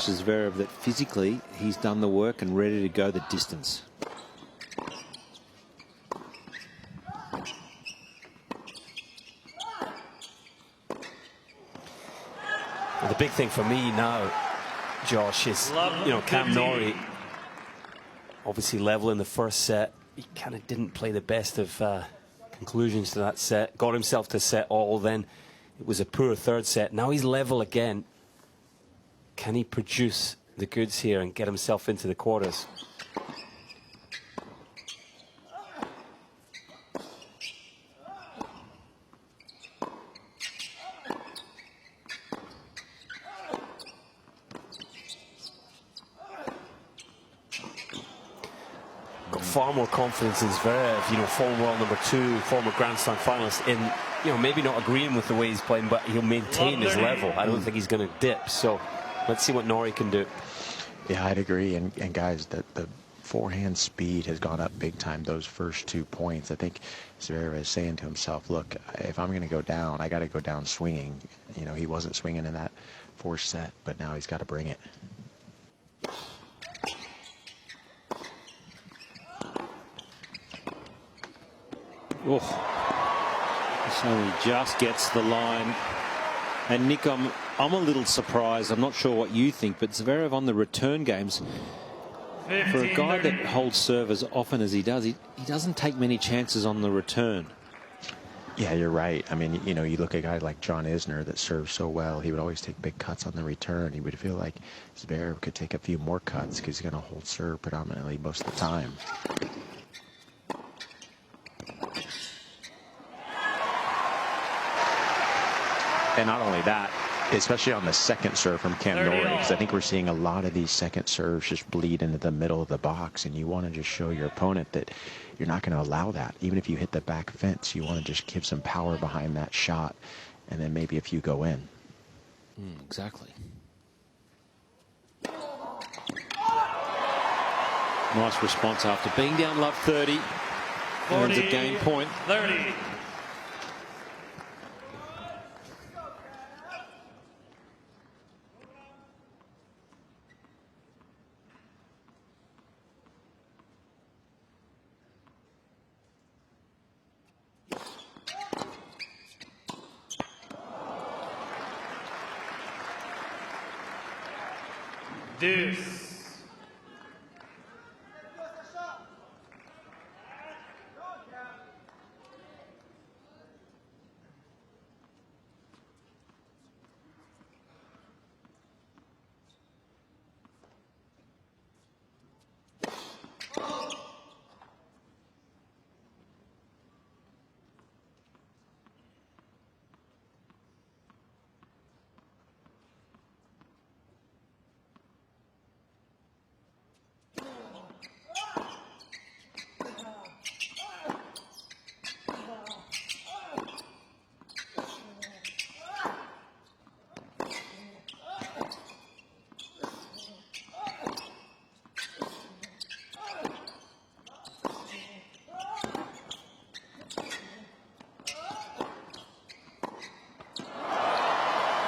Zverev that physically he's done the work and ready to go the distance. The big thing for me now, Josh, is Cam Norrie obviously level in the first set. He kind of didn't play the best of conclusions to that set. Got himself to set all. Then it was a poor third set. Now he's level again. Can he produce the goods here and get himself into the quarters? Got far more confidence in Zverev, former world number 2, former Grand Slam finalist, in maybe not agreeing with the way he's playing, but he'll maintain his level. I don't think he's going to dip. So let's see what Norrie can do. Yeah, I'd agree. And guys, the forehand speed has gone up big time those first 2 points. I think Zverev is saying to himself, look, if I'm going to go down, I got to go down swinging. He wasn't swinging in that fourth set, but now he's got to bring it. Oh, so he just gets the line. And Nick, I'm a little surprised. I'm not sure what you think, but Zverev on the return games, for a guy that holds serve as often as he does, he doesn't take many chances on the return. Yeah, you're right. I mean, you look at a guy like John Isner that serves so well. He would always take big cuts on the return. He would feel like Zverev could take a few more cuts because he's going to hold serve predominantly most of the time. And not only that, especially on the second serve from Cam Norrie, because I think we're seeing a lot of these second serves just bleed into the middle of the box, and you want to just show your opponent that you're not going to allow that. Even if you hit the back fence, you want to just give some power behind that shot, and then maybe a few go in. Exactly. Nice response after being down love 30. Earns a game point. 30. Deuce.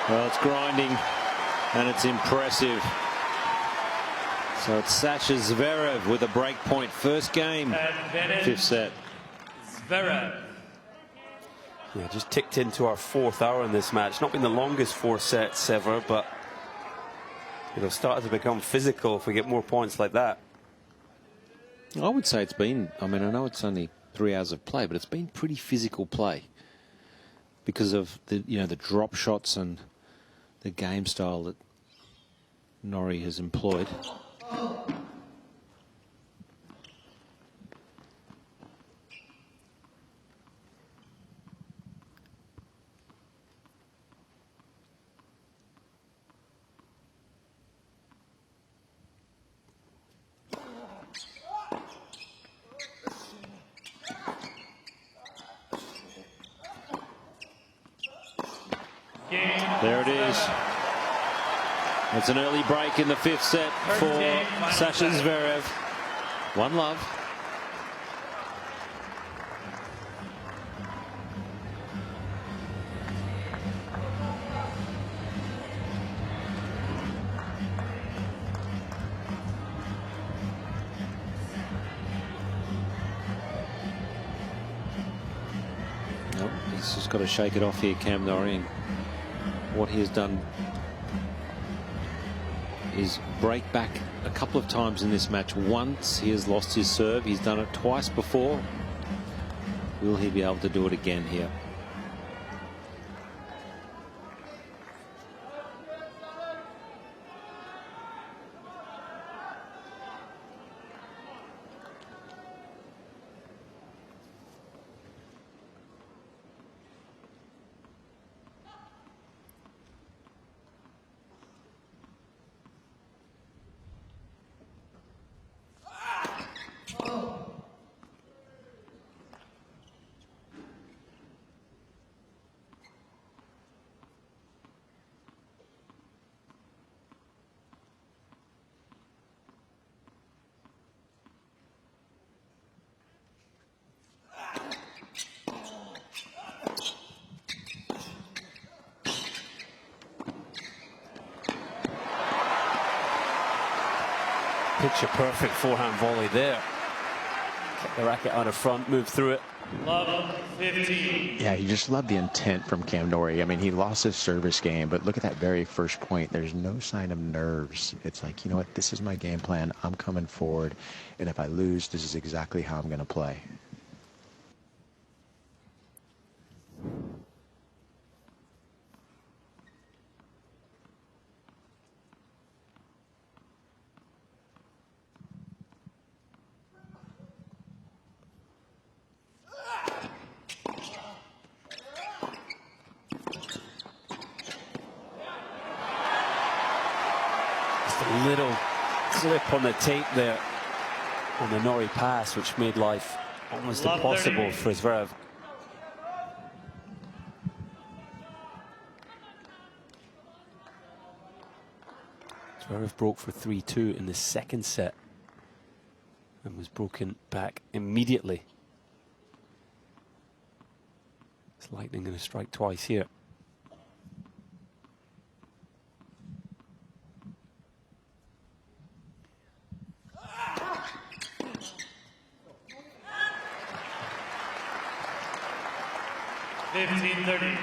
Well, it's grinding, and it's impressive. So it's Sasha Zverev with a break point. First game, fifth set. Zverev. Yeah, just ticked into our fourth hour in this match. Not been the longest 4 sets ever, but it'll start to become physical if we get more points like that. I would say it's been, I mean, I know it's only 3 hours of play, but it's been pretty physical play because of the, the drop shots and the game style that Norrie has employed. There it is. It's an early break in the fifth set for Sasha Zverev. 1-love. Nope, he's just got to shake it off here, Cam Norrie. What he has done is break back a couple of times in this match. Once he has lost his serve. He's done it twice before. Will he be able to do it again here? Picture perfect forehand volley there. Get the racket out of front, move through it. Love 15. Yeah, you just love the intent from Cam Norrie. I mean, he lost his service game, but look at that very first point. There's no sign of nerves. It's like, you know what, this is my game plan. I'm coming forward, and if I lose, this is exactly how I'm going to play. little clip on the tape there on the Norrie pass, which made life almost impossible for Zverev. Zverev broke for 3-2 in the second set and was broken back immediately. Is lightning going to strike twice here? $15-30.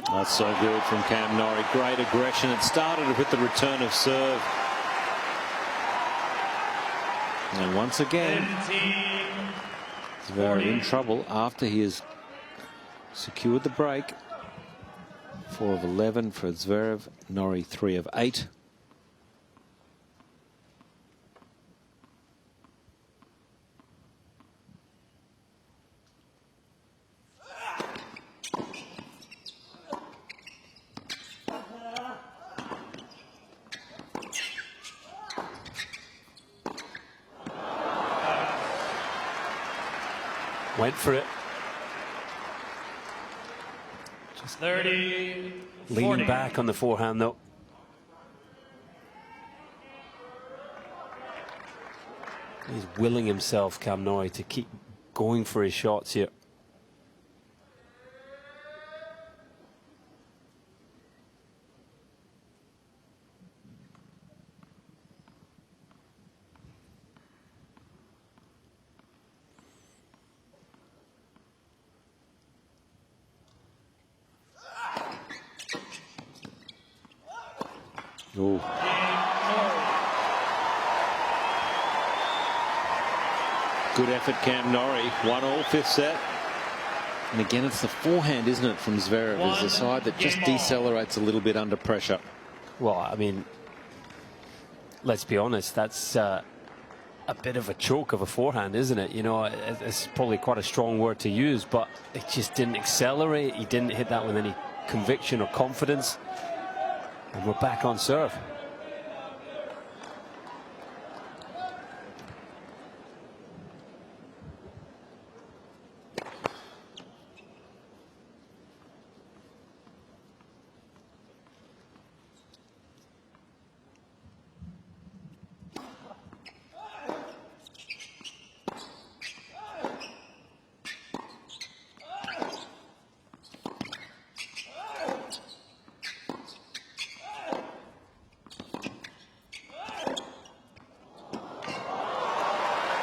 That's so good from Cam Norrie. Great aggression. It started with the return of serve. And once again, Zverev in trouble after he has secured the break. 4 of 11 for Zverev. Norrie 3 of 8. Went for it. Just 30. Leaning 40. back on the forehand though. He's willing himself, Cam Norrie, to keep going for his shots here. Ooh. Good effort, Cam Norrie. 1-all, 5th set. And again, it's the forehand, isn't it, from Zverev? Is the side that just decelerates a little bit under pressure. Well, I mean, let's be honest, that's a bit of a choke of a forehand, isn't it? You know, it's probably quite a strong word to use, but it just didn't accelerate. He didn't hit that with any conviction or confidence. And we're back on serve.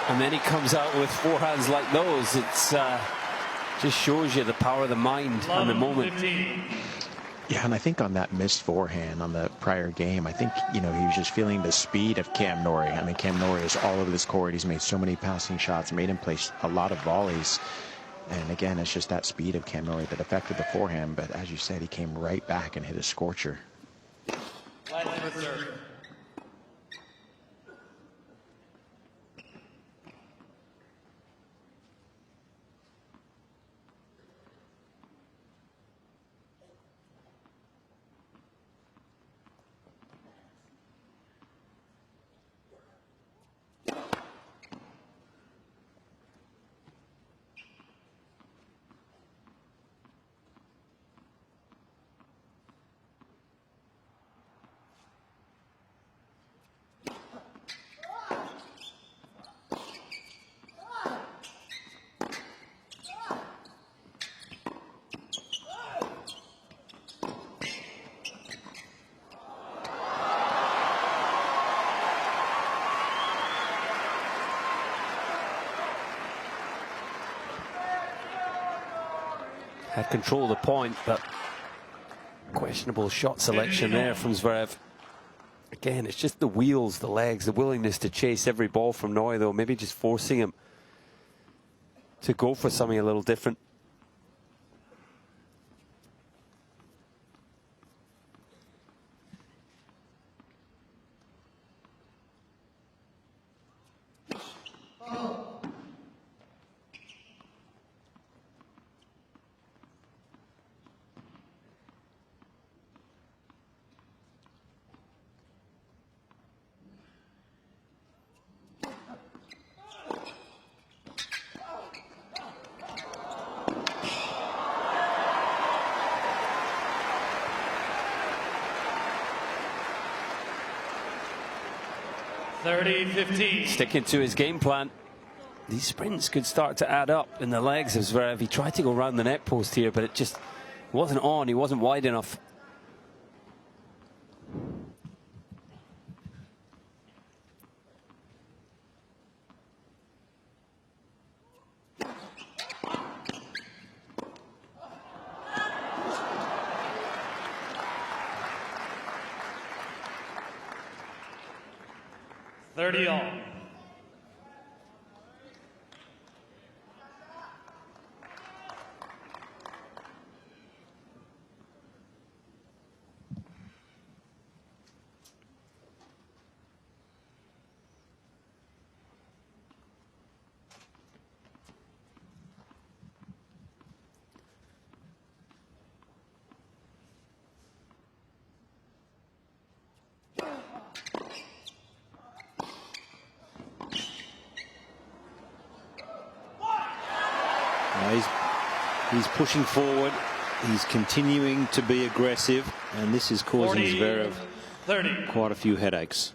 And then he comes out with forehands like those. It's just shows you the power of the mind and the moment. 15. Yeah, and I think on that missed forehand on the prior game, I think, you know, he was just feeling the speed of Cam Norrie. I mean, Cam Norrie is all over this court. He's made so many passing shots, made him place a lot of volleys. And again, it's just that speed of Cam Norrie that affected the forehand. But as you said, he came right back and hit a scorcher. Last reserve. had control of the point, but questionable shot selection there from Zverev. Again, it's just the wheels, the legs, the willingness to chase every ball from Norrie, though. Maybe just forcing him to go for something a little different. Sticking to his game plan. These sprints could start to add up in the legs of Zverev. He tried to go around the net post here, but it just wasn't on. He wasn't wide enough. He's pushing forward. He's continuing to be aggressive, and this is causing Zverev quite a few headaches.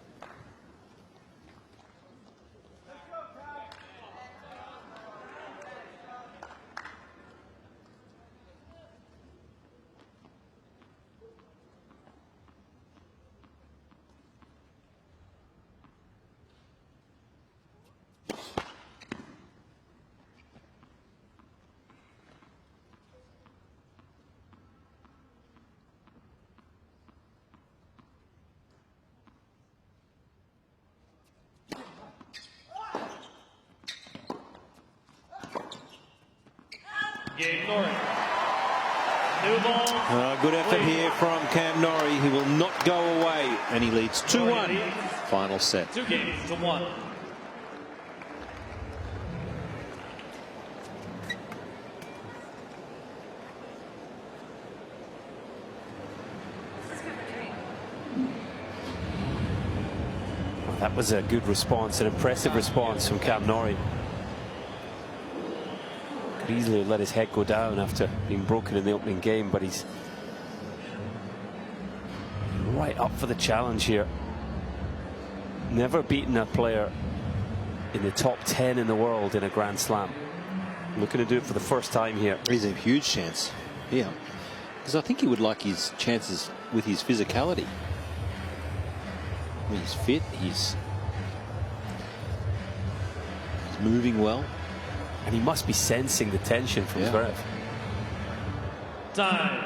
Good effort here from Cam Norrie. He will not go away, and he leads 2-1. Final set. 2-1. Well, that was a good response, an impressive response from Cam Norrie. Could easily let his head go down after being broken in the opening game, but he's right up for the challenge here. Never beaten a player in the top 10 in the world in a Grand Slam. Looking to do it for the first time here. He's a huge chance. Yeah. Because I think he would like his chances with his physicality. I mean, he's fit, he's moving well. And he must be sensing the tension from Zverev. Time.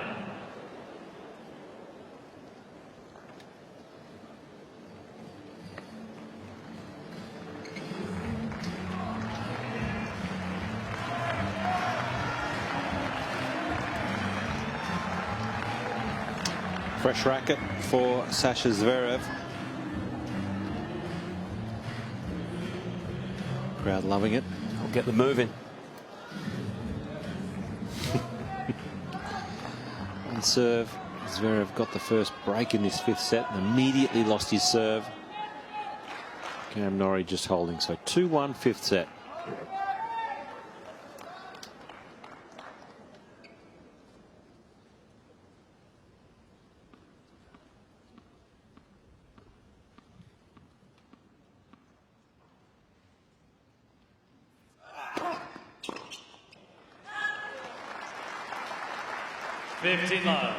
Fresh racket for Sasha Zverev. Crowd loving it. I'll get them moving. On serve, Zverev got the first break in this fifth set and immediately lost his serve. Cam Norrie just holding. So 2-1 fifth set. Love.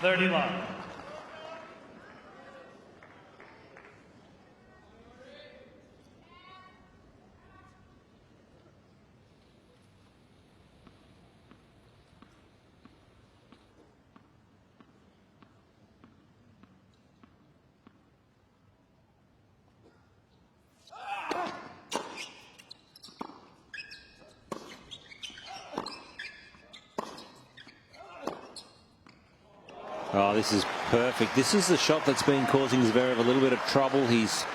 30 love. Oh, this is perfect. This is the shot that's been causing Zverev a little bit of trouble. He's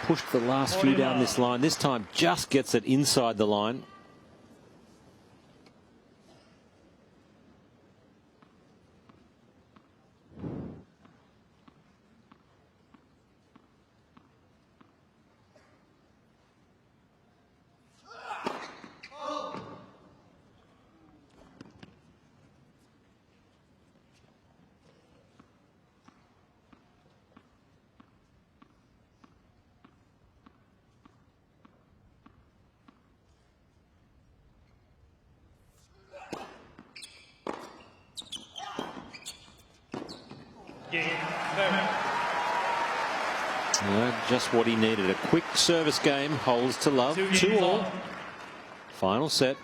pushed the last few down this line. This time just gets it inside the line. Just what he needed. A quick service game. Holds to love. 2-all. Final set.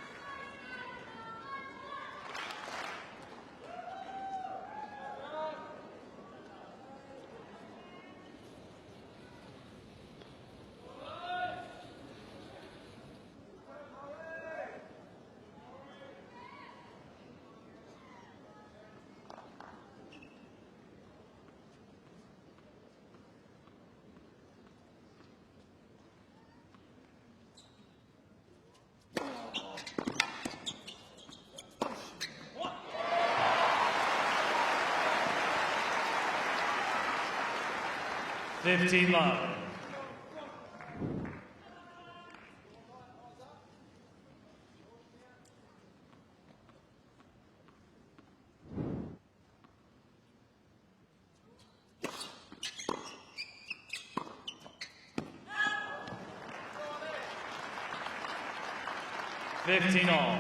Love. $15 all.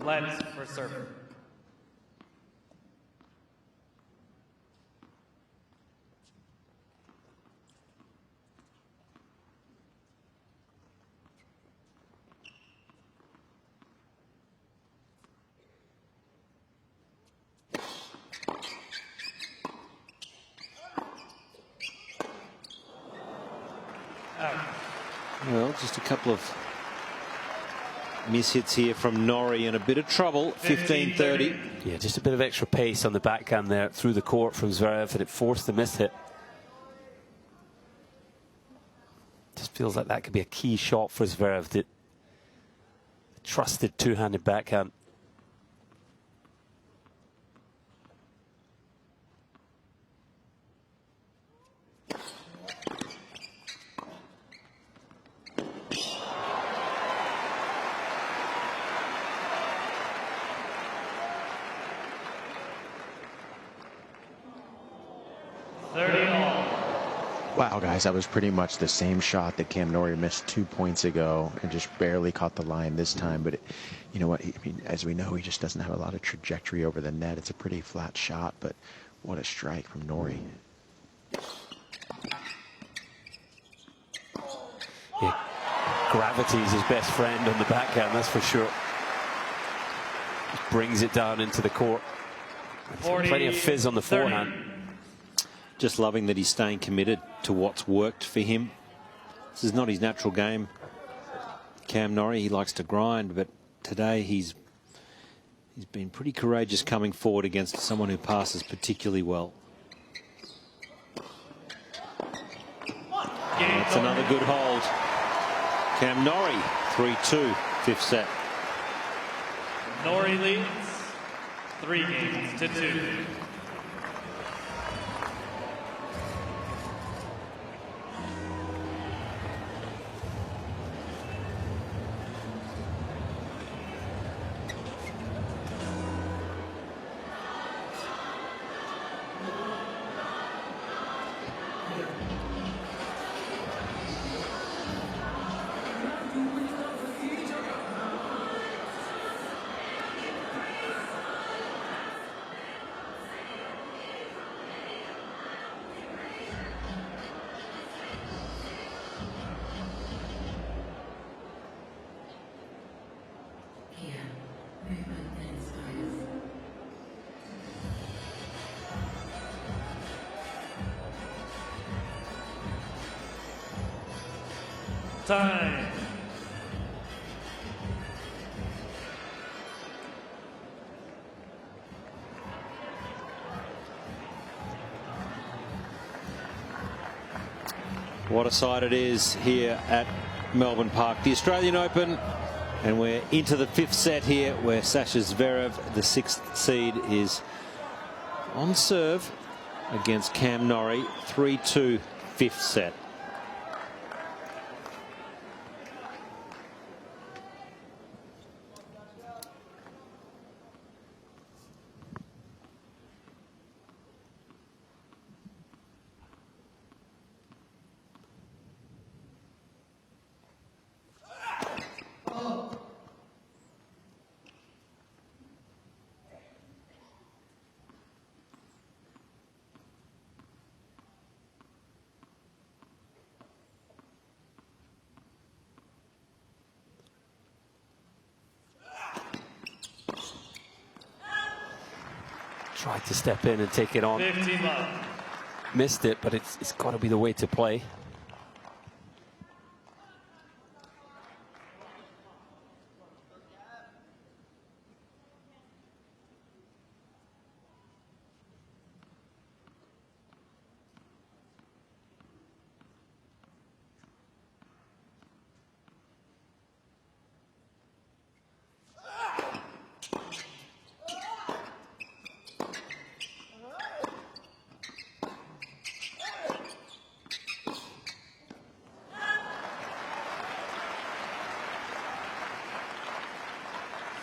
Let's for server. Well, just a couple of mishits here from Norrie and a bit of trouble. 15-30. Yeah, just a bit of extra pace on the backhand there through the court from Zverev, and it forced the miss hit. Just feels like that could be a key shot for Zverev. The trusted two-handed backhand. Wow, guys, that was pretty much the same shot that Cam Norrie missed 2 points ago and just barely caught the line this time. But you know what? I mean, as we know, he just doesn't have a lot of trajectory over the net. It's a pretty flat shot, but what a strike from Norrie. Yeah, gravity is his best friend on the backhand, that's for sure. Just brings it down into the court. Plenty of fizz on the forehand. Just loving that he's staying committed to what's worked for him. This is not his natural game. Cam Norrie, he likes to grind, but today he's been pretty courageous coming forward against someone who passes particularly well. That's another good hold. Cam Norrie, 3-2, fifth set. Norrie leads 3-2. Time. What a sight it is here at Melbourne Park. The Australian Open, and we're into the 5th set here where Sasha Zverev, the 6th seed, is on serve against Cam Norrie. 3-2, 5th set. Tried to step in and take it on. 15 love. Missed it, but it's got to be the way to play.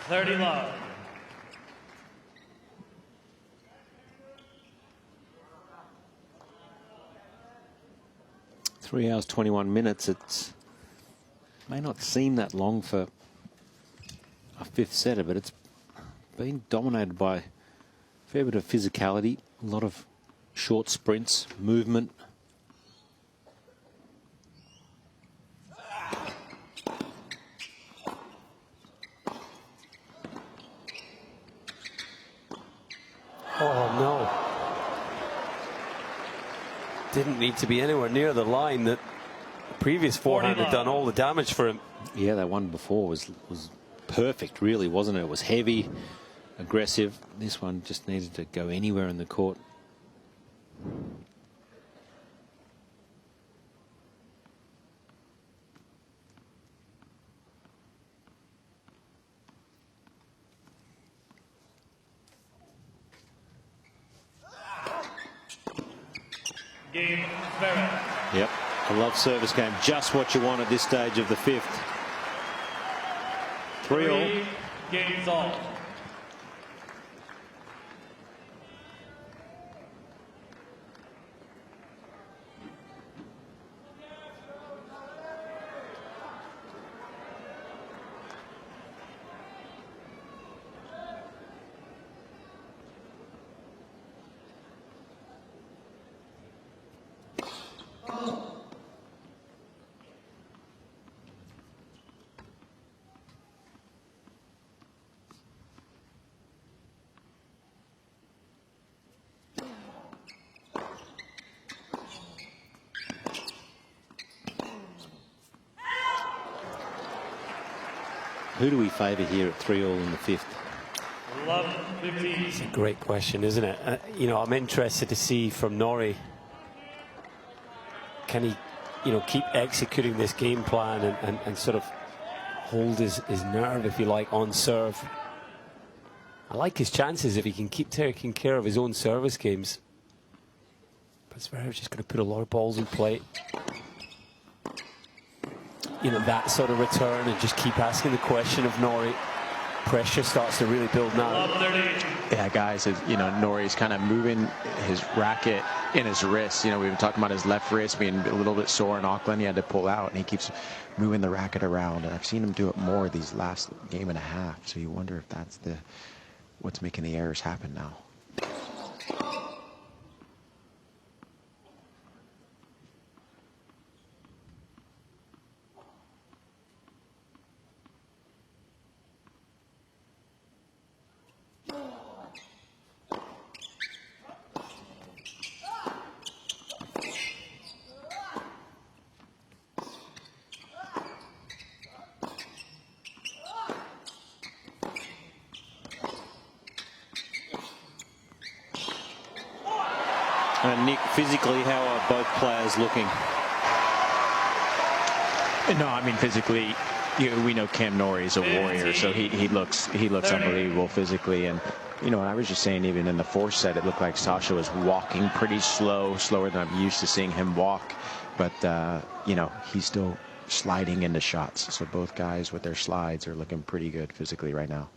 Thirty love. 3 hours, 21 minutes. It may not seem that long for a 5th setter, but it's been dominated by a fair bit of physicality, a lot of short sprints, movement. Oh, no. Didn't need to be anywhere near the line. That previous forehand had done all the damage for him. Yeah, that one before was perfect, really, wasn't it? It was heavy, aggressive. This one just needed to go anywhere in the court. Game Zverev. Yep, a love service game. Just what you want at this stage of the 5th. 3-all. Games all. Who do we favour here at 3-all in the 5th? Love 15. It's a great question, isn't it? You know, I'm interested to see from Norrie. Can he, you know, keep executing this game plan and sort of hold his nerve, if you like, on serve? I like his chances if he can keep taking care of his own service games. But Zverev's just going to put a lot of balls in play. You know, that sort of return and just keep asking the question of Norrie. Pressure starts to really build now. Love 30. Yeah, guys, you know, Norrie's kind of moving his racket in his wrist. You know, we've been talking about his left wrist being a little bit sore in Auckland. He had to pull out, and he keeps moving the racket around. And I've seen him do it more these last game and a half. So you wonder if that's what's making the errors happen now. Nick, physically, how are both players looking? No, I mean physically, we know Cam Norrie is a warrior, so he looks unbelievable physically. And I was just saying, even in the fourth set, it looked like Sasha was walking pretty slower than I'm used to seeing him walk. But he's still sliding into shots. So both guys with their slides are looking pretty good physically right now.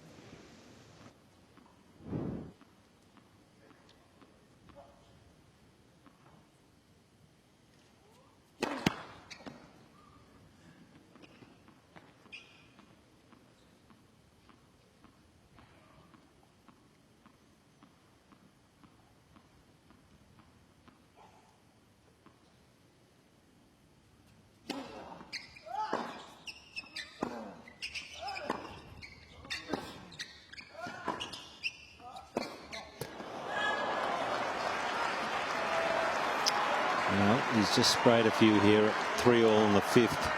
Well, he's just sprayed a few here, 3-all in the fifth,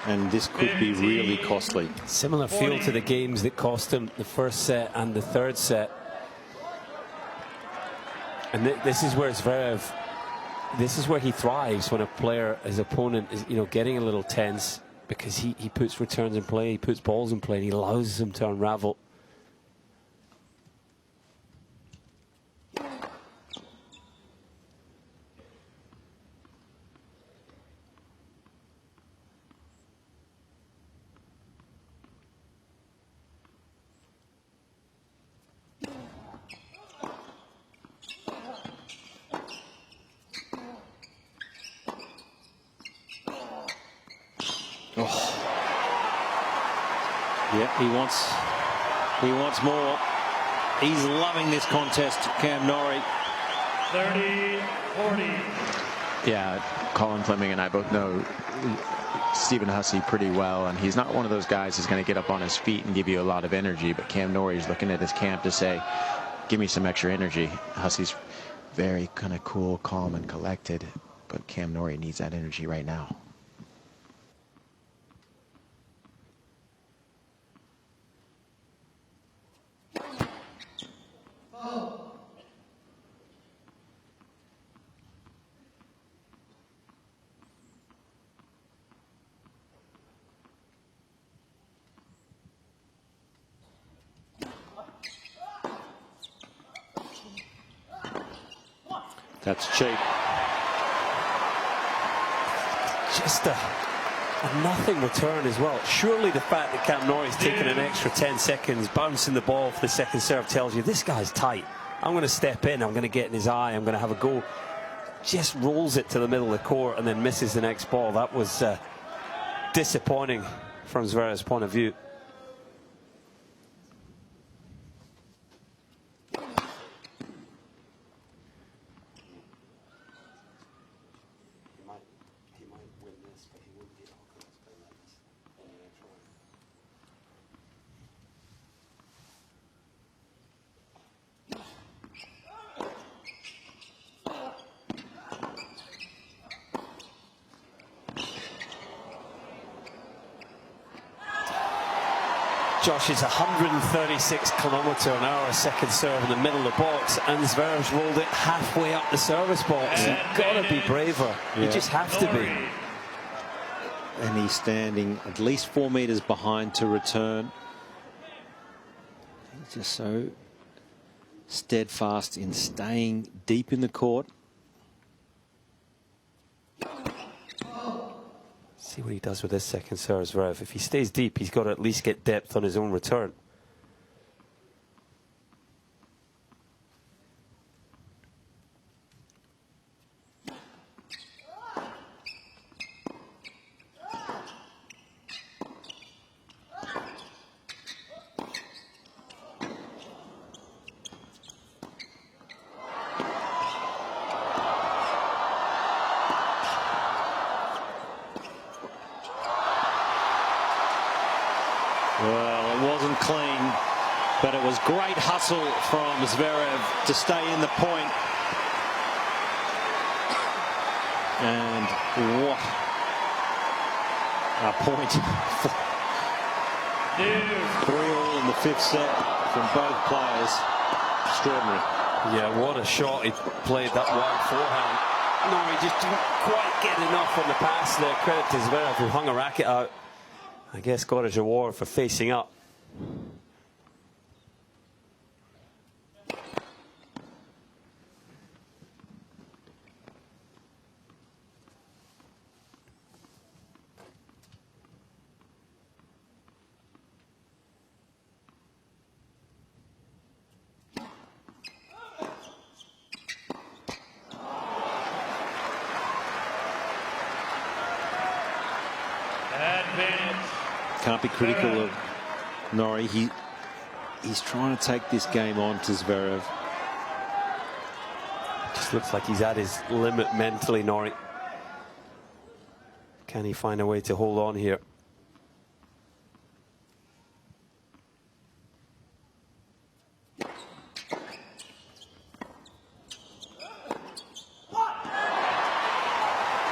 and this could be really costly. Similar feel to the games that cost him the first set and the third set. And this is where Zverev, this is where he thrives, when a player, his opponent, is getting a little tense, because he puts returns in play, he puts balls in play, and he allows them to unravel. Yeah, he wants more. He's loving this contest, Cam Norrie. 30-40. Yeah, Colin Fleming and I both know Stephen Hussey pretty well, and he's not one of those guys who's going to get up on his feet and give you a lot of energy, but Cam Norrie's looking at his camp to say, give me some extra energy. Hussey's very kind of cool, calm, and collected, but Cam Norrie needs that energy right now. That's cheap. Just a nothing return as well. Surely the fact that Cam Norrie's taken an extra 10 seconds bouncing the ball for the second serve tells you this guy's tight. I'm going to step in, I'm going to get in his eye, I'm going to have a go. Just rolls it to the middle of the court and then misses the next ball. That was disappointing from Zverev's point of view. Josh, is 136 km/h second serve in the middle of the box, and Zverev's rolled it halfway up the service box. You've got to be braver. Yeah. You just have to be. And he's standing at least 4 meters behind to return. He's just so steadfast in staying deep in the court. See what he does with this second serve, Zverev. If he stays deep, he's got to at least get depth on his own return. Well, it wasn't clean, but it was great hustle from Zverev to stay in the point. And what a point. 3-all in the fifth set from both players. Extraordinary. Yeah, what a shot he played, that wide forehand. Norrie just didn't quite get enough on the pass there. Credit to Zverev, who hung a racket out. I guess got his reward for facing up. Can't be critical of Norrie. He's trying to take this game on to Zverev. Just looks like he's at his limit mentally, Norrie. Can he find a way to hold on here?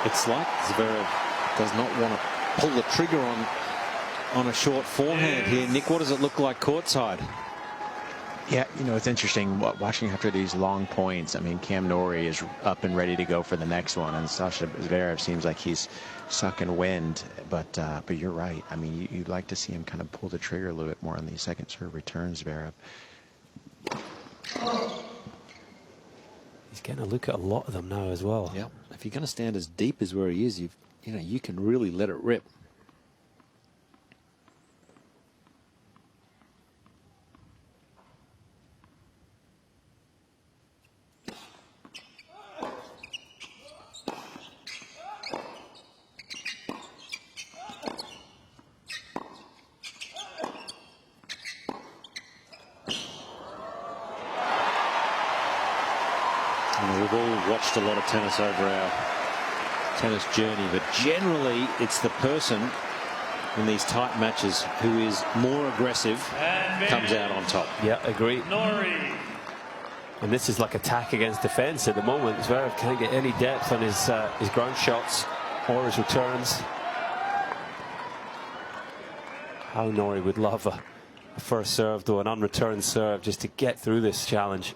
It's like Zverev does not want to pull the trigger on a short forehand here. Nick, what does it look like courtside? Yeah, you know, it's interesting watching after these long points. I mean, Cam Norrie is up and ready to go for the next one, and Sasha Zverev seems like he's sucking wind. But you're right. I mean, you'd like to see him kind of pull the trigger a little bit more on these second serve returns, Zverev. He's getting a look at a lot of them now as well. Yeah. If you're going to stand as deep as where he is, you can really let it rip. We've all watched a lot of tennis over our tennis journey, but generally it's the person in these tight matches who is more aggressive comes out on top. Yeah, agree. Norrie. And this is like attack against defense at the moment. Zverev can't get any depth on his ground shots or his returns. How Norrie would love a first serve, though, an unreturned serve, just to get through this challenge.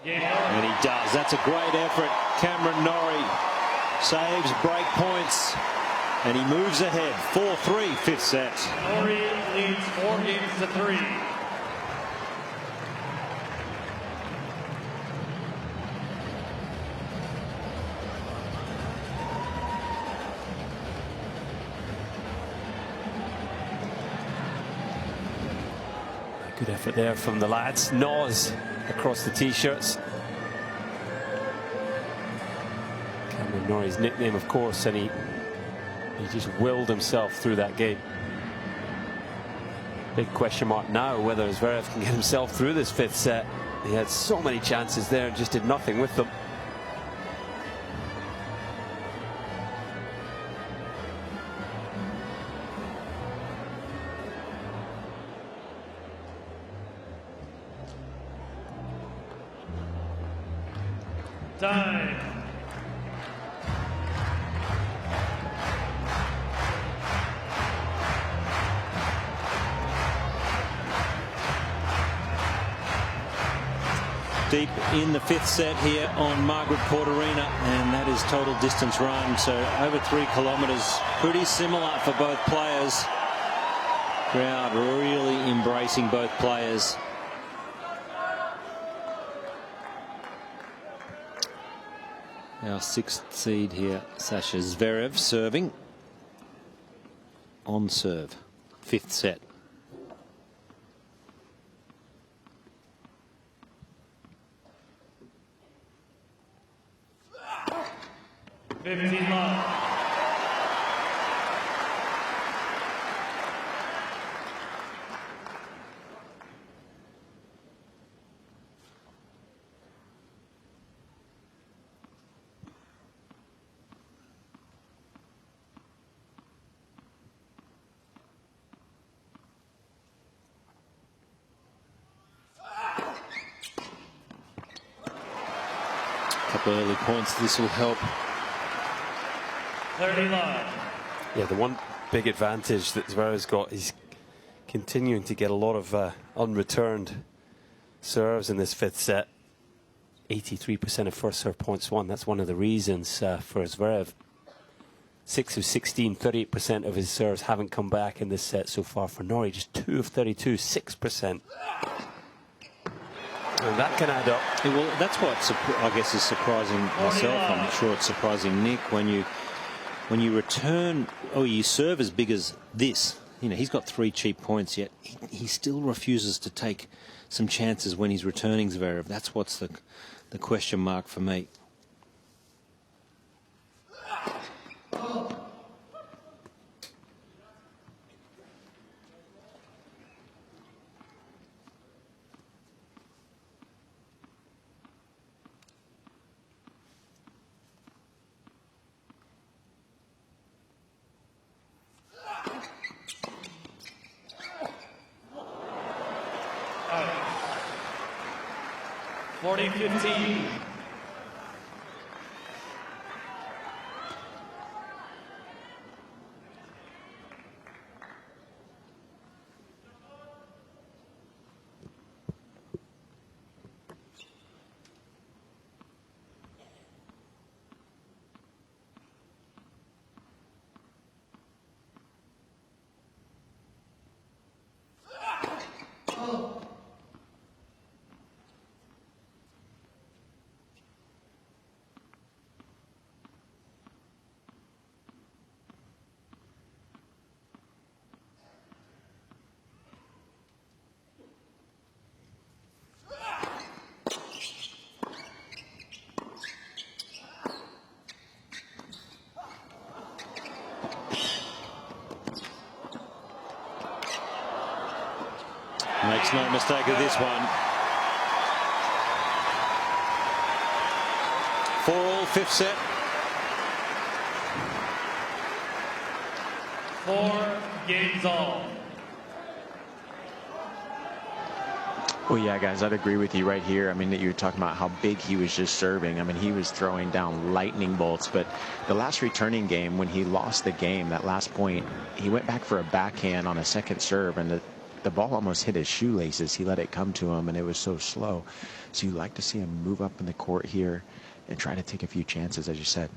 And he does. That's a great effort. Cameron Norrie saves break points, and he moves ahead. 4-3, fifth set. Norrie leads 4-3. Good effort there from the lads. Nose across the t-shirts. Cameron Norrie's nickname, of course, and he just willed himself through that game. Big question mark now whether Zverev can get himself through this fifth set. He had so many chances there and just did nothing with them. Time. Deep in the fifth set here on Margaret Court Arena, and that is total distance run, so over 3 kilometres. Pretty similar for both players. Crowd really embracing both players. Our 6th seed here, Sasha Zverev, serving on serve. 5th set. couple of early points. This will help. 30 love. Yeah, the one big advantage that Zverev's got is continuing to get a lot of unreturned serves in this fifth set. 83% of first serve points won. That's one of the reasons for Zverev. 6 of 16, 38% of his serves haven't come back in this set so far. For Norrie, just 2 of 32, 6%. And that can add up. Yeah, well, that's what I guess is surprising myself. I'm sure it's surprising Nick when you return, or you serve as big as this. You know, he's got 3 cheap points, yet he still refuses to take some chances when he's returning Zverev. That's what's the question mark for me. Out. 40-15. Makes no mistake of this one. 4-all, fifth set. 4 games all. Well, yeah, guys, I'd agree with you right here. I mean, that you're talking about how big he was just serving. I mean, he was throwing down lightning bolts. But the last returning game, when he lost the game, that last point, he went back for a backhand on a second serve, and the ball almost hit his shoelaces. He let it come to him, and it was so slow. So you like to see him move up in the court here and try to take a few chances, as you said.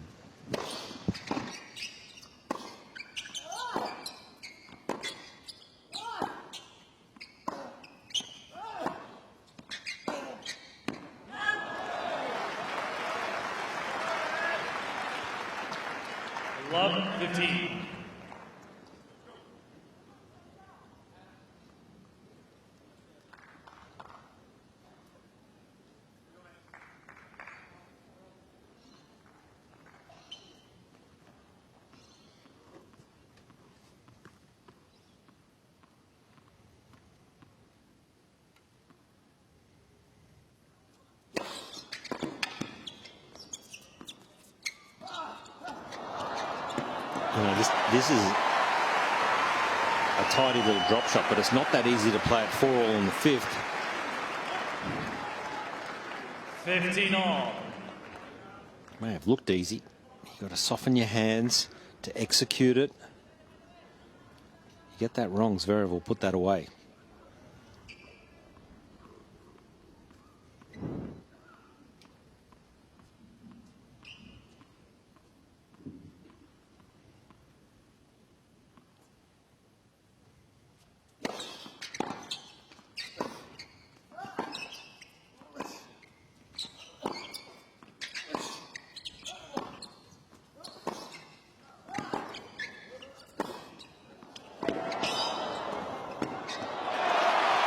Love 15. You know, this is a tidy little drop shot, but it's not that easy to play at 4-all in the fifth. 15 all. May have looked easy. You've got to soften your hands to execute it. You get that wrong, Zverev will put that away.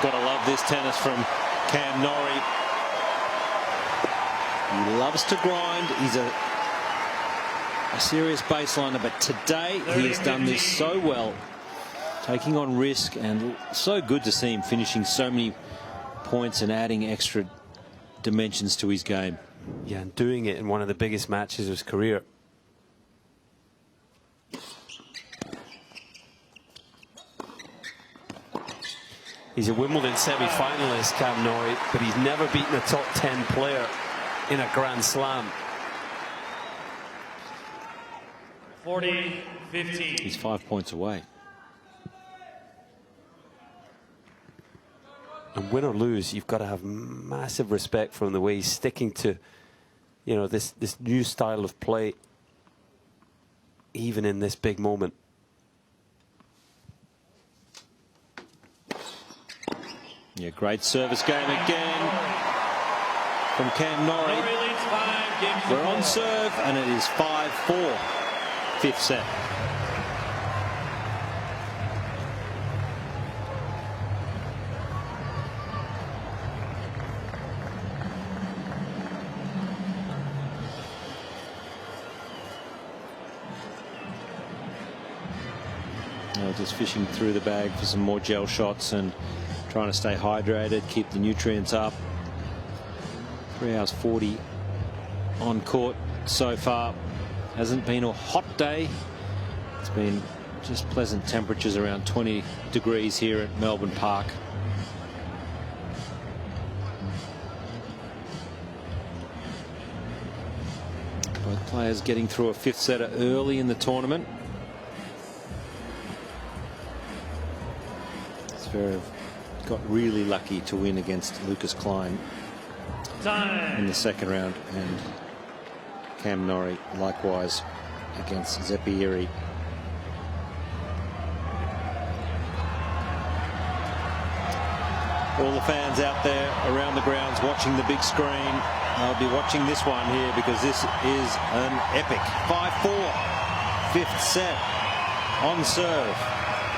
Gotta love this tennis from Cam Norrie. He loves to grind. He's a serious baseliner, but today he has done this so well, taking on risk, and so good to see him finishing so many points and adding extra dimensions to his game. Yeah, and doing it in one of the biggest matches of his career. He's a Wimbledon semi-finalist, Cam Norrie, but he's never beaten a top 10 player in a Grand Slam. 40-15. He's 5 points away. And win or lose, you've got to have massive respect for him, the way he's sticking to, you know, this new style of play, even in this big moment. Yeah, great service game again from Cam Norrie. Norrie leads 5 games to We're on 4. serve, and it is 5-4, fifth set. Just fishing through the bag for some more gel shots and trying to stay hydrated, keep the nutrients up. 3 hours 40 on court so far. Hasn't been a hot day. It's been just pleasant temperatures around 20 degrees here at Melbourne Park. Both players getting through a fifth setter early in the tournament. Zverev got really lucky to win against Lucas Klein in the second round, and Cam Norrie likewise against Zeppieri. All the fans out there around the grounds watching the big screen, they'll be watching this one here because this is an epic. 5-4, fifth set on serve.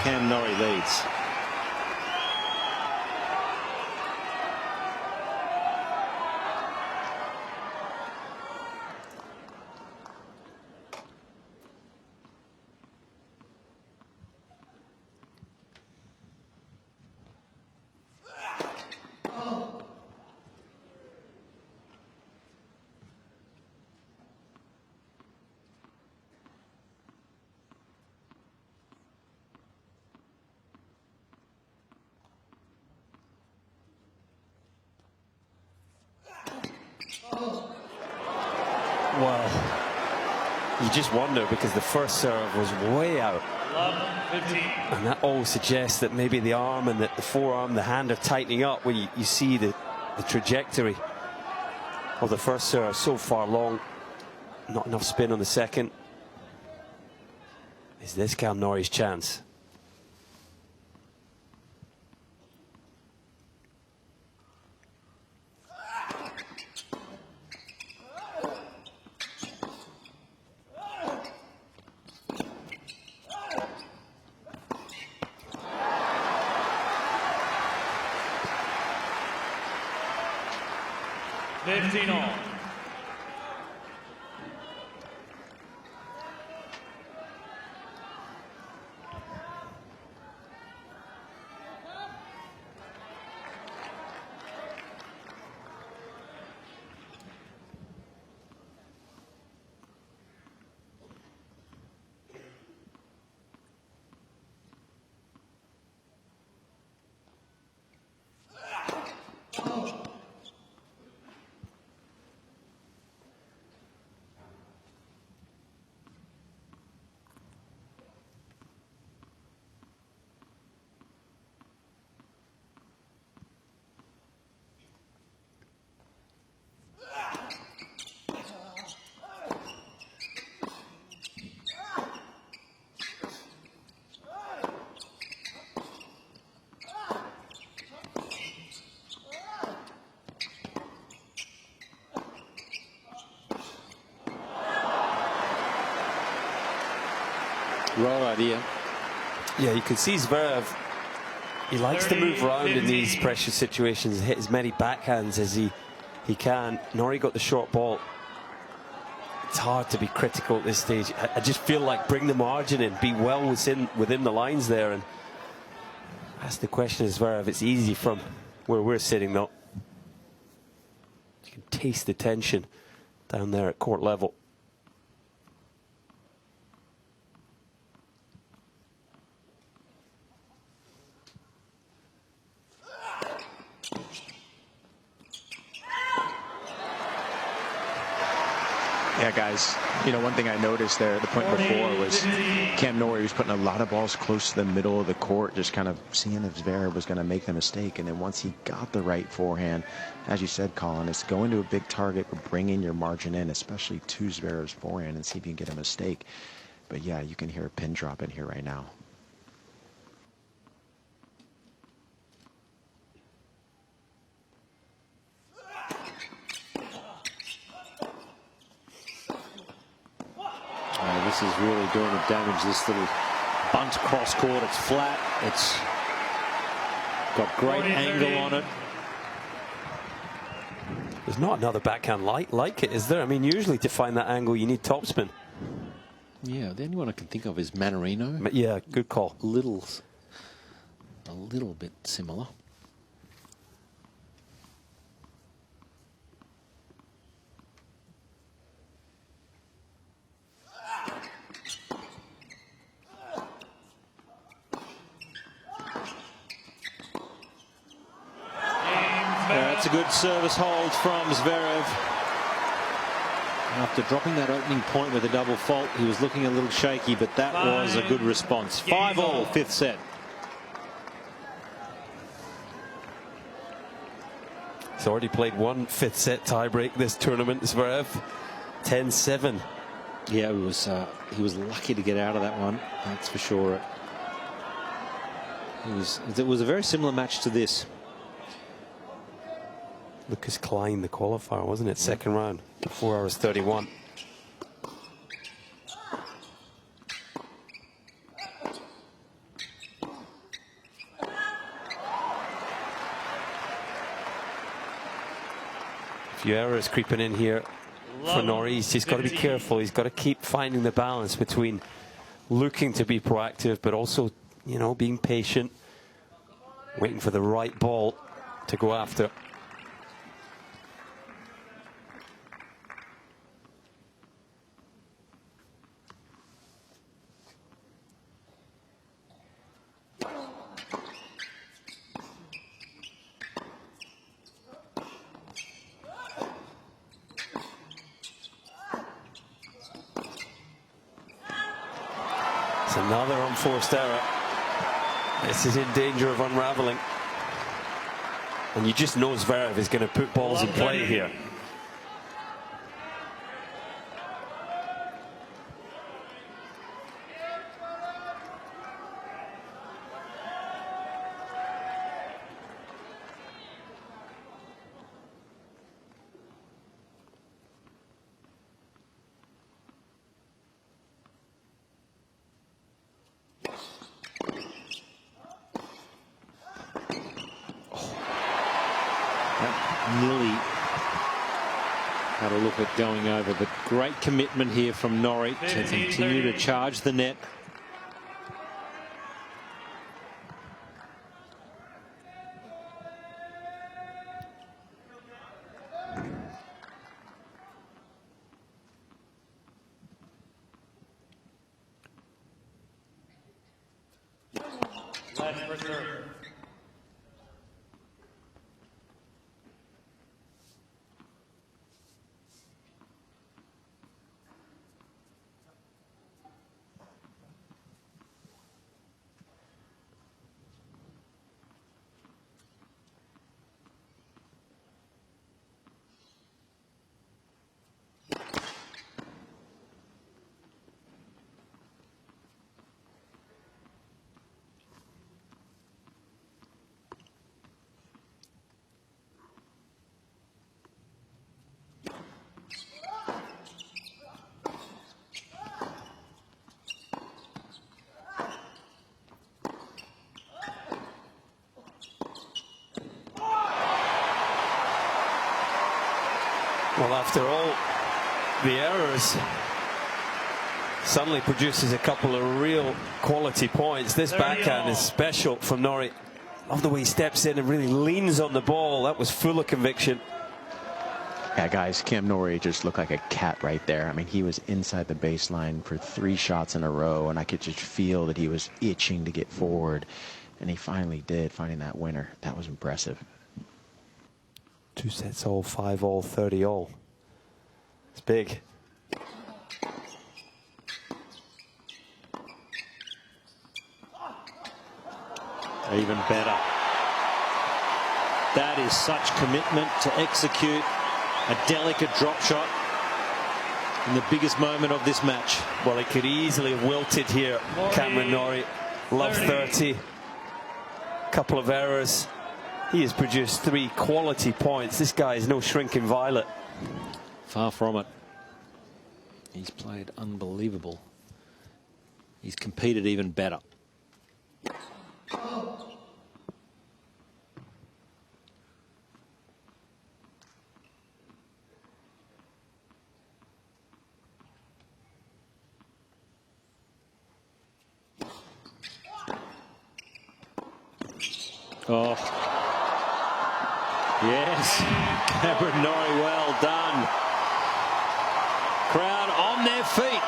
Cam Norrie leads. Well, you just wonder, because the first serve was way out. 15. And that all suggests that maybe the arm and the forearm, the hand are tightening up when you see the trajectory of the first serve so far long. Not enough spin on the second. Is this Cam Norrie's chance? All. Right idea. Yeah, you can see Zverev, he likes to move around in these pressure situations, hit as many backhands as he can. Norrie got the short ball. It's hard to be critical at this stage. I just feel like bring the margin in, be well within the lines there. And that's the question, is Zverev. It's easy from where we're sitting though. You can taste the tension down there at court level. Yeah, guys, you know, one thing I noticed there, the point before, was Cam Norrie was putting a lot of balls close to the middle of the court, just kind of seeing if Zverev was going to make the mistake. And then once he got the right forehand, as you said, Colin, it's going to a big target, but bringing your margin in, especially to Zverev's forehand, and see if you can get a mistake. But yeah, you can hear a pin drop in here right now. This is really doing the damage. This little bunt cross court. It's flat. It's got great angle on it. There's not another backhand like it, is there? I mean, usually to find that angle, you need topspin. Yeah, the only one I can think of is Mannarino. Yeah, good call. A little bit similar. That's a good service hold from Zverev. After dropping that opening point with a double fault, he was looking a little shaky, but that was a good response. 5-all, fifth set. He's already played one fifth set tiebreak this tournament, Zverev. 10-7. Yeah, he was lucky to get out of that one, that's for sure. It was a very similar match to this. Lucas Klein, the qualifier, wasn't it? Second round, 4 hours 31. A few errors creeping in here for Norrie. He's got to be careful. He's got to keep finding the balance between looking to be proactive, but also, you know, being patient, waiting for the right ball to go after. It's another unforced error. This is in danger of unraveling. And you just know Zverev is going to put balls in play here. Nearly had a look at going over, but great commitment here from Norrie to continue to charge the net. Well, after all the errors, suddenly produces a couple of real quality points. This backhand is special from Norrie. Love the way he steps in and really leans on the ball. That was full of conviction. Yeah, guys, Cam Norrie just looked like a cat right there. I mean, he was inside the baseline for 3 shots in a row, and I could just feel that he was itching to get forward. And he finally did, finding that winner. That was impressive. 2 sets all, 5 all, 30 all. It's big. Even better. That is such commitment to execute a delicate drop shot in the biggest moment of this match. Well, it could easily have wilted here. Cameron Norrie, love 30. Couple of errors. He has produced 3 quality points. This guy is no shrinking violet. Far from it. He's played unbelievable. He's competed even better. Oh, yes, Cameron Norrie, well done. Crowd on their feet.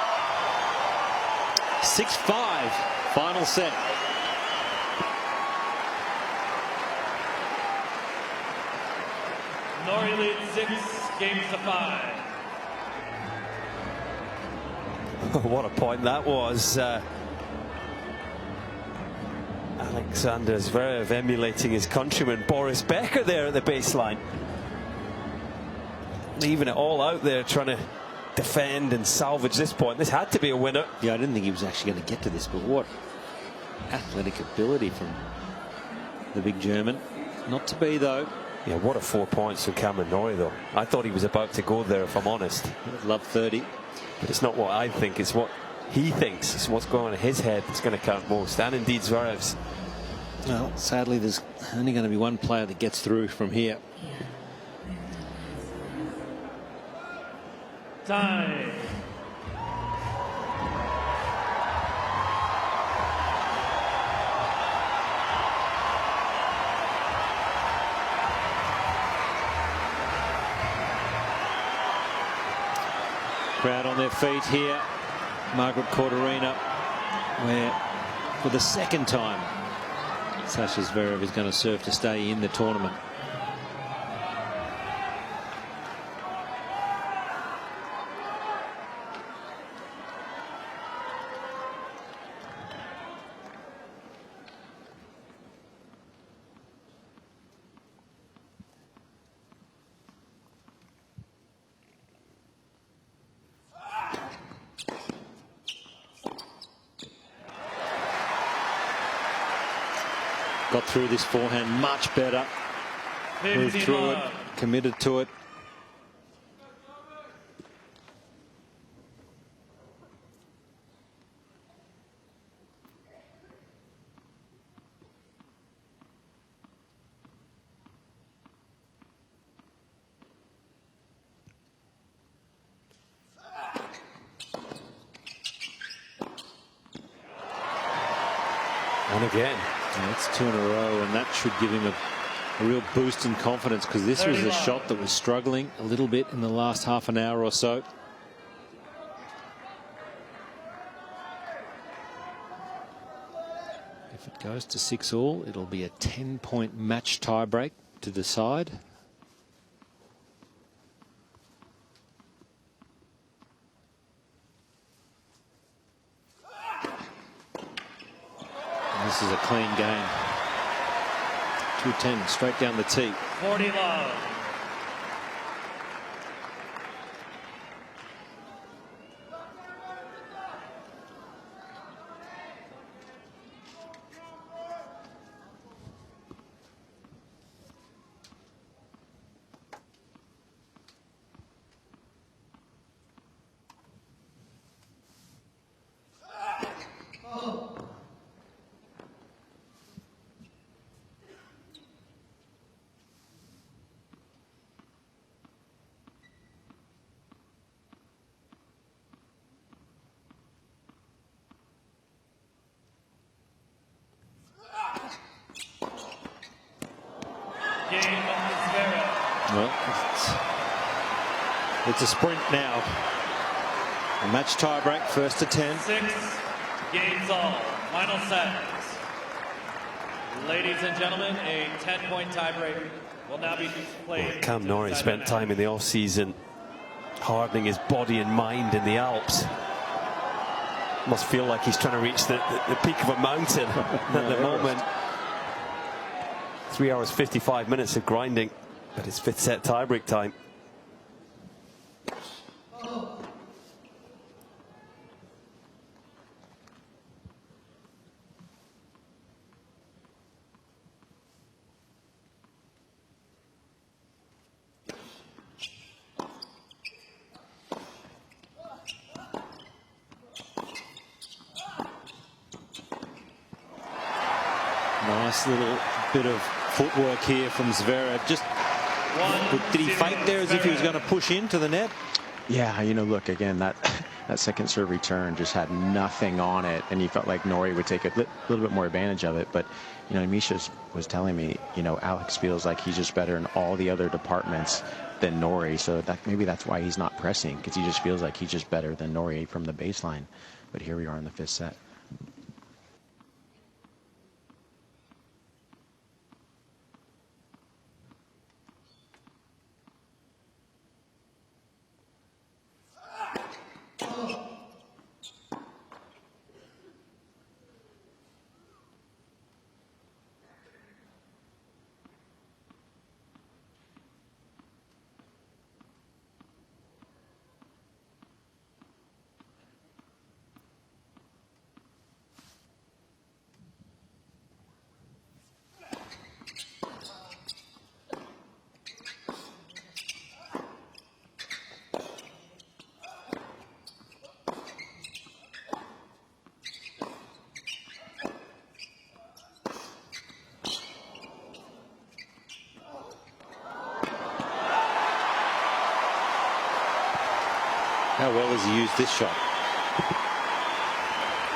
6-5, final set. Norrie leads 6 games to 5. What a point that was. Alexander Zverev emulating his countryman Boris Becker there at the baseline. Leaving it all out there, trying to defend and salvage this point. This had to be a winner. Yeah, I didn't think he was actually going to get to this, but what athletic ability from the big German. Not to be, though. Yeah, what a 4 points from Cameron Norrie, though. I thought he was about to go there, if I'm honest. Love 30. But it's not what I think, it's what he thinks. It's what's going on in his head that's going to count most. And indeed Zverev's. Well, sadly, there's only going to be one player that gets through from here. Time. Crowd on their feet here. Margaret Court Arena, where for the second time Sasha Zverev is going to serve to stay in the tournament. Got through this forehand much better. Moved through it, committed to it. And again. That's 2 in a row, and that should give him a real boost in confidence, because this was a shot that was struggling a little bit in the last half an hour or so. If it goes to 6-all, it'll be a 10-point match tiebreak to decide. This is a clean game. 2-10 straight down the tee. 40 love. Well, it's a sprint now. A match tiebreak, first to 10. 6 games all. Final set. Ladies and gentlemen, a 10-point tiebreak will now be played. Well, Cam Norrie spent time in the off-season hardening his body and mind in the Alps. Must feel like he's trying to reach the peak of a mountain at the moment. 3 hours 55 minutes of grinding, but it's fifth set tiebreak time. Nice little bit of footwork here from Zverev. Just did he fake there as if he was going to push into the net? Yeah, you know, look, again, that second serve return just had nothing on it, and you felt like Norrie would take a little bit more advantage of it. But, you know, Misha was telling me, you know, Alex feels like he's just better in all the other departments than Norrie. So maybe that's why he's not pressing, because he just feels like he's just better than Norrie from the baseline. But here we are in the fifth set. How well has he used this shot?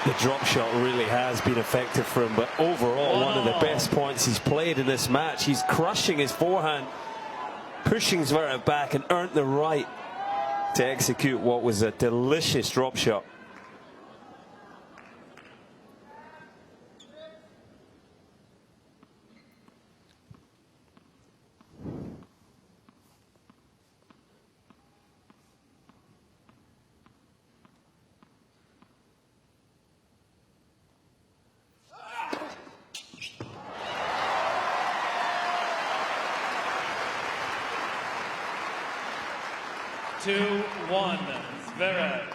The drop shot really has been effective for him, but overall one of the best points he's played in this match. He's crushing his forehand, pushing Zverev back, and earned the right to execute what was a delicious drop shot. Two, one, Zverev.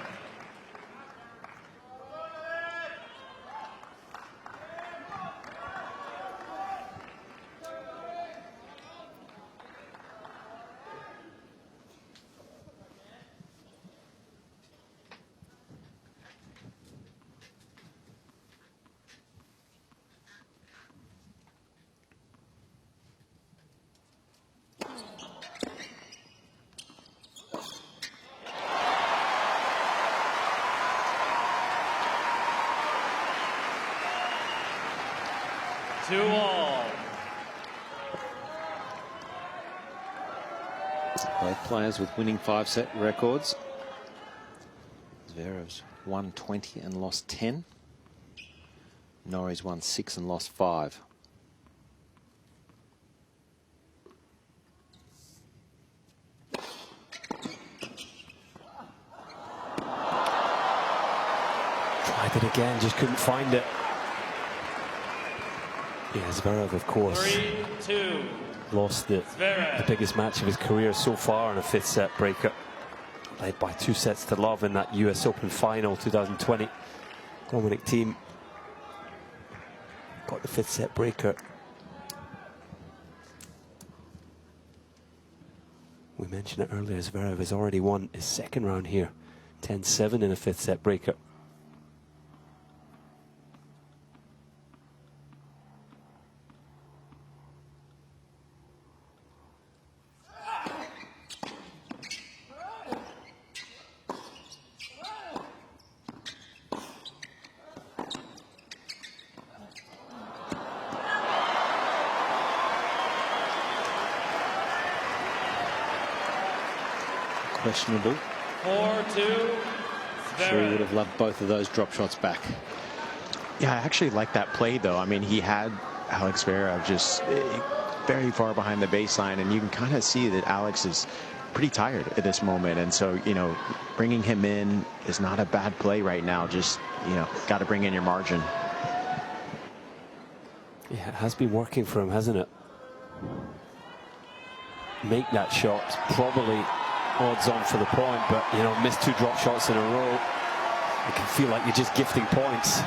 Two all. Both players with winning 5-set records. Zverev's won 20 and lost 10. Norrie's won 6 and lost 5. Tried it again, just couldn't find it. Yeah, Zverev, of course, 3-2. lost the biggest match of his career so far in a fifth set breakup, led by 2 sets to love in that US Open final 2020. Dominic Thiem got the fifth set breaker. We mentioned it earlier, Zverev has already won his second round here, 10-7 in a fifth set breakup. Questionable. 4-2. Sure, he would have loved both of those drop shots back. Yeah, I actually like that play, though. I mean, he had Alex Zverev just very far behind the baseline, and you can kind of see that Alex is pretty tired at this moment. And so, you know, bringing him in is not a bad play right now. Just, you know, got to bring in your margin. Yeah, it has been working for him, hasn't it? make that shot. Probably odds on for the point, but you know, missed 2 drop shots in a row. You can feel like you're just gifting points.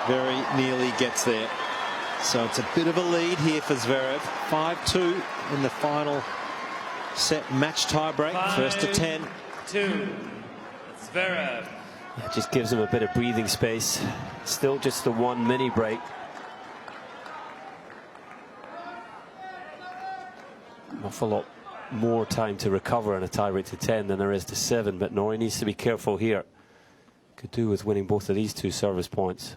Very nearly gets there. So it's a bit of a lead here for Zverev. 5-2 in the final set match tiebreak. First to 10. 2. Zverev. It just gives him a bit of breathing space. Still just the 1 mini break. An awful lot more time to recover in a tiebreak to 10 than there is to 7, but Norrie needs to be careful here. Could do with winning both of these 2 service points.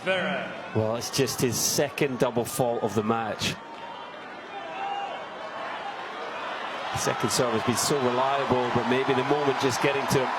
Zverev. Well, it's just his second double fault of the match. The second serve has been so reliable, but maybe the moment just getting to him.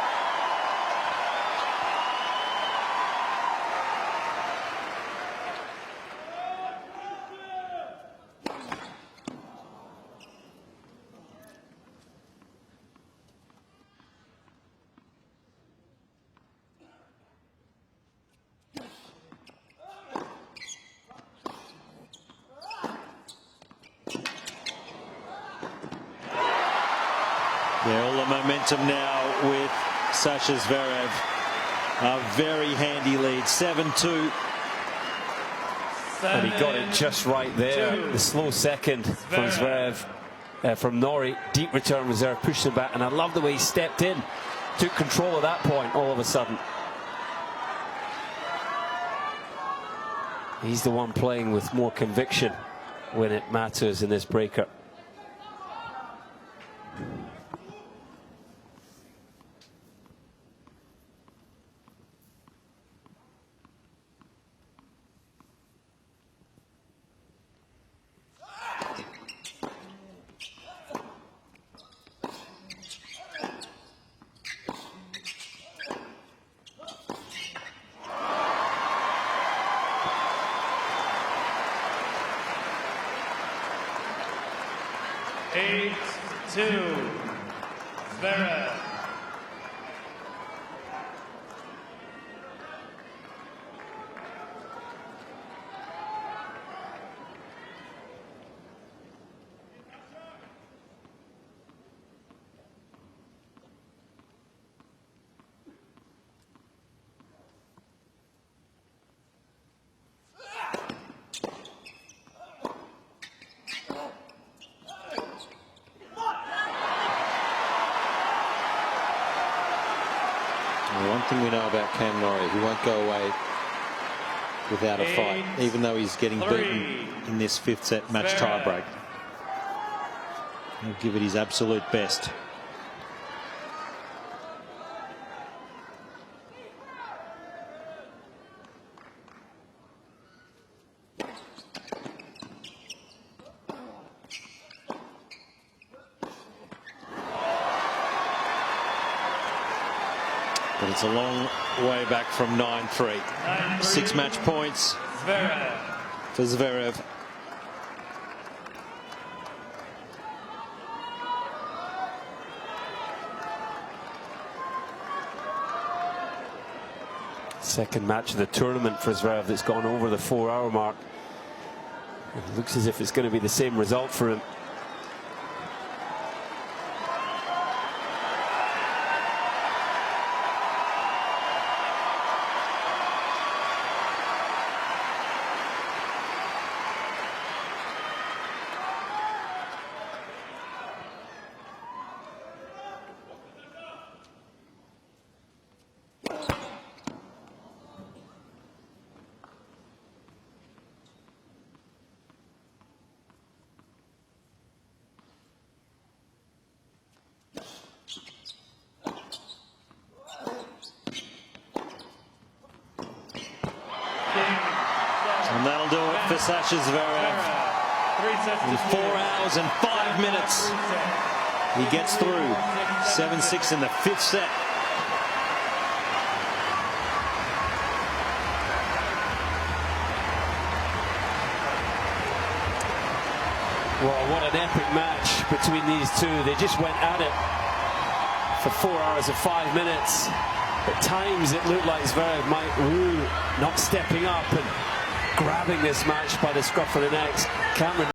Yeah, all the momentum now with Sasha Zverev. A very handy lead, 7-2. And he got it just right there. The slow second from Zverev, from Norrie. Deep return was there, pushed him back, and I love the way he stepped in, took control at that point all of a sudden. He's the one playing with more conviction when it matters in this breaker. Zverev. One thing we know about Cameron Norrie, he won't go away without a fight, even though he's getting beaten in this 5th set match tiebreak. He'll give it his absolute best. But it's a long way back from 9-3. 6 match points for Zverev. Second match of the tournament for Zverev that's gone over the 4-hour mark. It looks as if it's going to be the same result for him. Sasha Zverev. 3 sets In to 4 hours and 5 minutes, he gets through. 7-6 in the 5th set. Well, what an epic match between these two. They just went at it for 4 hours and 5 minutes. At times it looked like Zverev might not stepping up and grabbing this match by the scruff of the neck. Cameron